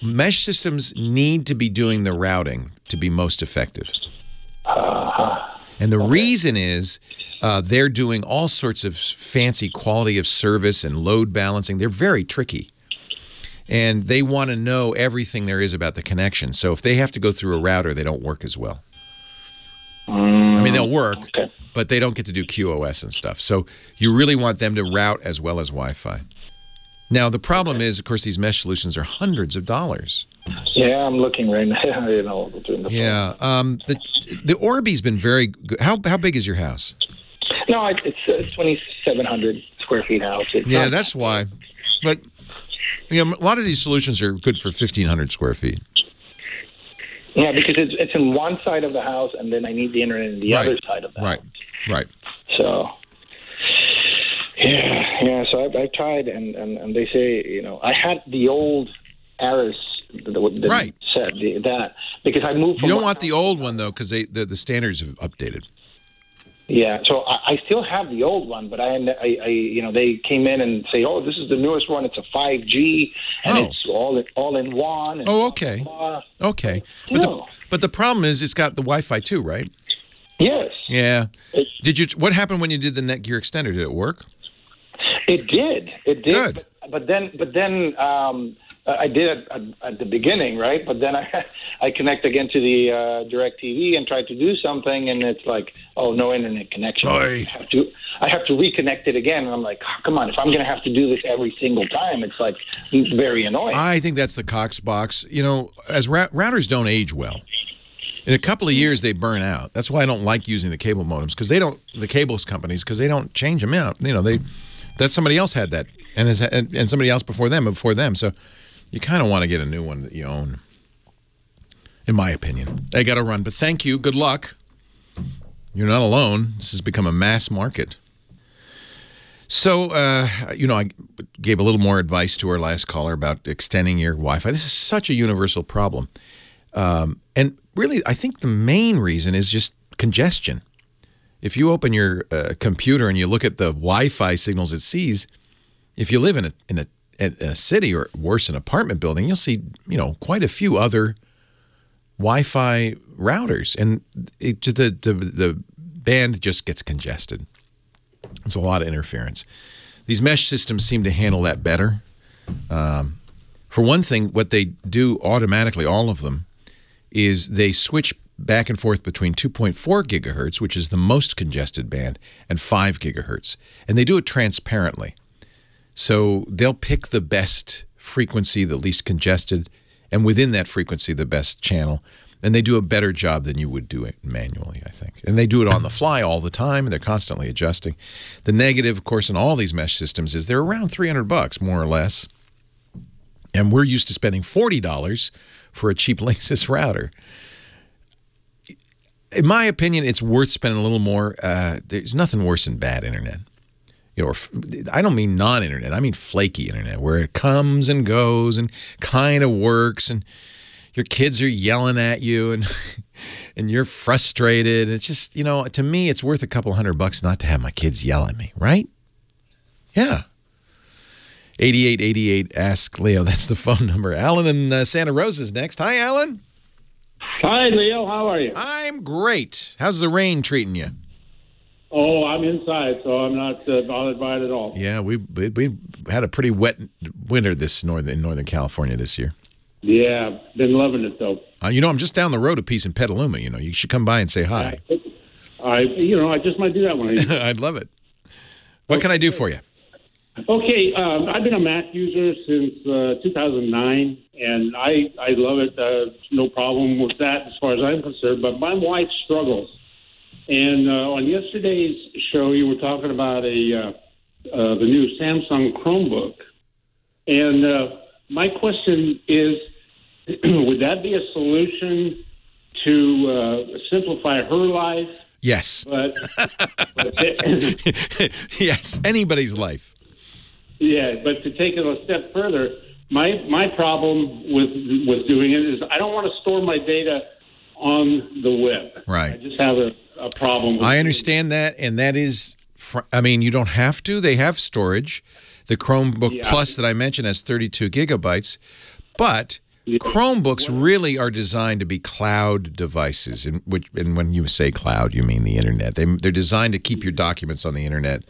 Mesh systems need to be doing the routing to be most effective. And the reason is they're doing all sorts of fancy quality of service and load balancing. They're very tricky. And they want to know everything there is about the connection. So if they have to go through a router, they don't work as well. I mean, they'll work, but they don't get to do QoS and stuff. So you really want them to route as well as Wi-Fi. Now, the problem is, of course, these mesh solutions are hundreds of dollars. Yeah, I'm looking right now. You know, yeah, the Orbi's been very good. How big is your house? No, it's 2,700 square feet house. Yeah, that's why. But you know, a lot of these solutions are good for 1,500 square feet. Yeah, because it's in one side of the house, and then I need the internet in the other side of the house. Right. So, yeah. So I tried, and they say, you know, I had the old Aris that said that because I moved. You don't want the old one though, because the standards have updated. Yeah, so I still have the old one, but I you know, they came in and say, oh, this is the newest one. It's a 5G, and it's all in one. And okay. Okay. But the problem is it's got the Wi-Fi too, right? Yes. Yeah. What happened when you did the Netgear extender? Did it work? It did. It did. Good. But then I did it at the beginning, right? But then I connect again to the DirecTV and try to do something, and it's like, oh, no internet connection. I have to reconnect it again, and I'm like, oh, come on, if I'm going to have to do this every single time, it's like very annoying. I think that's the Cox box. You know, as routers don't age well. In a couple of years, they burn out. That's why I don't like using the cable modems, because the cables companies, because they don't change them out. You know, that somebody else had that, and somebody else before them. So you kind of want to get a new one that you own, in my opinion. I got to run, but thank you. Good luck. You're not alone. This has become a mass market. So, you know, I gave a little more advice to our last caller about extending your Wi-Fi. This is such a universal problem. And really, I think the main reason is just congestion. If you open your computer and you look at the Wi-Fi signals it sees, if you live in a city or worse, an apartment building, you'll see, you know, quite a few other Wi-Fi routers, and the band just gets congested. There's a lot of interference. These mesh systems seem to handle that better. For one thing, what they do automatically, all of them, is they switch back and forth between 2.4 gigahertz, which is the most congested band, and 5 gigahertz. And they do it transparently. So they'll pick the best frequency, the least congested, and within that frequency, the best channel. And they do a better job than you would do it manually, I think. And they do it on the fly all the time, and they're constantly adjusting. The negative, of course, in all these mesh systems is they're around $300, more or less. And we're used to spending $40 for a cheap Linksys router. In my opinion, it's worth spending a little more. There's nothing worse than bad internet. You know, I don't mean non-internet. I mean flaky internet, where it comes and goes and kind of works, and your kids are yelling at you, and you're frustrated. It's just, you know, to me, it's worth a couple $100 not to have my kids yell at me, right? Yeah. 8888, ask Leo. That's the phone number. Alan in Santa Rosa's next. Hi, Alan. Hi, Leo. How are you? I'm great. How's the rain treating you? Oh, I'm inside, so I'm not bothered by it at all. Yeah, we had a pretty wet winter in Northern California this year. Yeah, been loving it, though. You know, I'm just down the road a piece in Petaluma. You know, you should come by and say hi. I just might do that one. I'd love it. What can I do for you? Okay, I've been a Mac user since 2009, and I love it. No problem with that as far as I'm concerned, but my wife struggles. And on yesterday's show, you were talking about the new Samsung Chromebook. And my question is, would that be a solution to simplify her life? Yes. Yes, anybody's life. Yeah, but to take it a step further, my problem with doing it is I don't want to store my data on the web. Right. I just have a problem with I understand that, and that is, I mean, you don't have to. They have storage. The Chromebook Plus that I mentioned has 32 gigabytes, but Chromebooks really are designed to be cloud devices. And when you say cloud, you mean the internet. They're designed to keep your documents on the internet,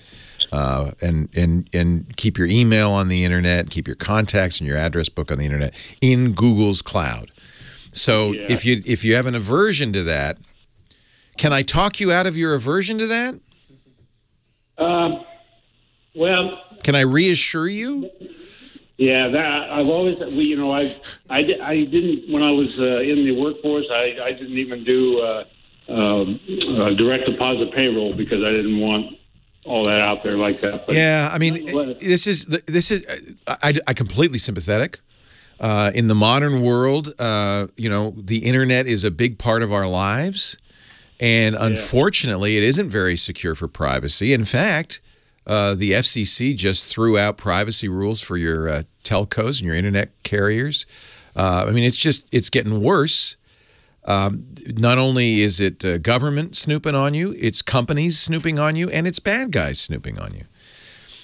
and keep your email on the internet, keep your contacts and your address book on the internet in Google's cloud. So if you have an aversion to that, can I talk you out of your aversion to that? Well, can I reassure you? Yeah, that I've always, I didn't, when I was in the workforce, I didn't even do direct deposit payroll because I didn't want all that out there like that. But yeah, I mean, I completely sympathetic. In the modern world, the internet is a big part of our lives, and unfortunately, it isn't very secure for privacy. In fact, the FCC just threw out privacy rules for your telcos and your internet carriers. I mean, it's getting worse. Not only is it government snooping on you, it's companies snooping on you, and it's bad guys snooping on you.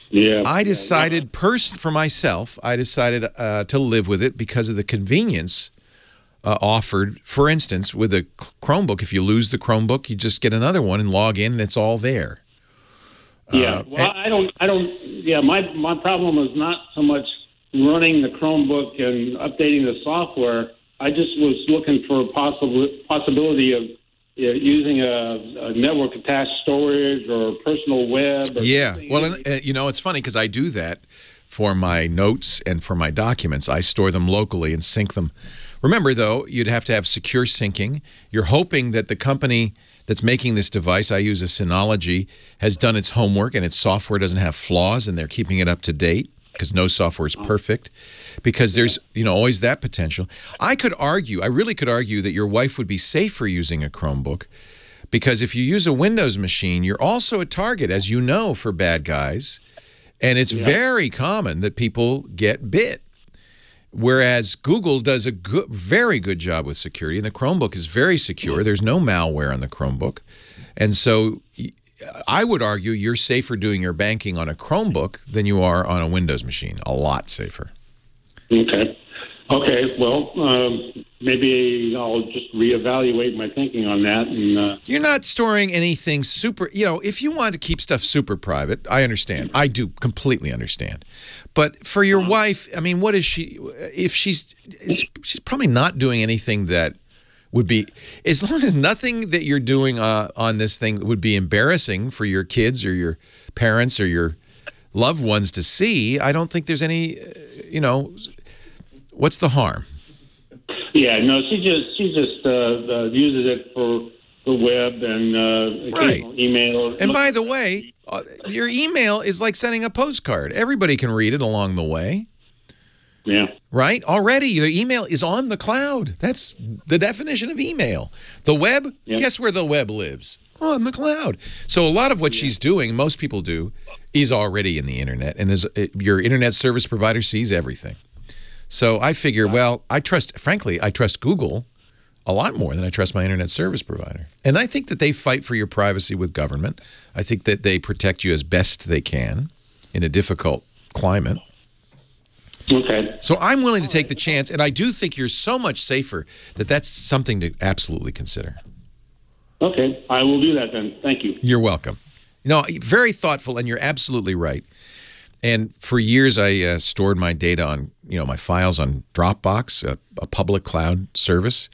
Yeah. I decided, for myself, I decided to live with it because of the convenience offered. For instance, with a Chromebook, if you lose the Chromebook, you just get another one and log in, and it's all there. Yeah, well, I don't. Yeah, my problem is not so much running the Chromebook and updating the software. I just was looking for a possibility of using a network attached storage or personal web. Or well, it's funny because I do that for my notes and for my documents. I store them locally and sync them. Remember, though, you'd have to have secure syncing. You're hoping that the company that's making this device, I use a Synology, has done its homework and its software doesn't have flaws and they're keeping it up to date, because no software is perfect, because there's always that potential. I really could argue that your wife would be safer using a Chromebook, because if you use a Windows machine, you're also a target, as you know, for bad guys, and it's very common that people get bit. Whereas Google does a very good job with security, and the Chromebook is very secure. There's no malware on the Chromebook. And so I would argue you're safer doing your banking on a Chromebook than you are on a Windows machine. A lot safer. Okay. Okay. Well, maybe I'll just reevaluate my thinking on that. And, you're not storing anything super, if you want to keep stuff super private, I understand. I do completely understand. But for your wife, I mean, what is she, if she's probably not doing anything that would be, as long as nothing that you're doing on this thing would be embarrassing for your kids or your parents or your loved ones to see, I don't think there's any, what's the harm? Yeah, no, she just uses it for the web and occasional email. And by the way, your email is like sending a postcard. Everybody can read it along the way. Yeah. Right? Already, your email is on the cloud. That's the definition of email. The web, guess where the web lives? On the cloud. So a lot of what she's doing, most people do, is already in the internet. And your internet service provider sees everything. So I figure, well, frankly, I trust Google a lot more than I trust my internet service provider. And I think that they fight for your privacy with government. I think that they protect you as best they can in a difficult climate. Okay. So I'm willing to take the chance, and I do think you're so much safer that that's something to absolutely consider. Okay. I will do that then. Thank you. You're welcome. Very thoughtful, and you're absolutely right. And for years, I stored my data on, my files on Dropbox, a public cloud service.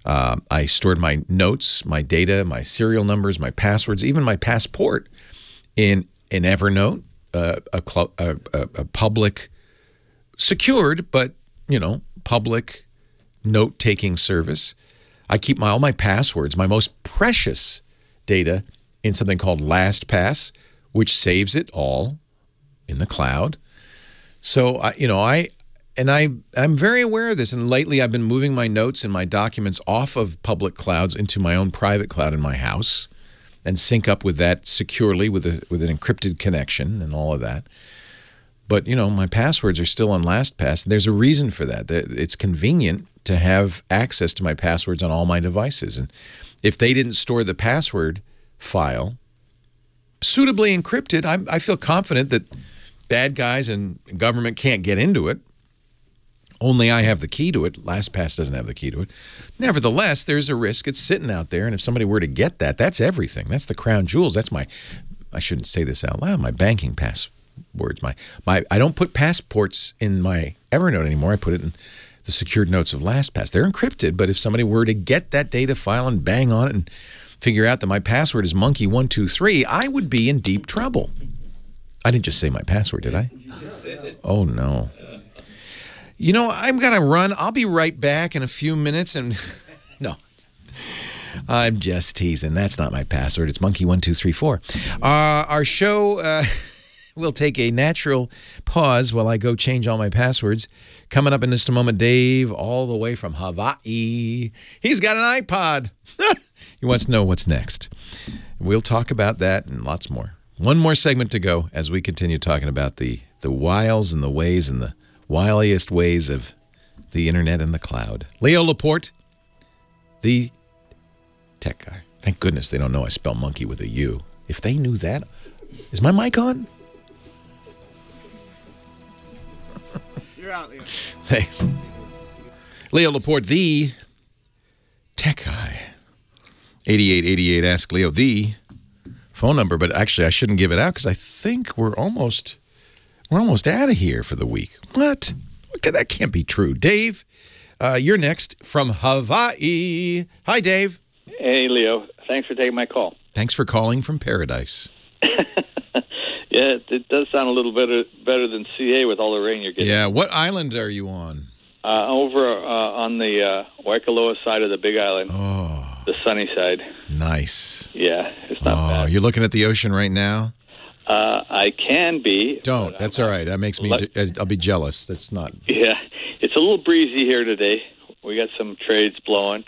I stored my notes, my data, my serial numbers, my passwords, even my passport in Evernote, a public, secured, but, public note-taking service. I keep all my passwords, my most precious data, in something called LastPass, which saves it all in the cloud. So, I'm very aware of this, and lately I've been moving my notes and my documents off of public clouds into my own private cloud in my house and sync up with that securely with an encrypted connection and all of that. But, my passwords are still on LastPass, and there's a reason for that. It's convenient to have access to my passwords on all my devices. And if they didn't store the password file suitably encrypted, I feel confident that bad guys and government can't get into it. Only I have the key to it. LastPass doesn't have the key to it. Nevertheless, there's a risk. It's sitting out there, and if somebody were to get that, that's everything. That's the crown jewels. That's my, I shouldn't say this out loud, my banking passwords. I don't put passports in my Evernote anymore. I put it in the secured notes of LastPass. They're encrypted, but if somebody were to get that data file and bang on it and figure out that my password is monkey123, I would be in deep trouble. I didn't just say my password, did I? Oh, no. You know, I'm going to run. I'll be right back in a few minutes. And no, I'm just teasing. That's not my password. It's monkey1234. Our show will take a natural pause while I go change all my passwords. Coming up in just a moment, Dave, all the way from Hawaii. He's got an iPod. He wants to know what's next. We'll talk about that and lots more. One more segment to go as we continue talking about the wiles and the ways and the wiliest ways of the internet and the cloud. Leo Laporte, the tech guy. Thank goodness they don't know I spell monkey with a U. If they knew that, is my mic on? You're out, Leo. Thanks. Leo Laporte, the tech guy. 8888 Ask Leo, the phone number, but actually I shouldn't give it out because I think we're almost out of here for the week. What? Okay, that can't be true. Dave, you're next from Hawaii. Hi, Dave. Hey, Leo. Thanks for taking my call. Thanks for calling from paradise. Yeah, it does sound a little better than CA with all the rain you're getting. Yeah, what island are you on? Over on the Waikoloa side of the Big Island. Oh. The sunny side. Nice. Yeah, it's not bad. You're looking at the ocean right now? I can be. Don't. That's all right. That makes me, I'll be jealous. That's not. Yeah, it's a little breezy here today. We got some trades blowing,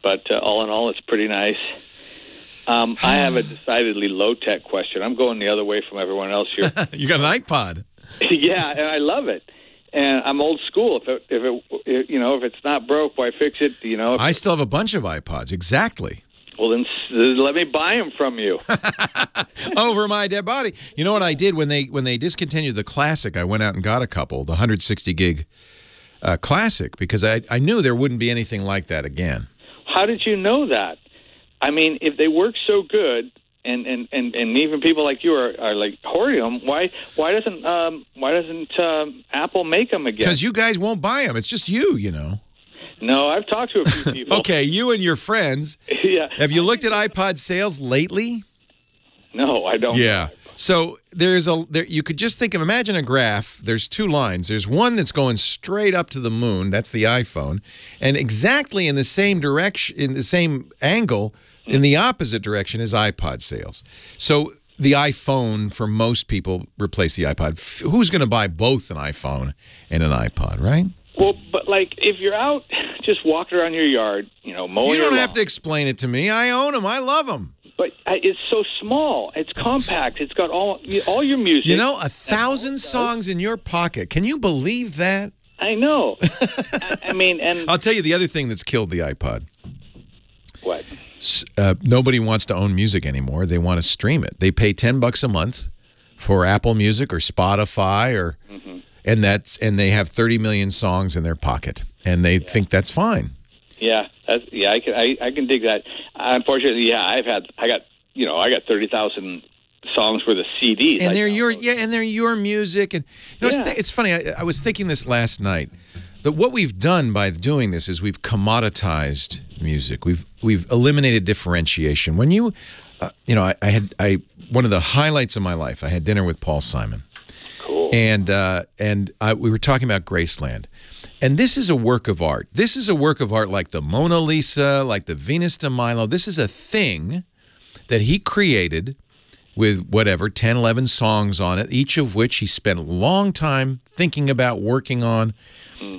but all in all, it's pretty nice. I have a decidedly low-tech question. I'm going the other way from everyone else here. You got an iPod. Yeah, and I love it. And I'm old school. If it's not broke, why fix it? I still have a bunch of iPods. Exactly. Well, then let me buy them from you. Over my dead body. You know what I did when they discontinued the Classic? I went out and got a couple, the 160 gig Classic, because I knew there wouldn't be anything like that again. How did you know that? I mean, if they work so good, and even people like you are like hoarding them, why doesn't Apple make them again? Because you guys won't buy them. It's just you know. No, I've talked to a few people. Okay, you and your friends. Yeah. Have you looked at iPod sales lately? No, I don't. Yeah. So you could just imagine a graph. There's two lines. There's one that's going straight up to the moon. That's the iPhone. And exactly in the same direction, in the same angle, in the opposite direction is iPod sales. So the iPhone, for most people, replaced the iPod. Who's going to buy both an iPhone and an iPod, right? Well, but like if you're out just walking around your yard, mowing you your don't have lawn. to explain it to me. I own them. I love them. But it's so small. It's compact. It's got all your music. 1,000 songs in your pocket. Can you believe that? I know. I mean, and I'll tell you the other thing that's killed the iPod. What? Nobody wants to own music anymore. They want to stream it. They pay $10 a month for Apple Music or Spotify or, and they have 30 million songs in their pocket, and they think that's fine. Yeah, I can dig that. Unfortunately, I got 30,000 songs worth of CDs, and they're your music. And it's funny. I was thinking this last night that what we've done by doing this is we've commoditized music. We've eliminated differentiation. When I one of the highlights of my life. I had dinner with Paul Simon. Cool. And we were talking about Graceland. And this is a work of art. This is a work of art like the Mona Lisa, like the Venus de Milo. This is a thing that he created with 10, 11 songs on it, each of which he spent a long time thinking about, working on.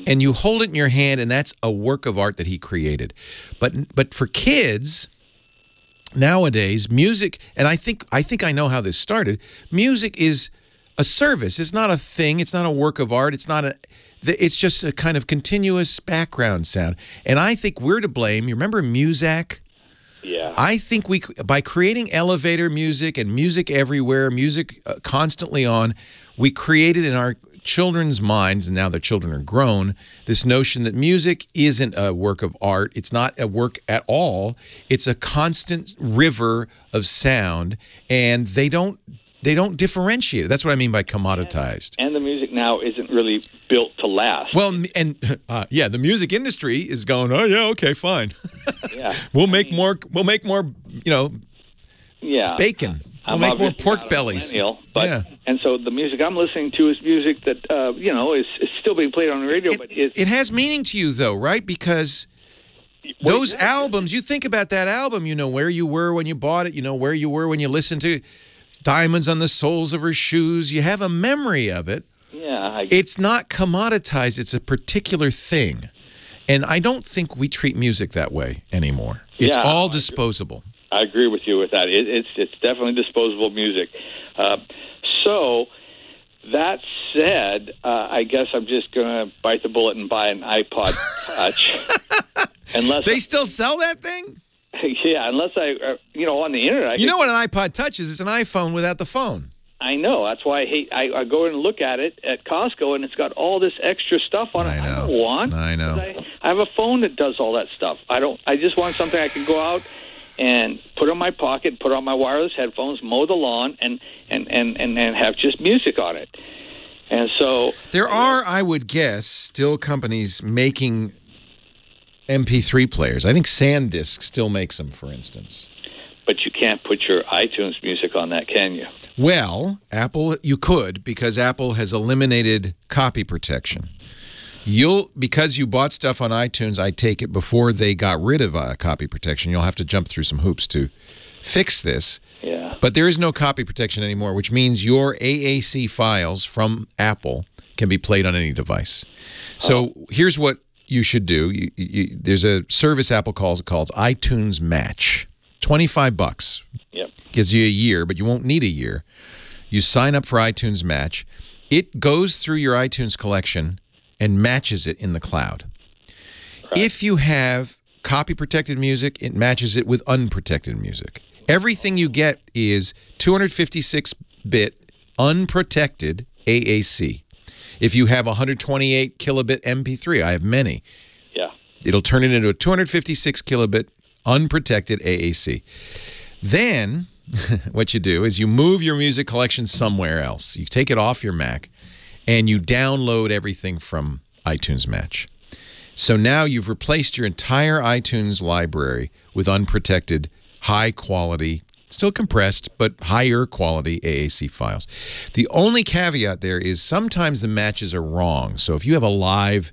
And you hold it in your hand, and that's a work of art that he created. But for kids nowadays, music, and I think I know how this started, music is a service. It's not a thing. It's not a work of art. It's just a kind of continuous background sound. And I think we're to blame. You remember Muzak? Yeah. I think by creating elevator music and music everywhere, music constantly on, we created in our children's minds, and now their children are grown, this notion that music isn't a work of art. It's not a work at all. It's a constant river of sound, and they don't differentiate it. That's what I mean by commoditized. And the music now isn't really built to last. Well, and the music industry is going, oh yeah, okay, fine. Yeah. We'll make more, Yeah. bacon. We'll make more pork bellies. But, and so the music I'm listening to is music that, is still being played on the radio. It has meaning to you, though, right? Because those albums, you think about that album, you know where you were when you bought it, you know where you were when you listened to Diamonds on the Soles of Her Shoes. You have a memory of it. Yeah. It's not commoditized. It's a particular thing. And I don't think we treat music that way anymore. It's all disposable. I agree with you with that. It's definitely disposable music. So that said, I guess I'm just going to bite the bullet and buy an iPod Touch. They still sell that thing? Yeah, unless on the internet. You know what an iPod Touch is? It's an iPhone without the phone. I know. That's why I go in and look at it at Costco, and it's got all this extra stuff on it. I don't want. I know. I have a phone that does all that stuff. I just want something I can go out and put in my pocket, put on my wireless headphones, mow the lawn, and have just music on it. And so there are, I would guess, still companies making MP3 players. I think SanDisk still makes them, for instance. But you can't put your iTunes music on that, can you? Well, Apple, you could, because Apple has eliminated copy protection. Because you bought stuff on iTunes, I take it, before they got rid of copy protection, you'll have to jump through some hoops to fix this. Yeah. But there is no copy protection anymore, which means your AAC files from Apple can be played on any device. So here's what you should do. There's a service Apple calls iTunes Match. $25. Yep. Gives you a year, but you won't need a year. You sign up for iTunes Match. It goes through your iTunes collection and matches it in the cloud. Right. If you have copy-protected music, it matches it with unprotected music. Everything you get is 256-bit unprotected AAC. If you have 128 kilobit MP3, I have many. Yeah. It'll turn it into a 256 kilobit unprotected AAC. Then what you do is you move your music collection somewhere else. You take it off your Mac and you download everything from iTunes Match. So now you've replaced your entire iTunes library with unprotected, high quality, still compressed, but higher quality AAC files. The only caveat there is sometimes the matches are wrong. So if you have a live,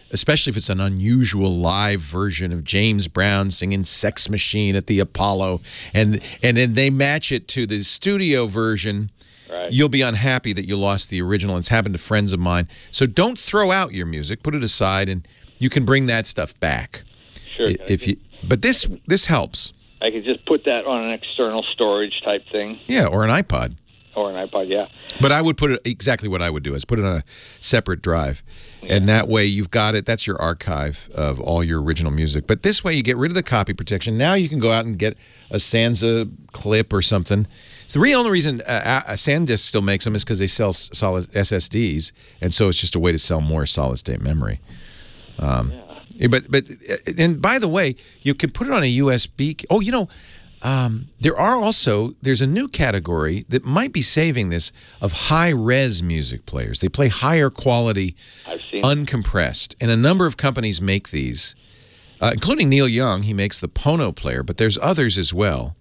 especially if it's an unusual live version of James Brown singing Sex Machine at the Apollo, and then they match it to the studio version, right, you'll be unhappy that you lost the original. It's happened to friends of mine. So don't throw out your music. Put it aside, and you can bring that stuff back. Sure. But this helps. I could just put that on an external storage type thing. Yeah, or an iPod. Or an iPod, yeah. But I would put it exactly what I would do is put it on a separate drive. Yeah. And that way you've got it. That's your archive of all your original music. But this way you get rid of the copy protection. Now you can go out and get a Sansa clip or something. So the only reason SanDisk still makes them is because they sell solid SSDs. And so it's just a way to sell more solid-state memory. But and by the way, you could put it on a USB. Oh, you know, there's a new category that might be saving this of high-res music players. They play higher quality, uncompressed. And a number of companies make these, including Neil Young. He makes the Pono player, but there's others as well.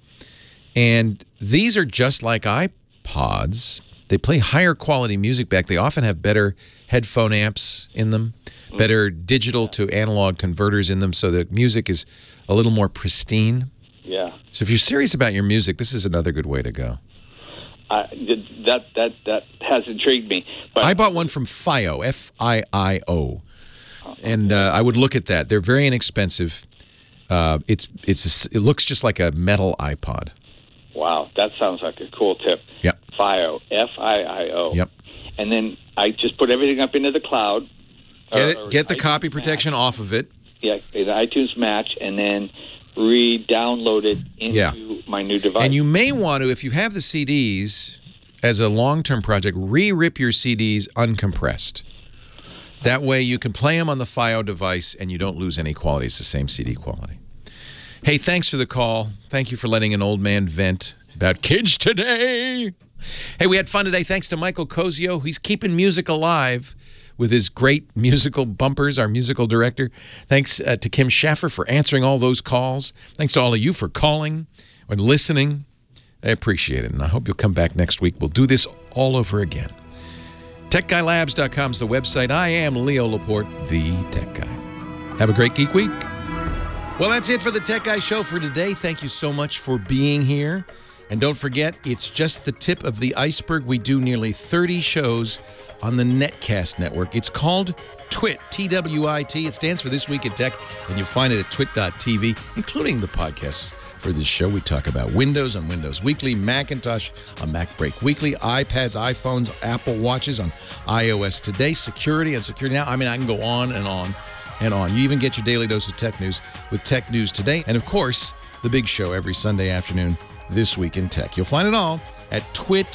And these are just like iPods. They play higher quality music back. They often have better headphone amps in them, better digital to analog converters in them, so the music is a little more pristine. Yeah. So if you're serious about your music, this is another good way to go. That has intrigued me. But I bought one from FiiO, F-I-I-O, and I would look at that. They're very inexpensive. It looks just like a metal iPod. Wow, that sounds like a cool tip. Yep. FiiO, F-I-I-O. Yep. And then I just put everything up into the cloud. Get the copy protection off of it. Yeah, the iTunes Match, and then re-download it into my new device. And you may want to, if you have the CDs as a long-term project, re-rip your CDs uncompressed. That way you can play them on the FiO device and you don't lose any quality. It's the same CD quality. Hey, thanks for the call. Thank you for letting an old man vent about kids today. Hey, we had fun today. Thanks to Michael Cozio. He's keeping music alive with his great musical bumpers, our musical director. Thanks to Kim Schaffer for answering all those calls. Thanks to all of you for calling and listening. I appreciate it, and I hope you'll come back next week. We'll do this all over again. TechGuyLabs.com is the website. I am Leo Laporte, the Tech Guy. Have a great Geek Week. Well, that's it for the Tech Guy Show for today. Thank you so much for being here. And don't forget, it's just the tip of the iceberg. We do nearly 30 shows on the Netcast network. It's called TWIT, T-W-I-T. It stands for This Week in Tech, and you'll find it at twit.tv, including the podcasts for this show. We talk about Windows on Windows Weekly, Macintosh on Mac Break Weekly, iPads, iPhones, Apple Watches on iOS Today, security on Security Now. I mean, I can go on and on and on. You even get your daily dose of tech news with Tech News Today. And, of course, the big show every Sunday afternoon, This Week in Tech. You'll find it all at twit.tv.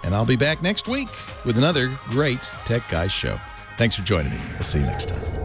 And I'll be back next week with another great Tech Guys show. Thanks for joining me. We'll see you next time.